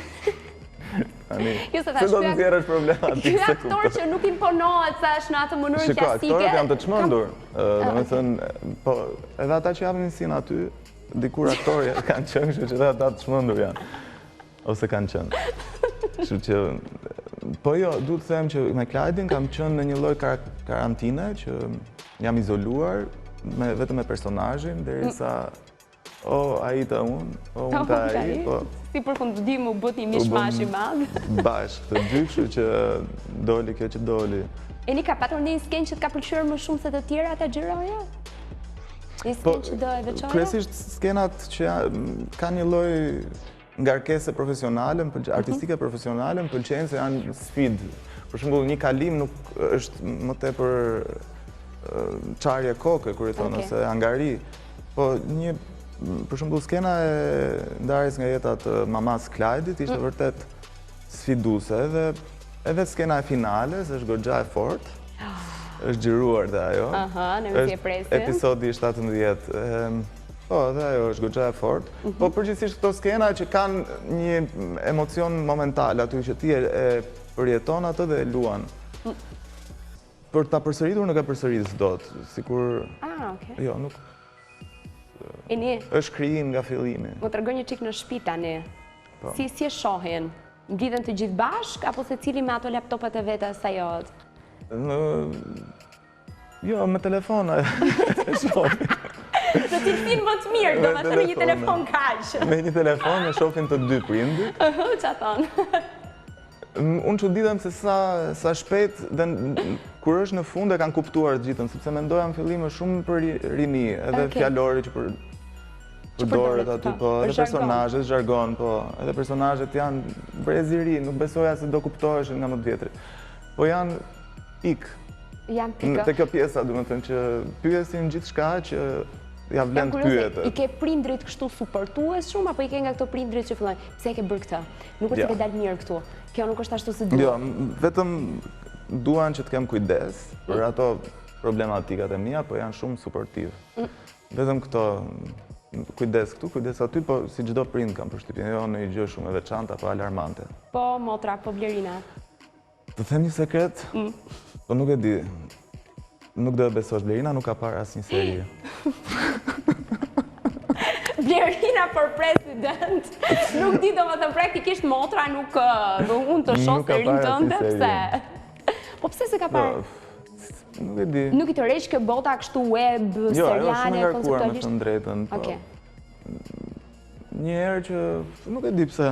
Se do të nxjerrësh problematik. Ky aktor që nuk imponohet, thash, në atë mënyrë klasike. Shiko, aktorët janë të çmendur. Domethënë, po, edhe ata që japin sin aty, dikur aktorë kanë qenë, kështu që edhe ata të çmendur janë. Ose kanë qenë. Kështu që, po jo, duhet të them që me Klajdin kam qenë në një lloj karantine që jam izoluar vetëm me personazhin derisa ai ta unë, unë ta ai, po. Si përfundim u bët një mishmash i madh. Bashkë, të dy, kështu që doli kjo që doli. E një ka patur një skenë që të ka pëlqyer më shumë se të tjera ata xhiroja? Një skenë që do e veçore? Kryesisht skenat që kanë një lloj ngarkese profesionale, artistike profesionale, më pëlqejnë se janë sfidë. Për shembull, një kalim nuk është më tepër çarje koke, kur i thonë, ose angari. Po për shembull, skena e ndarjes nga jeta të mamas Klajdit ishte vërtet sfiduese, edhe skena e finales është goxha e fortë. Është xhiruar dhe ajo. Ne më presim. Episodi 17. Po, dhe ajo është goxha e fortë. Po përgjithsisht këto skena që kanë një emocion momental aty që ti e përjeton atë dhe e luan. Për ta përsëritur nuk e përsëris dot, sikur... okej. Jo, nuk... është krijim nga fillimi. Më tregon një çik në shtëpi tani. Si e shohin? Mblidhen të gjithë bashk apo secili me ato laptopet e veta sa jot? Jo, me telefon e shohin. Do t'i film më të mirë, do me thënë një telefon kaq. Me një telefon e shohin të dy prindit. Qa thonë? Unë çuditem se sa shpejt dhe kur është në fund e kanë kuptuar të gjithën, sepse mendoja në fillim është shumë për rini, edhe fjalori që përdoret aty, po, edhe personazhet, zhargon, po, edhe personazhet janë brezi ri, nuk besoja se do kuptoheshin nga më të vjetri. Po janë pikë. Janë pikë. Te kjo pjesa, domethënë që pyesin gjithçka që ja vlen të pyet. I ke prindrit kështu suportues shumë, apo i ke nga këto prindrit që fillojnë, pse e ke bërë këtë? Nuk është se ke dalë mirë këtu. Kjo nuk është ashtu se duhet. Jo, vetëm duan që të kem kujdes për ato problematikat e mia, po janë shumë suportiv. Vetëm këto kujdes këtu, kujdes aty, po si çdo prind kam përshtypjen, jo në një gjë shumë e veçantë apo alarmante. Po motra, po Blerina. Të them një sekret, po nuk e di. Nuk do e besosh, Blerina nuk ka parë asnjë seri. Blerina për president. Nuk di, do më thëmë praktikisht motra nuk unë të shoh serin tënde, pse? Po pse se ka parë? Nuk e di. Nuk i të rejsh kjo bota kështu web, seriale, konceptualisht? Jo, shumë ngarkuar me thënë drejtën. Një herë që nuk e di pse.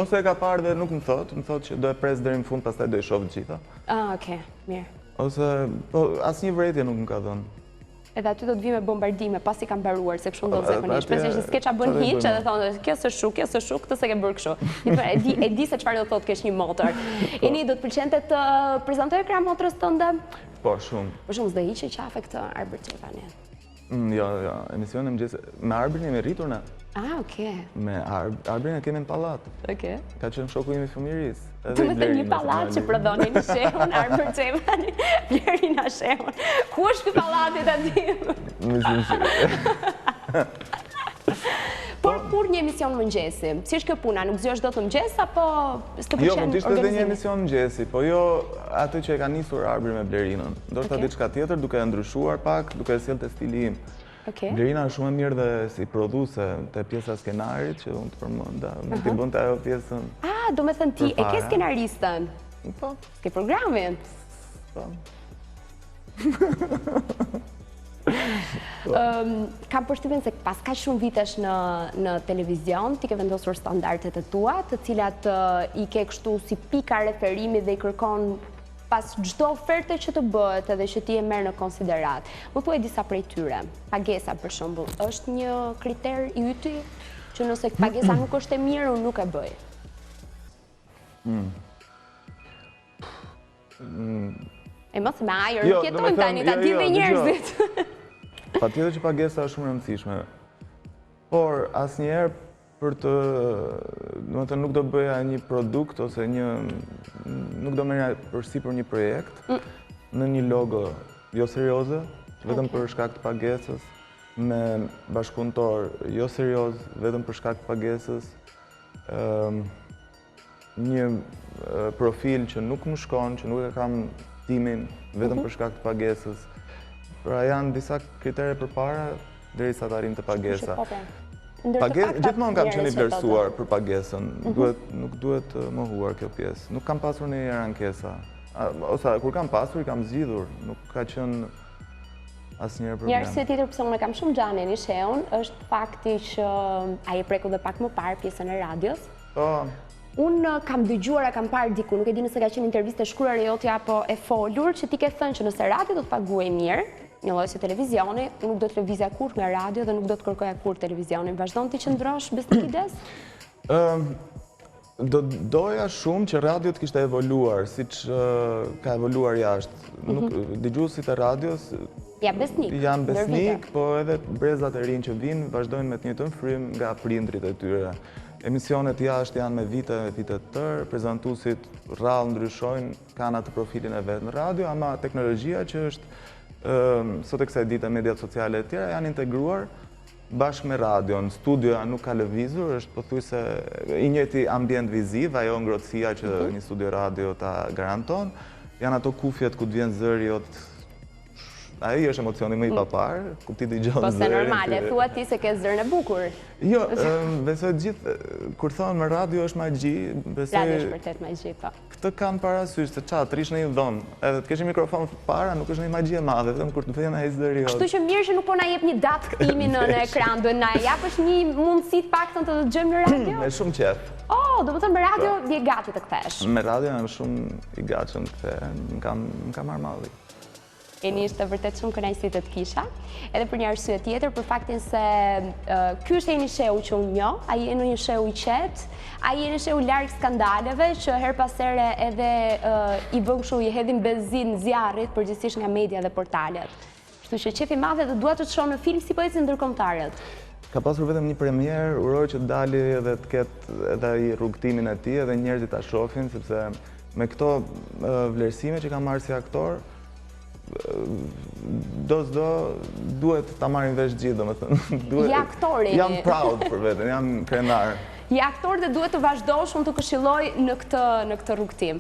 Ose e ka parë dhe nuk më thotë që do e pres deri në fund, pastaj do i shoh të gjitha. Okej, mirë. Ose, po, asnjë vretje nuk më ka dhënë. Edhe aty do të vi me bombardime, pasi kam mbaruar, se kështu ndodh zakonisht. Shpresoj që skeça bën hiç, edhe thonë, kjo s'është shuk, këtë se ke bërë kështu. E di se çfarë do thotë kesh një motër. Eni, do të pëlqente të prezantoj ekran motrës tënde? Po, shumë. Për shumë, s'do hiqe qafe këtë Arbër Çepani. Jo, emisionin e mëngjesit. Me Arbrin jemi rritur ne. Okej. Me Arbrin e kemi në pallat. Okej. Ka qenë shoku im i fëmijërisë. Të më thënë një pallat që prodhonin në shehun, Arbër Çepani, Blerina shehun. Ku është ky pallati aty? Mislim se... Por kur një emision mëngjesi? Si është kjo puna? Nuk zgjosh dot mëngjes apo s'të pëlqen? Jo, mund të ishte edhe një emision mëngjesi, po jo atë që e ka nisur Arbri me Blerinën. Ndoshta diçka tjetër, duke e ndryshuar pak, duke e sjellë te stili im. Blerina është shumë e mirë dhe si produse te pjesa skenarit që unë të përmenda, mund t'i bënte ajo pjesën. Do me thënë ti, e ke skenaristën? Po. S'ke programin? Po. Kam përshtypjen se pas ka shumë vitesh në televizion, ti ke vendosur standardet e tua, të cilat i ke kështu si pika referimi dhe i kërkon pas çdo oferte që të bëhet edhe që ti e merr në konsiderat. Më thuaj disa prej tyre. Pagesa për shembull, është një kriter i yti që nëse pagesa nuk është e mirë, unë nuk e bëj. E mos me ajër, nuk jetojmë tani, ta dinë njerëzit. Patjetër që pagesa është shumë e rëndësishme. Por asnjëherë për të, domethënë nuk do bëja një produkt ose nuk do merrja përsipër një projekt në një logo jo serioze, vetëm për shkak të pagesës, me bashkëpunëtor jo serioz, vetëm për shkak të pagesës, një profil që nuk më shkon, që nuk e kam timin, vetëm për shkak të pagesës. Pra janë disa kritere përpara derisa të arrim të pagesa. Gjithmonë kam qenë i vlerësuar për pagesën, nuk duhet më huar kjo pjesë. Nuk kam pasur ndonjëherë ankesa. Ose kur kam pasur, i kam zgjidhur, nuk ka qenë asnjëherë problem. Një arsye tjetër pse unë kam shumë Xhanin i sheun, është fakti që ai e preku dhe pak më parë pjesën e radios. Unë kam dëgjuar, kam parë diku, nuk e di nëse ka qenë interviste shkruar e jotja apo e folur, që ti ke thënë që nëse radio do të paguaj mirë, një lloj si televizioni, nuk do të lëvizja kurrë nga radio dhe nuk do të kërkoja kurrë televizionin. Vazhdon ti që ndrosh besnik ides? Doja shumë që radio të kishte evoluar, siç ka evoluar jashtë. Dëgjuesit e radios janë besnik, po edhe brezat e rinj që vinë vazhdojnë me të njëjtën frym nga prindrit e tyre. Emisionet jashtë janë me vite të tërë, prezantuesit rrallë ndryshojnë, kanë atë profilin e vet në radio, ama teknologjia që është sot e kësaj dite mediat sociale e tjera janë integruar bashkë me radion. Studioja nuk ka lëvizur, është pothuajse i njëjti ambient viziv, ajo ngrohtësia që një studio radio ta garanton. Janë ato kufjet ku të vjen zëri jot. Ai është emocioni më i papar, ku ti dëgjon zërin. Po se normale, thua ti se ke zërin e bukur. Jo, besoj gjithë, kur thonë me radio është magji, besoj... Radio është vërtet magji, po. Këtë kanë parasysh, se qa, të rish në një dhomë, edhe të kesh një mikrofon para, nuk është një magji e madhe, vetëm kur të vjen ai zëri jot. Kështu që mirë që nuk po na jep një datë ktimi në ekran, duhet na japësh një mundësi të paktën të dëgjojmë në radio? Me shumë qejf. Oh, do të thënë me radio je gati të kthesh. Me radio jam shumë i gatshëm të kthe, më kam marrë malli. Eni ishte vërtet shumë kënaqësi të të kisha, edhe për një arsye tjetër, për faktin se ky është Eni Sheu që unë njoh, ai është një sheu i qetë, ai është një sheu larg skandaleve që her pas here edhe i vën kështu i hedhin benzin zjarrit përgjithsisht nga media dhe portalet. Kështu që qefi i madh edhe dua të të shoh në film si po ecin ndërkombëtarët. Ka pasur vetëm një premier, uroj që dali dhe të ketë edhe i rrugtimin e tij edhe njerëzit ta shohin, sepse me këto vlerësime që ka marrë si aktor, duhet ta marrin vesh gjithë, domethënë. Ja aktori. Jam proud për veten, jam krenar. Ja aktor dhe duhet të vazhdosh, unë të këshilloj në këtë rrugtim.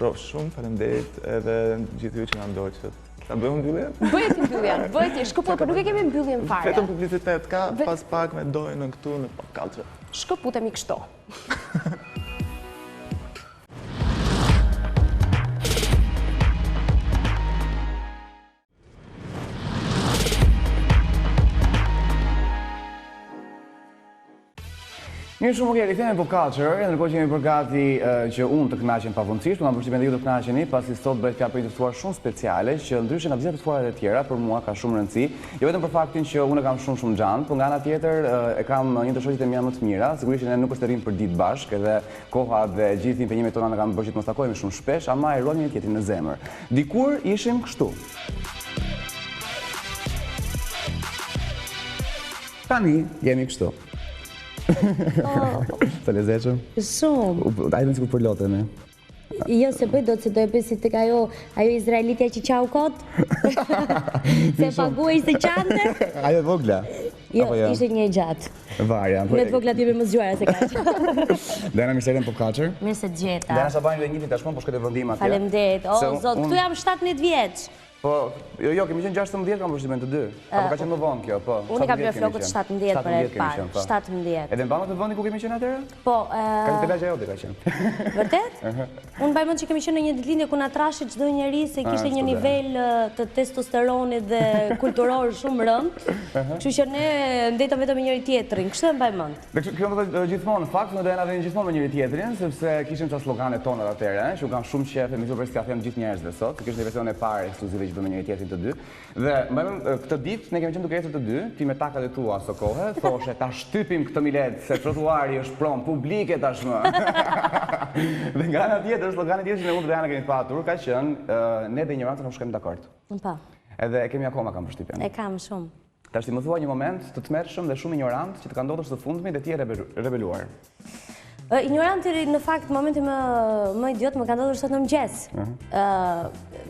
Shumë faleminderit edhe gjithë ju që na ndoqët. Ta bëjmë mbylljen? Bëhet mbylljen, bëhet shkëput, por nuk e kemi mbylljen fare. Vetëm publicitet ka, pas pak me dojnë në këtu në Pop Culture. Shkëputemi kështu. Mirë shumë okej, rikthehemi në Pop Culture, ndërkohë që jemi përgati që unë të kënaqem pavonësisht, unë kam përshtypjen se ju të kënaqeni, pasi sot bëhet fjalë për një të ftuar shumë speciale, që ndryshe nga vizitat e ftuarat e tjera, për mua ka shumë rëndësi, jo vetëm për faktin që unë kam shumë xhan, por nga ana tjetër e kam një të shoqit e mia më të mira, sigurisht ne nuk është të rrim për ditë bashkë, edhe koha dhe gjithë impenjimet tona na kanë bërë që të mos takohemi shumë shpesh, ama e ruajmë një tjetrin në zemër. Dikur ishim kështu. Tani jemi kështu. Të lezetshëm? Shumë. Ajde sikur për lotën, e? Jo, se bëj do të se do e bësi të ajo izraelitja që qau kot? Se paguaj se qante? Ajo vogla? Jo, ishte një gjatë. Varja. Me të vogla t'jeve më zgjuara se ka. Dena mirë se erdhen Pop Culture. Mirë se të gjeta. Dena sa bajnë dhe njëtin tashmon, po shkete vendim atje. Faleminderit. O, zot, këtu jam 17 vjeç. Po, jo, kemi qenë 16 kam përshtimin të dy. Apo ka qenë më vonë kjo, po. Unë kam bërë flokët 17 për e parë. 17. Edhe mbanë të vendi ku kemi qenë atëherë? Po, Ka një pelagja jote ka qenë. vërtet? Unë mbaj mend që kemi qenë në një ditëlindje ku na trashi çdo njeri se kishte një nivel të testosteronit dhe kulturor shumë rënd. Kështu që ne ndetëm vetëm me njëri tjetrin. Kështu e mbaj mend. Dhe kjo më thë gjithmonë, në fakt në do vjen gjithmonë me njëri tjetrin, sepse kishim ca sloganet tona atëherë, që u kanë shumë qef, më super s'ka them gjithë njerëzve sot, kishte një version e parë ekskluzive që bëmë njëri tjetrin të dy. Dhe këtë ditë ne kemi qenë duke ecur të dy, ti me takat e tua aso kohë, thoshe ta shtypim këtë milet se trotuari është pron publike tashmë. Dhe nga ana tjetër, slogani tjetër që ne unë dhe Ana kemi patur ka qenë ne dhe ignoranca nuk shkojmë dakord. Po. Edhe e kemi akoma kam përshtypjen. E kam shumë. Tash ti më thua një moment të tmerrshëm dhe shumë ignorant që të ka ndodhur së fundmi dhe ti e rebeluar. Ignoranti në fakt momenti më idiot më ka ndodhur sot në mëngjes.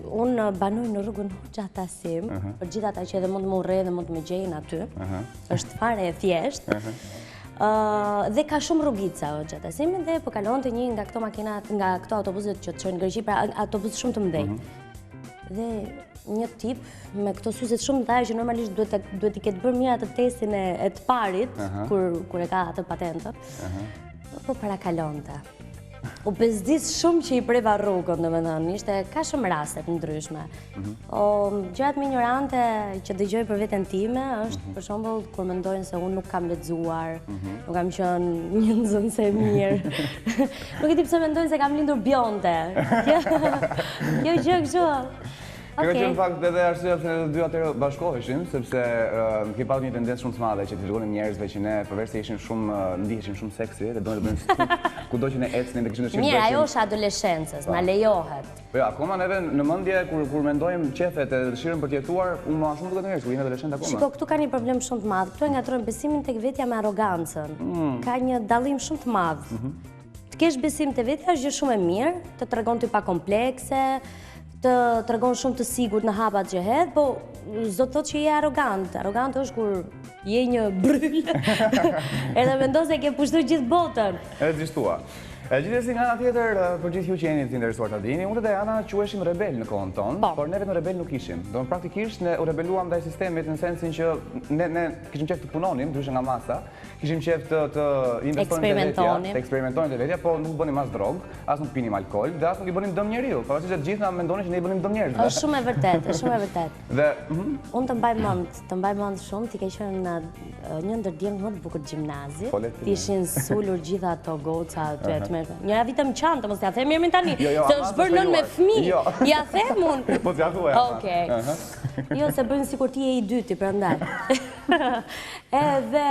Unë banoj në rrugën Hoxha Tasim, për gjithë ata që edhe mund të më urrejnë dhe mund të më gjejnë aty. Është fare e thjeshtë. Dhe ka shumë rrugica Hoxha Tasimi dhe po kalonte një nga këto makinat, nga këto autobuset që të çojnë në Greqi, pra autobus shumë të mëdhenj. Dhe një tip me këto syze shumë të mëdha që normalisht duhet i ketë bërë mirë atë testin e të parit kur e ka atë patentën. Po parakalonte. U bezdis shumë që i preva rrugën, domethënë, ishte ka shumë raste të ndryshme. Gjërat më ignorante që dëgjoj për veten time është për shembull kur mendojnë se unë nuk kam lexuar, nuk kam qenë një nxënëse e mirë. Nuk e di pse mendojnë se kam lindur bjonde. Kjo gjë kështu. Kjo që në fakt edhe arsye pse ne të dy atëherë bashkoheshim, sepse kemi pasur një tendencë shumë të madhe që të tregonim njerëzve që ne përveç se ishim shumë ndiheshin shumë seksi dhe donin të bëjmë stuk, kudo që ne ecnim dhe kishim të Mirë, ajo është adoleshencës, na lejohet. Po ja, akoma neve në mendje kur mendojmë qefet e dëshirën për të jetuar, unë më shumë duket njerëz kur jemi adoleshent akoma. Shiko, këtu ka një problem shumë të madh. Këtu e ngatrojnë besimin tek vetja me arrogancën. Ka një dallim shumë të madh. Të kesh besim te vetja është gjë shumë e mirë, të tregon ty pa komplekse, të tregon shumë të sigurt në hapat që hedh, po s'do të thotë që je arrogant. Arrogant është kur je një bryl edhe mendon se ke pushtuar gjithë botën. Edhe dishtua. Gjithsesi nga ana tjetër, për gjithë ju që jeni të interesuar ta dini, unë dhe Ana quheshim rebel në kohën tonë, por ne vetëm rebel nuk ishim. Do të praktikisht ne u rebeluam ndaj sistemit në sensin që ne kishim qejf të punonim, ndryshe nga masa, kishim qejf të investonim të eksperimentonim të vetja, po nuk bënim as drog, as nuk pinim alkool, dhe as nuk i bënim dëm njeriu. Pavarësisht se të gjithë na mendonin që ne i bënim dëm njerëzve. Është shumë e vërtetë, është shumë e vërtetë. Dhe unë të mbaj mend shumë, ti ke qenë në një ndër djemtë më të bukur të gjimnazit. Ti ishin sulur gjitha ato goca aty. Njëra vitëm qanë, mos t'ja them mirë tani, se është bërë nën me fëmijë. Ja them unë. Po t'ja thua. Okej. Jo, se bëjnë sikur ti je i dyti, prandaj. Edhe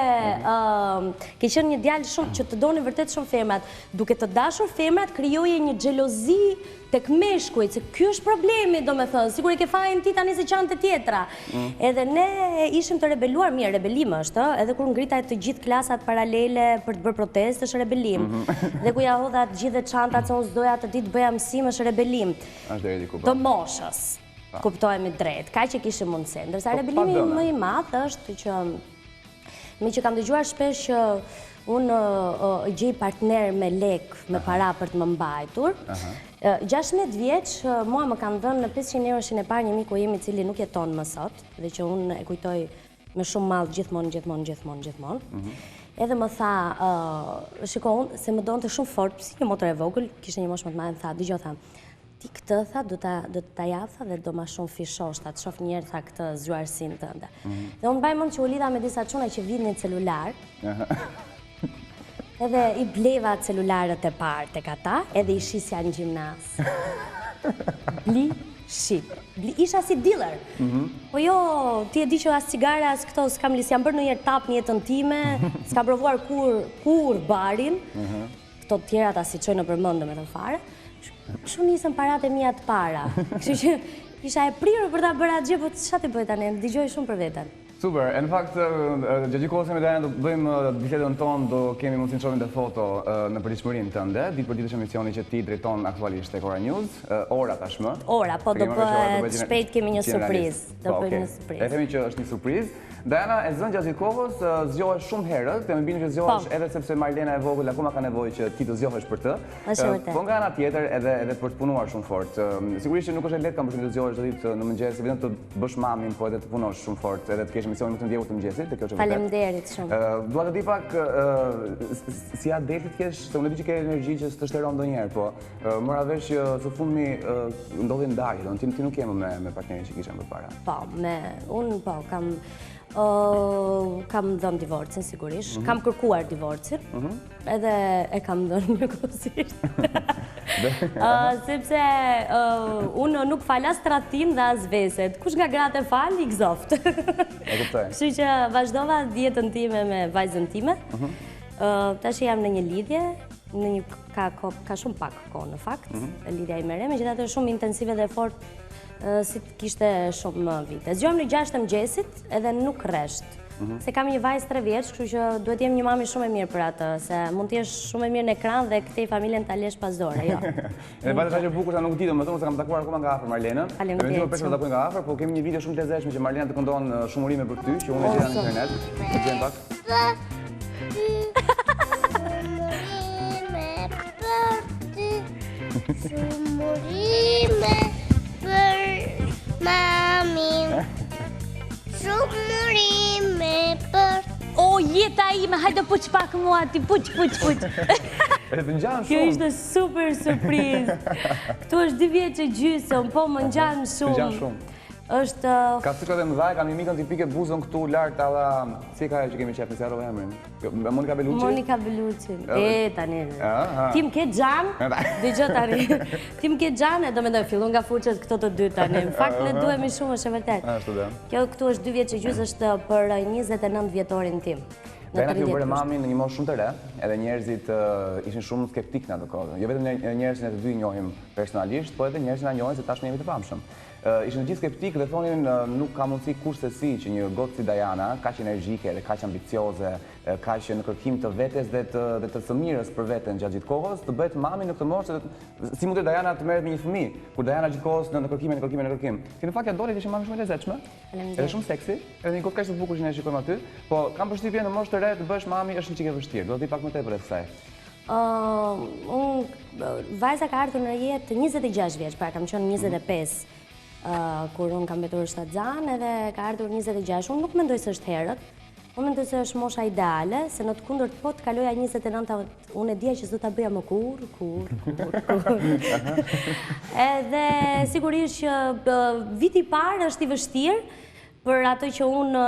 ke qenë një djalë shumë që të donin vërtet shumë femrat. Duke të dashur femrat, krijoje një xhelozi tek meshkujt, se ky është problemi, domethënë, sikur e ke fajin ti tani se qanë të tjetra. Edhe ne ishim të rebeluar, mirë, rebelim është, edhe kur ngritaj të gjithë klasat paralele për të bërë protestë është rebelim. Dhe ku ja hodha të gjithë çantat se unë s'doja të ditë bëja mësim është rebelim. Të moshës, kuptojemi drejt, kaq që kishim mundësi. Ndërsa rebelimi më i madh është që me që kam dëgjuar shpesh që unë gjej partner me lek, me para për të më mbajtur. 16 vjeç, mua më kanë dhënë në 500 euroshin e parë një miku im i cili nuk jeton më sot, dhe që unë e kujtoj me shumë mall gjithmonë. Edhe më tha, shiko unë, se më donte shumë fort, si një motor e vogël, kishte një moshë më të madhe, tha, dëgjoj tha, ti këtë tha, do ta jap tha dhe do ma shumë fishosh, ta të shoh një herë tha këtë zgjuarsinë tënde. Dhe unë mbaj mend që u lidha me disa çuna që vidhin në celular. Edhe i bleva celularët e parë tek ata, edhe i shisja në gjimnaz. Isha si dealer. Po jo, ti e di që as cigare, as këto, s'kam jam bërë ndonjëherë tap në jetën time, s'kam provuar kur barin, këto të tjera ta si çoj në përmend me të fare. Kështu nisën paratë e mia të para. Kështu që isha e prirur për ta bërë atje, po çfarë të bëj tani? Dëgjoj shumë për veten. Super, e në fakt, gjatë gjithë kohës me Diana do bëjmë bisedën tonë, do kemi mundësinë të shohim dhe foto në përditshmërinë tënde. Ditë për ditë është emisioni që ti drejton aktualisht tek Ora News, ora tashmë. Ora, po do bëhet shpejt, kemi një surprizë. Do bëjmë një surprizë. E themi që është një surprizë. Diana e zën gjatë gjithë kohës, zgjohesh shumë herët, dhe më bini që zgjohesh edhe sepse Marlena e vogël akoma ka nevojë që ti të zgjohesh për të. Po nga ana tjetër edhe për të punuar shumë fort. Sigurisht që nuk është e lehtë kam përshtypjen të zgjohesh çdo ditë në mëngjes, vetëm të bësh mamin, po edhe të punosh shumë fort, edhe të kesh emisionin më të ndjekur të mëngjesit, kjo është vërtet. Faleminderit shumë. Dua të di pak si a deti të kesh, se unë di që ke energji që të shteron ndonjëherë, po mora vesh që së fundmi ndodhi ndarje, ti nuk je më me partnerin që kisha më përpara. Po, unë po kam dhënë divorcin sigurisht, kam kërkuar divorcin, edhe e kam dhënë njëkohësisht. Sepse unë nuk fal as tradhtim dhe as veset. Kush nga gratë e fal, i gëzoft. E kuptoj. Kështu që vazhdova jetën time me vajzën time. Tash jam në një lidhje, ka shumë pak kohë në fakt, lidhja ime, megjithatë është shumë intensive dhe fort. Si të kishte shumë vite. Zgjohem në 6 të mëngjesit edhe nuk rresht. Se kam një vajzë 3 vjeç, kështu që duhet jem një mami shumë e mirë për atë, se mund të jesh shumë e mirë në ekran dhe këtej familjen ta lesh pas dore, jo. Edhe vajza që bukur sa nuk di, domethënë se kam takuar akoma nga afër Marlenën. Faleminderit. Ne do të takojmë nga afër, po kemi një video shumë të lezetshme që Marlena të këndon shumë urime për ty, që unë e gjeta në internet. Ne dëgjojmë pak. O, jeta ime, hajde puq pak mua ti, puq. E të ngjan shumë. Kjo ishte super surprizë. Këtu është 2 vjeç e gjysmë, po më ngjan shumë. Të ngjan shumë. Është... Ka ciklat e mëdha, kam një mikën tipike buzën këtu lart alla... Si e ka që kemi qef, nëse harrova emrin? Monika Bellucci? Monika Bellucci. Tani. Tim ke Xhan, dëgjoj tani. Tim ke Xhan, do mendoj fillon nga fuçet këto të dy tani. Në fakt ne duhemi shumë, është e vërtet. Ashtu dhe. Kjo këtu është 2 vjeç e gjysmë, është për 29 vjetorin tim. Diana ti u bëre mami në një moshë shumë të re, edhe njerëzit ishin shumë skeptik në atë kohë. Jo vetëm njerëzit ne të dy njohim personalisht, po edhe njerëzit na njohin se tashmë jemi të famshëm. Ishin gjithë skeptik dhe thonin nuk ka mundësi kurrë se si që një gotë si Diana, kaq energjike dhe kaq ambicioze, kaq në kërkim të vetes dhe të sëmirës për veten gjatë gjithë kohës, të bëhet mami në këtë moshë, si mund të Diana të merret me një fëmijë, kur Diana gjithë kohës në kërkim. Ti në fakt ja doli të ishin mami shumë e lezetshme, edhe shumë seksi, edhe një kohë kaq të bukur që ne shikojmë aty, po kam përshtypjen në moshë të re të bësh mami është një çike vështirë. Do të di pak më tepër rreth kësaj. Vajza ka ardhur në jetë 26 vjeç, pra kam qenë 25. Kur unë kam mbetur shtatzan edhe ka ardhur 26, unë nuk mendoj se është herët, unë mendoj se është mosha ideale, se në të kundërt po të kaloja 29, unë e dija që s'do ta bëja më kur. Edhe sigurisht që viti i parë është i vështirë për ato që unë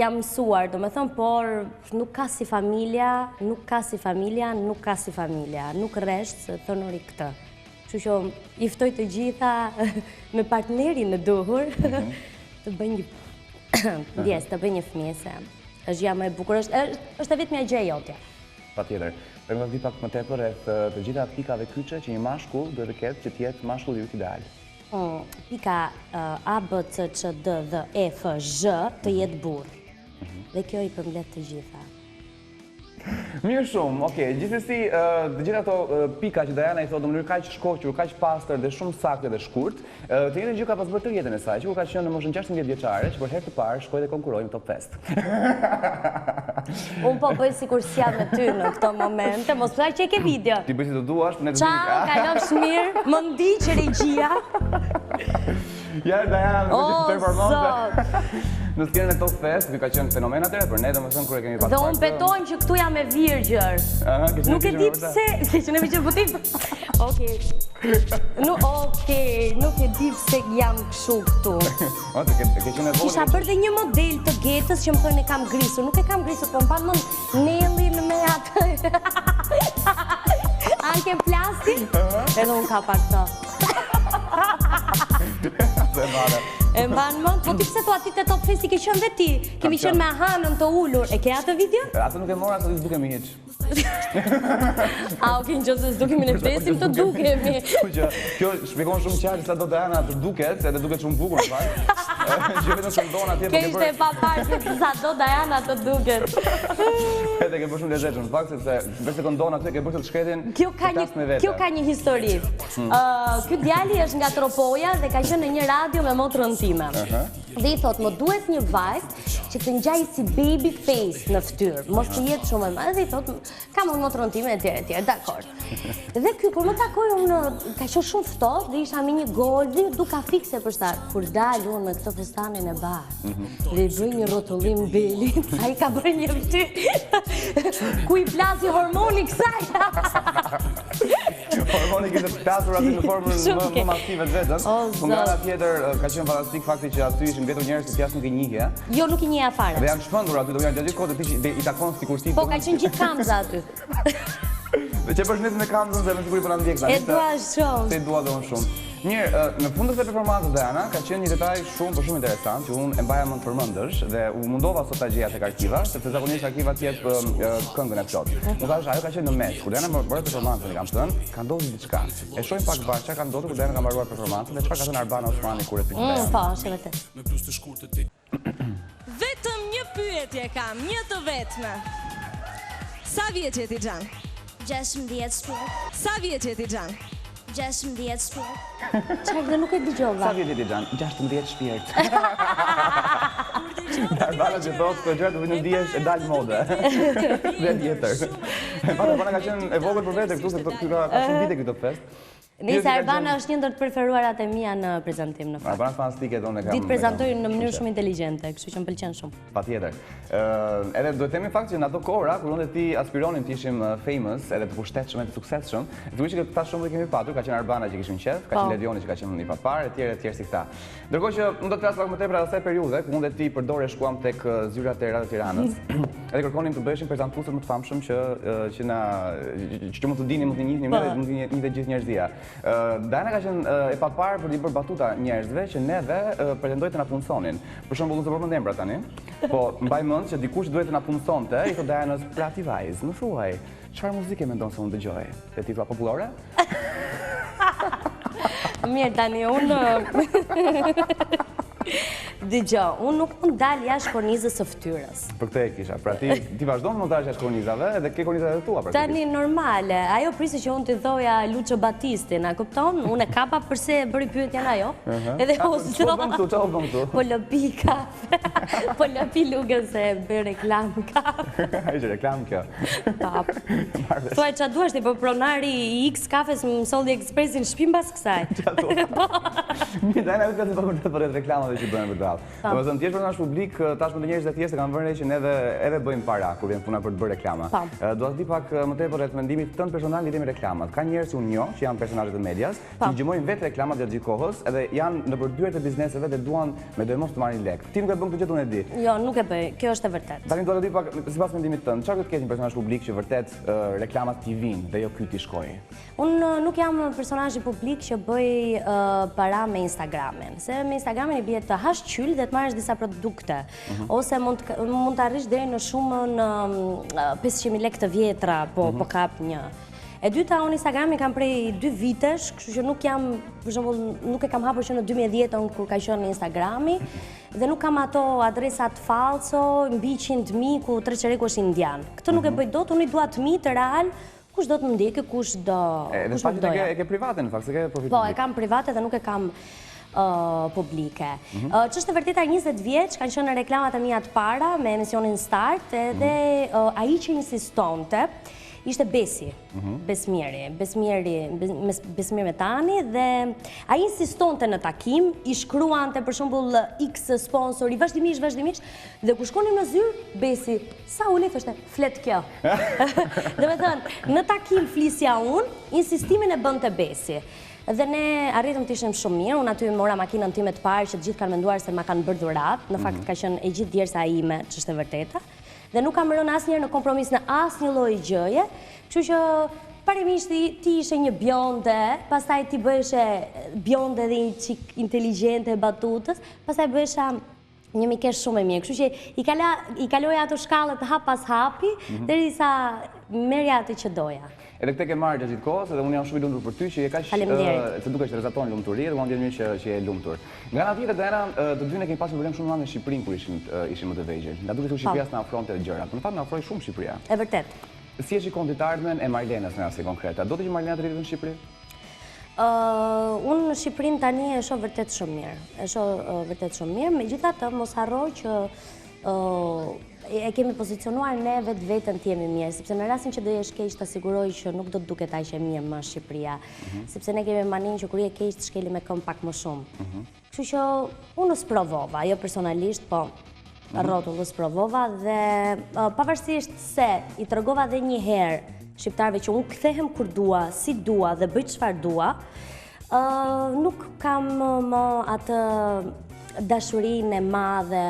jam mësuar, do me thëmë, por nuk ka si familja, nuk rresht se thonori këtë. Kështu që i ftoj të gjitha me partnerin në duhur të bëjnë një fëmijë, se është gjëja më e bukur, është e vetmja gjë e jotja. Patjetër. Për më di pak më tepër rreth të gjitha pikave kyçe që një mashkull duhet të ketë që të jetë mashkulli i ideal. Pika A, B, C, Ç, D, Dhe, E, F, Zh të jetë burr. Dhe kjo i përmbledh të gjitha. Mirë shumë, okej. Gjithsesi, të gjitha ato pika që Diana i thotë në mënyrë kaq shkoqur, kaq pastër dhe shumë saktë dhe shkurt, të njëjtën gjë ka pas bërë të jetën e saj, që kur ka qenë në moshën 16 vjeçare, që për herë të parë shkoi dhe konkuroi në Top Fest. Unë po bëj sikur s'jam me ty në këto momente, mos thuaj që e ke video. Ti bëj si të duash, ne të bëjmë. Ciao, kalofsh mirë, më ndiq regjia. Ja, Diana, më të performante. Në skenën e Top Fest, ka qenë fenomen atëherë, për ne domethënë kur e kemi pasur. Dhe unë betojmë që këtu jam e virgjër. Nuk e di pse, ke qenë me butim. Okej. Nuk e di pse jam kështu këtu. Ke qenë e vogël. Kisha bërë dhe një model të getës që më thonë e kam grisur. Nuk e kam grisur, po më mban mend Nellin me atë. Anke plasti. Edhe unë ka pak të. E mban mend, po ti pse thua ti te Top Festi ke qenë dhe ti? Kemi qenë me Hanën të ulur. E ke atë video? Atë nuk e mora, atë s'dukem hiç. Oke, në qëse s'dukemi në besim të dukemi. Kjo shpjegon shumë qartë sa do Diana të duket, edhe duket shumë bukur në fakt. Që vetëm këndon atje Ke ishte e papar se sa do Diana të duket. Edhe ke bërë shumë lezetshëm, në fakt sepse vetë këndon atje ke bërë të shkretin. Kjo ka një histori. Ky djali është nga Tropoja dhe ka qenë në një radio me motrën time. Dhe i thot, më duhet një vajzë që të ngjaj si baby face në fytyrë, mos të jetë shumë e madhe. Dhe i thot, kam unë motrën time etj, dakord. Dhe ky kur më takoi unë ka qenë shumë ftohtë dhe isha me një goldi duka fikse për shtat. Kur dal unë me këtë fustanin e bardhë, dhe i bëj një rrotullim belit, ai ka bërë një fytyrë ku i plasi hormoni kësaj. Hormoni kishte plasur aty në formën më masive të vetëm. Por nga ana tjetër ka qenë fantastik fakti që aty ishin mbetur njerëz që jashtë nuk i njihje. Jo, nuk i njihja fare. Dhe janë shpendur aty, do të janë gjithë kohët i takon sikur ti. Po ka qenë gjithë kamza aty. Dhe që përshëndesim me kamzën se me siguri po na ndjek tani. E dua shumë. Se dua dhe unë shumë. Mirë, në fundës e performancës Diana ka qenë një detaj shumë interesant që unë e mbaja mend përmendësh dhe u mundova sot ta gjeja tek arkiva, sepse zakonisht arkiva jep këngën e plot. Më thash ajo ka qenë në mes, kur Diana më bëri performancën, e kam thënë, ka ndodhur diçka. E shohim pak bashkë çka ka ndodhur kur Diana ka mbaruar performancën dhe çfarë ka thënë Arbana Osmani kur e pyetën. Po, është vërtet. Vetëm një pyetje kam, një të vetme. Sa vjeç je ti Xhan? 16 shpirt. Sa vjeç je ti Xhan? 16 shpirt. Çfarë dhe nuk e dëgjova. Sa vjeç je ti Xhan? 16 shpirt. Arbana që thotë këto gjëra do të ndihesh e dal mode. Dhe tjetër. Arbana ka qenë e vogël për vete këtu se ky ka shumë vite këtë fest. Nëse Arbana është një ndër të preferuarat e mia në prezantim në fakt. Arbana fantastike donë kam. Ditë prezantoj në mënyrë shumë inteligjente, kështu që më pëlqen shumë. Patjetër. Edhe duhet të themi fakt që në ato kohra kur unë dhe ti aspironim të ishim famous, edhe të pushtetshëm, të suksesshëm, duhet që ta shumë kemi patur, ka qenë Arbana që kishin qef, ka qenë Ledioni që ka qenë i papar, etj si këta. Ndërkohë që unë do të flas pak më tepër asaj periudhe ku unë dhe ti përdore shkuam tek zyrat e Radio Tiranës. Edhe kërkonim të bëheshim prezantuesët më të famshëm që mund të dini, mund të njihnim edhe mund të njihte gjithë njerëzia. Diana ka qenë e papar për t'i bërë batuta njerëzve që neve pretendoj të na punësonin. Për shembull, unë s'e përmend emra tani, po mbaj mend që dikush duhet të na punësonte, i thotë Dianës, pra ti vajzë, më thuaj, çfarë muzike mendon se unë dëgjoj? Te titula popullore? Mirë, tani unë dëgjoj, unë nuk mund dal jashtë kornizës së fytyrës. Për këtë e kisha. Pra ti vazhdon të dalësh jashtë kornizave edhe ke kornizat e tua pra. Tani normale. Ajo prisi që unë t'i thoja Lucio Battistin, a kupton? Unë e kapa përse bëri pyetjen ajo. Edhe po lëpi kafe. Po lëpi lugën se bëj reklam kafe. Ishte reklam kjo. Thuaj ç'a duash ti, po pronari i X kafes më solli ekspresin në shtëpi mbas kësaj. Diana vetë të vërtet për reklamave që bëhen vërtet. Domethënë ti je personazh publik, tashmë të njerëzit e thjeshtë kanë vënë re që neve edhe bëjmë para kur vjen puna për të bërë reklama. Dua të di pak më tepër rreth mendimit tënd personal lidhur me reklamat. Ka njerëz që unë njoh që janë personazhe të medias, që gjymojnë vetë reklamat gjatë gjithë kohës edhe janë në përdyer të bizneseve dhe duan me dojmos të marrin lek. Ti nuk e bën këtë gjë, unë e di. Jo, nuk e bëj. Kjo është e vërtetë. Tani dua të di pak sipas mendimit tënd, çfarë do të ketë një personazh publik që vërtet reklamat t'i vinë dhe jo ky ti shkojë? Unë nuk jam personazhi publik që bëj para me Instagramin. Se me Instagramin i bie të hash qyl dhe të marrësh disa produkte. Ose mund të arrish deri në shumën 500.000 lekë të vjetra, po kap një. E dyta, unë Instagramin kam prej 2 vitesh, kështu që nuk jam, për shembull, nuk e kam hapur që në 2010 kur ka qenë në Instagrami, dhe nuk kam ato adresat falso, mbi 100.000 ku 3 çereku është indian. Këtë nuk e bëj dot, unë i dua të mi të real. Kush do të më ndjekë, kush do doja. E ke private në fakt, se ke profit. Po, e kam private dhe nuk e kam publike. Që është e vërteta 20 vjeç, kanë qenë reklamat e mia të para me emisionin Start, edhe ai që insistonte ishte Besi, Besmir Metani, dhe ai insistonte në takim, i shkruante për shembull X sponsori vazhdimisht, dhe kur shkonim në zyrë, Besi, sa uli thoshte, flet kjo. Dhe me thënë, në takim flisja unë, insistimin e bënte Besi. Dhe ne arritëm të ishim shumë mirë, unë aty mora makinën time të parë që të gjithë kanë menduar se ma kanë bërë dhurat, në fakt ka qenë e gjithë djersa ime që është e vërteta, dhe nuk kam rënë asnjëherë në kompromis në asnjë lloj gjëje, kështu që parimisht ti ishe një bjonde, pastaj ti bëheshe bjonde dhe një çik inteligjente e batutës, pastaj bëhesha një mikesh shumë e mirë, kështu që i kaloja ato shkallët hap pas hapi, derisa merja atë që doja. Edhe këtë ke marrë gjatë kohës, edhe unë jam shumë i lumtur për ty që je kaq se dukesh të rezaton lumturi dhe unë ndjen mirë që je lumtur. Nga ana tjetër Diana, të dy ne kemi pasur problem shumë madh me Shqipërinë kur ishim më të vegjël. Nga duket se Shqipëria s'na ofronte gjëra. Në fakt na ofroi shumë Shqipëria. E vërtet. Si e shikon ditardhmen e Marlenës në rastin konkret? Do të që Marlena të rritet në Shqipëri? Unë në Shqipërinë tani e shoh vërtet shumë mirë. Megjithatë, mos harro që e kemi pozicionuar ne vetën të jemi mirë, sepse në rastin që do jesh keq të siguroj që nuk do të duket aq e mirë më Shqipëria, sepse ne kemi maninë që kur je keq të shkeli me këmbë pak më shumë. Kështu që unë sprovova, jo personalisht, po rrotull sprovova dhe pavarësisht se i tregova edhe një herë shqiptarëve që unë kthehem kur dua, si dua dhe bëj çfarë dua, nuk kam më atë dashurinë e madhe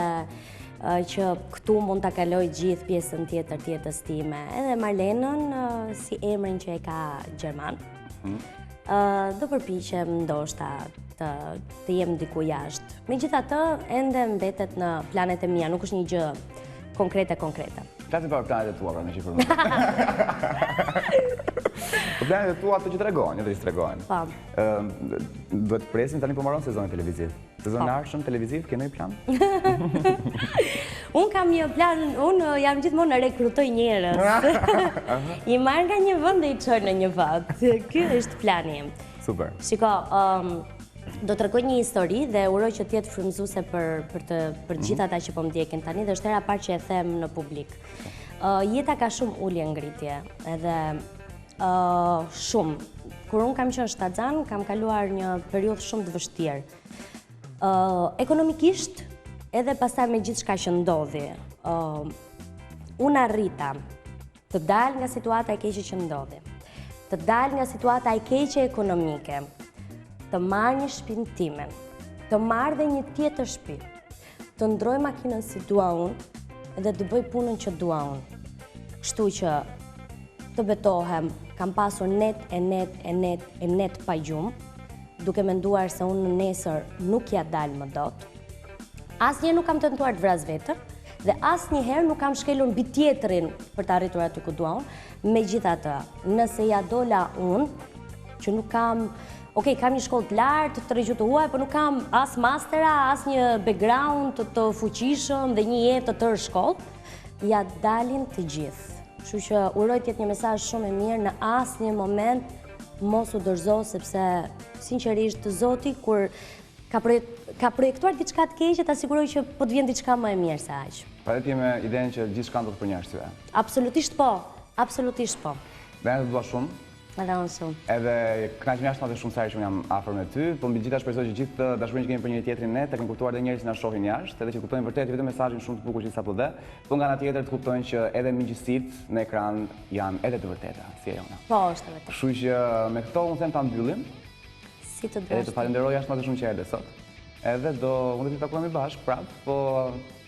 që këtu mund ta kaloj gjithë pjesën tjetër të jetës time. Edhe Marlenën, si emrin që e ka gjerman, do përpiqem ndoshta të jem diku jashtë. Megjithatë, ende mbetet në planet e mia, nuk është një gjë konkrete. Flasim për planet e tua, pra me që për më. Për planet e tua të që tregojnë, edhe që tregojnë. Duhet presim tani po marron sezonin televiziv. Sezonin e ardhshëm televiziv, ke ndonjë plan? Unë kam një plan, unë jam gjithmonë rekrutoj njerëz. I marr nga një vend dhe i çoj në një vend. Ky është plani im. Super. Shiko, do të tregoj një histori dhe uroj që të jetë frymëzuese për gjithë ata që po më ndjekin tani dhe është hera e parë që e them në publik. Jeta ka shumë ulje ngritje, edhe shumë. Kur unë kam qenë shtatzan, kam kaluar një periudhë shumë të vështirë. Ekonomikisht, edhe pastaj me gjithë shka që ndodhi, unë arrita të dal nga situata e keqe që ndodhi, të dal nga situata e keqe ekonomike, të marrë një shtëpinë time, të marrë dhe një tjetër shtëpi, të ndroj makinën si dua unë dhe të bëj punën që dua unë. Kështu që të betohem, kam pasur net pa gjumë, duke menduar se unë në nesër nuk ja dalë më dot. Asnjëherë nuk kam tentuar të vras vetën dhe asnjëherë nuk kam shkelur mbi tjetrin për të arritur aty ku dua unë. Megjithatë, nëse ja dola unë, që nuk kam, kam një shkollë të lartë, të rregju të huaj, por nuk kam as mastera, as një background të fuqishëm dhe një jetë të tërë shkollë, ja dalin të gjithë. Kështu që uroj të jetë një mesazh shumë e mirë, në asnjë moment mos u dorëzo, sepse sinqerisht Zoti kur ka projektuar diçka të keqe, ta siguroj që po të vjen diçka më e mirë se aq. Pra ti me idenë që gjithçka do të për një arsye. Absolutisht po. Dhe të dua shumë. Edhe unë shumë. Edhe kënaq mjafton edhe shumë sa që unë jam afër me ty, po mbi gjitha shpresoj që gjithë dashurinë që kemi për njëri tjetrin ne të kemi kuptuar edhe njerëzit që na shohin jashtë, edhe që kuptojnë vërtet vetëm mesazhin shumë të bukur që sapo dhe, po nga ana tjetër të kuptojnë që edhe miqësitë në ekran janë edhe të vërteta, si e jona. Po, është e vërtetë. Kështu që me këto unë them ta mbyllim. Si të dashur. Edhe të falenderoj jashtë më të shumë që erdhe sot. Edhe mund të takojmë bashkë prapë, po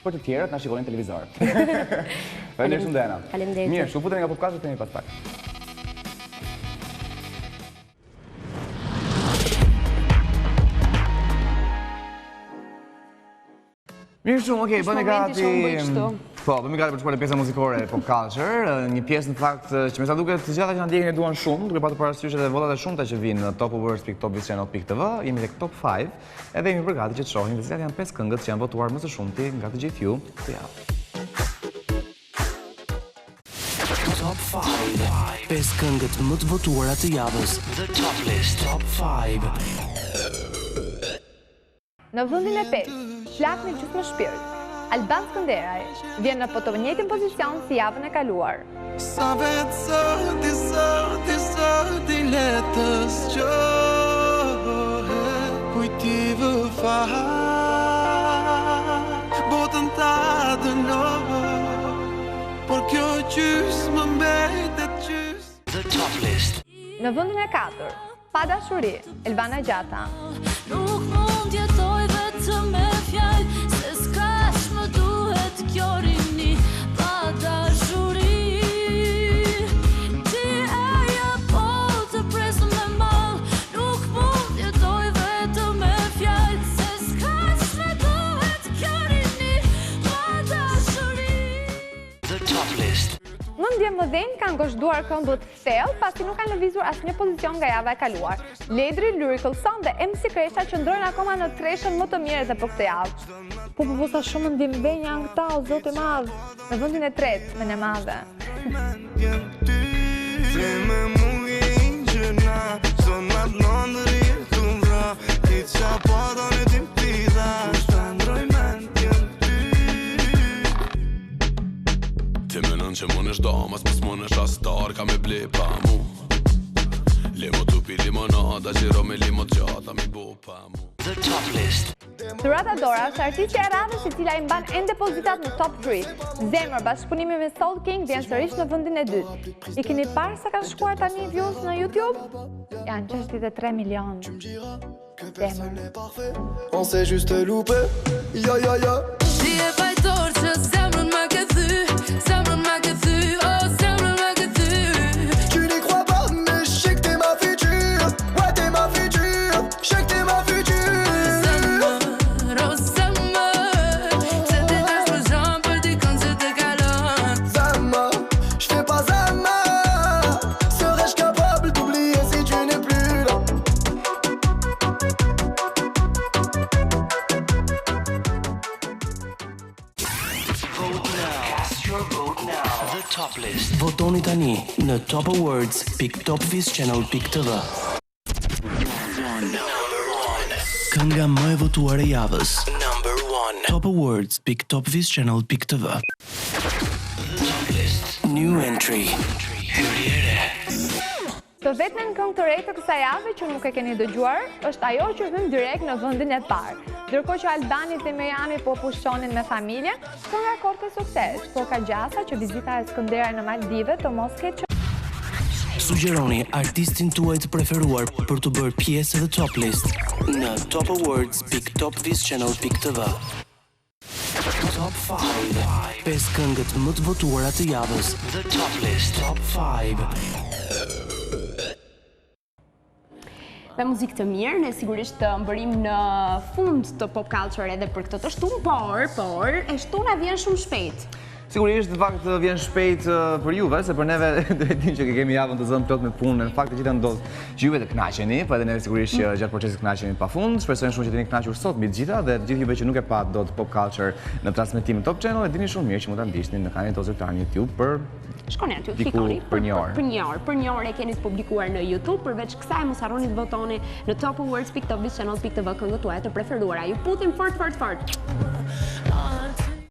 për të tjerët na shikonin televizor. Faleminderit shumë Diana. Faleminderit. Mirë, u futemi nga podcast kemi pas pak. Mirë shumë, okej, bëni gati. Po, bëmi gati për të shkuar në pjesa muzikore Pop Culture, një pjesë në fakt që me sa duket të gjitha që na ndjekin e duan shumë, duke patur parasysh edhe votat e shumta që vinë në topawards.topvisional.tv, jemi tek top 5, edhe jemi përgati që të shohim se cilat janë 5 këngët që janë votuar më së shumti nga të gjithë ju këtë javë. Top 5, 5 këngët më të votuara të javës. The Top List Top 5. Në vendin e 5, Flak me gjysmë shpirt, Alban Skënderaj vjen në po të njëjtin pozicion si javën e kaluar. Sa vetë soti letës qohe, kujtive fare, botën ta dënoj, por kjo gjysmë më mbetet gjysmë. The Top List. Në vendin e 4, Pa dashuri, Elvana Gjata. Nuk mund jetoj vetëm me fjalë, se s'kash më duhet kjo rini pa dashuri. Ti eja po të presëm me mall, nuk mund jetoj vetëm me fjalë, se s'kash më duhet kjo rini pa dashuri. The Top List. Në Sëmundje Mëdhenj kanë gozhduar këmbët thellë pasi nuk kanë lëvizur asnjë pozicion nga java e kaluar. Ledri, Lyrical Song dhe MC Kresha qëndrojnë akoma në treshën më të mirë edhe për këtë javë. Po sa shumë ndjenjë janë këta, o Zoti i Madh, në vendin e tretë me në madhe. Ti menon që mon është damas, mos mon është astar, ka me ble pa mu. Limo tupi limonada, qiro me limo gjata, mi bo pa mu. The Top List. Dhurata Dora është artistja e radhës e cila i mban ende pozitat në top 3. Zemër bashkëpunimi me Soul King vjen sërish në vendin e dytë. I keni parë sa kanë shkuar tani views në YouTube? Janë 63 milionë. Zemër. On s'est juste loupé, ya ya ya. Ti e fajtor që zemrën ma ke thy, zemrën ma ke thy, oh zemrën ma ke thy. Tu n'y crois pas, mais je sais que t'es ma future. Ouais, t'es ma future, je sais que t'es ma future. Top List. Votoni tani në topawards.topvizchannel.tv. Kënga më e votuar e javës. Number 1. topawards.topvizchannel.tv. Top List. New entry. Hyrjere. Të vetmen këngë të re të kësaj jave që nuk e keni dëgjuar, është ajo që hyn direkt në vendin e parë. Ndërkohë që Albani dhe Mejani po pushtonin me familjen, kënga korte sukses, por ka gjasa që vizita e Skënderaj në Maldive të mos ketë Sugjeroni artistin tuaj të preferuar për të bërë pjesë e The Top List në topawards.topvizchannel.tv. Top 5. 5 këngët më të votuara të javës. The Top List. Top 5. Me muzikë të mirë, ne sigurisht të mbërim në fund të pop culture edhe për këtë të shtunë, por e shtuna vjen shumë shpejt. Sigurisht, në fakt vjen shpejt për juve, se për neve duhet dim që kemi javën të zënë plot me punë, në fakt të gjitha ndodh që juve të kënaqeni, po edhe neve sigurisht që gjatë procesit kënaqeni pafund. Shpresojmë shumë që të jeni kënaqur sot mbi të gjitha dhe të gjithë juve që nuk e pat dot pop culture në transmetimin Top Channel, e dini shumë mirë që mund ta ndiqni në kanalin tonë zyrtar në YouTube për Shkoni aty, diku klikoni për një orë. Për një orë e keni të publikuar në YouTube, përveç kësaj mos harroni të votoni në topawards.topvizchannel.tv këngët tuaja të preferuara. Ju putim fort.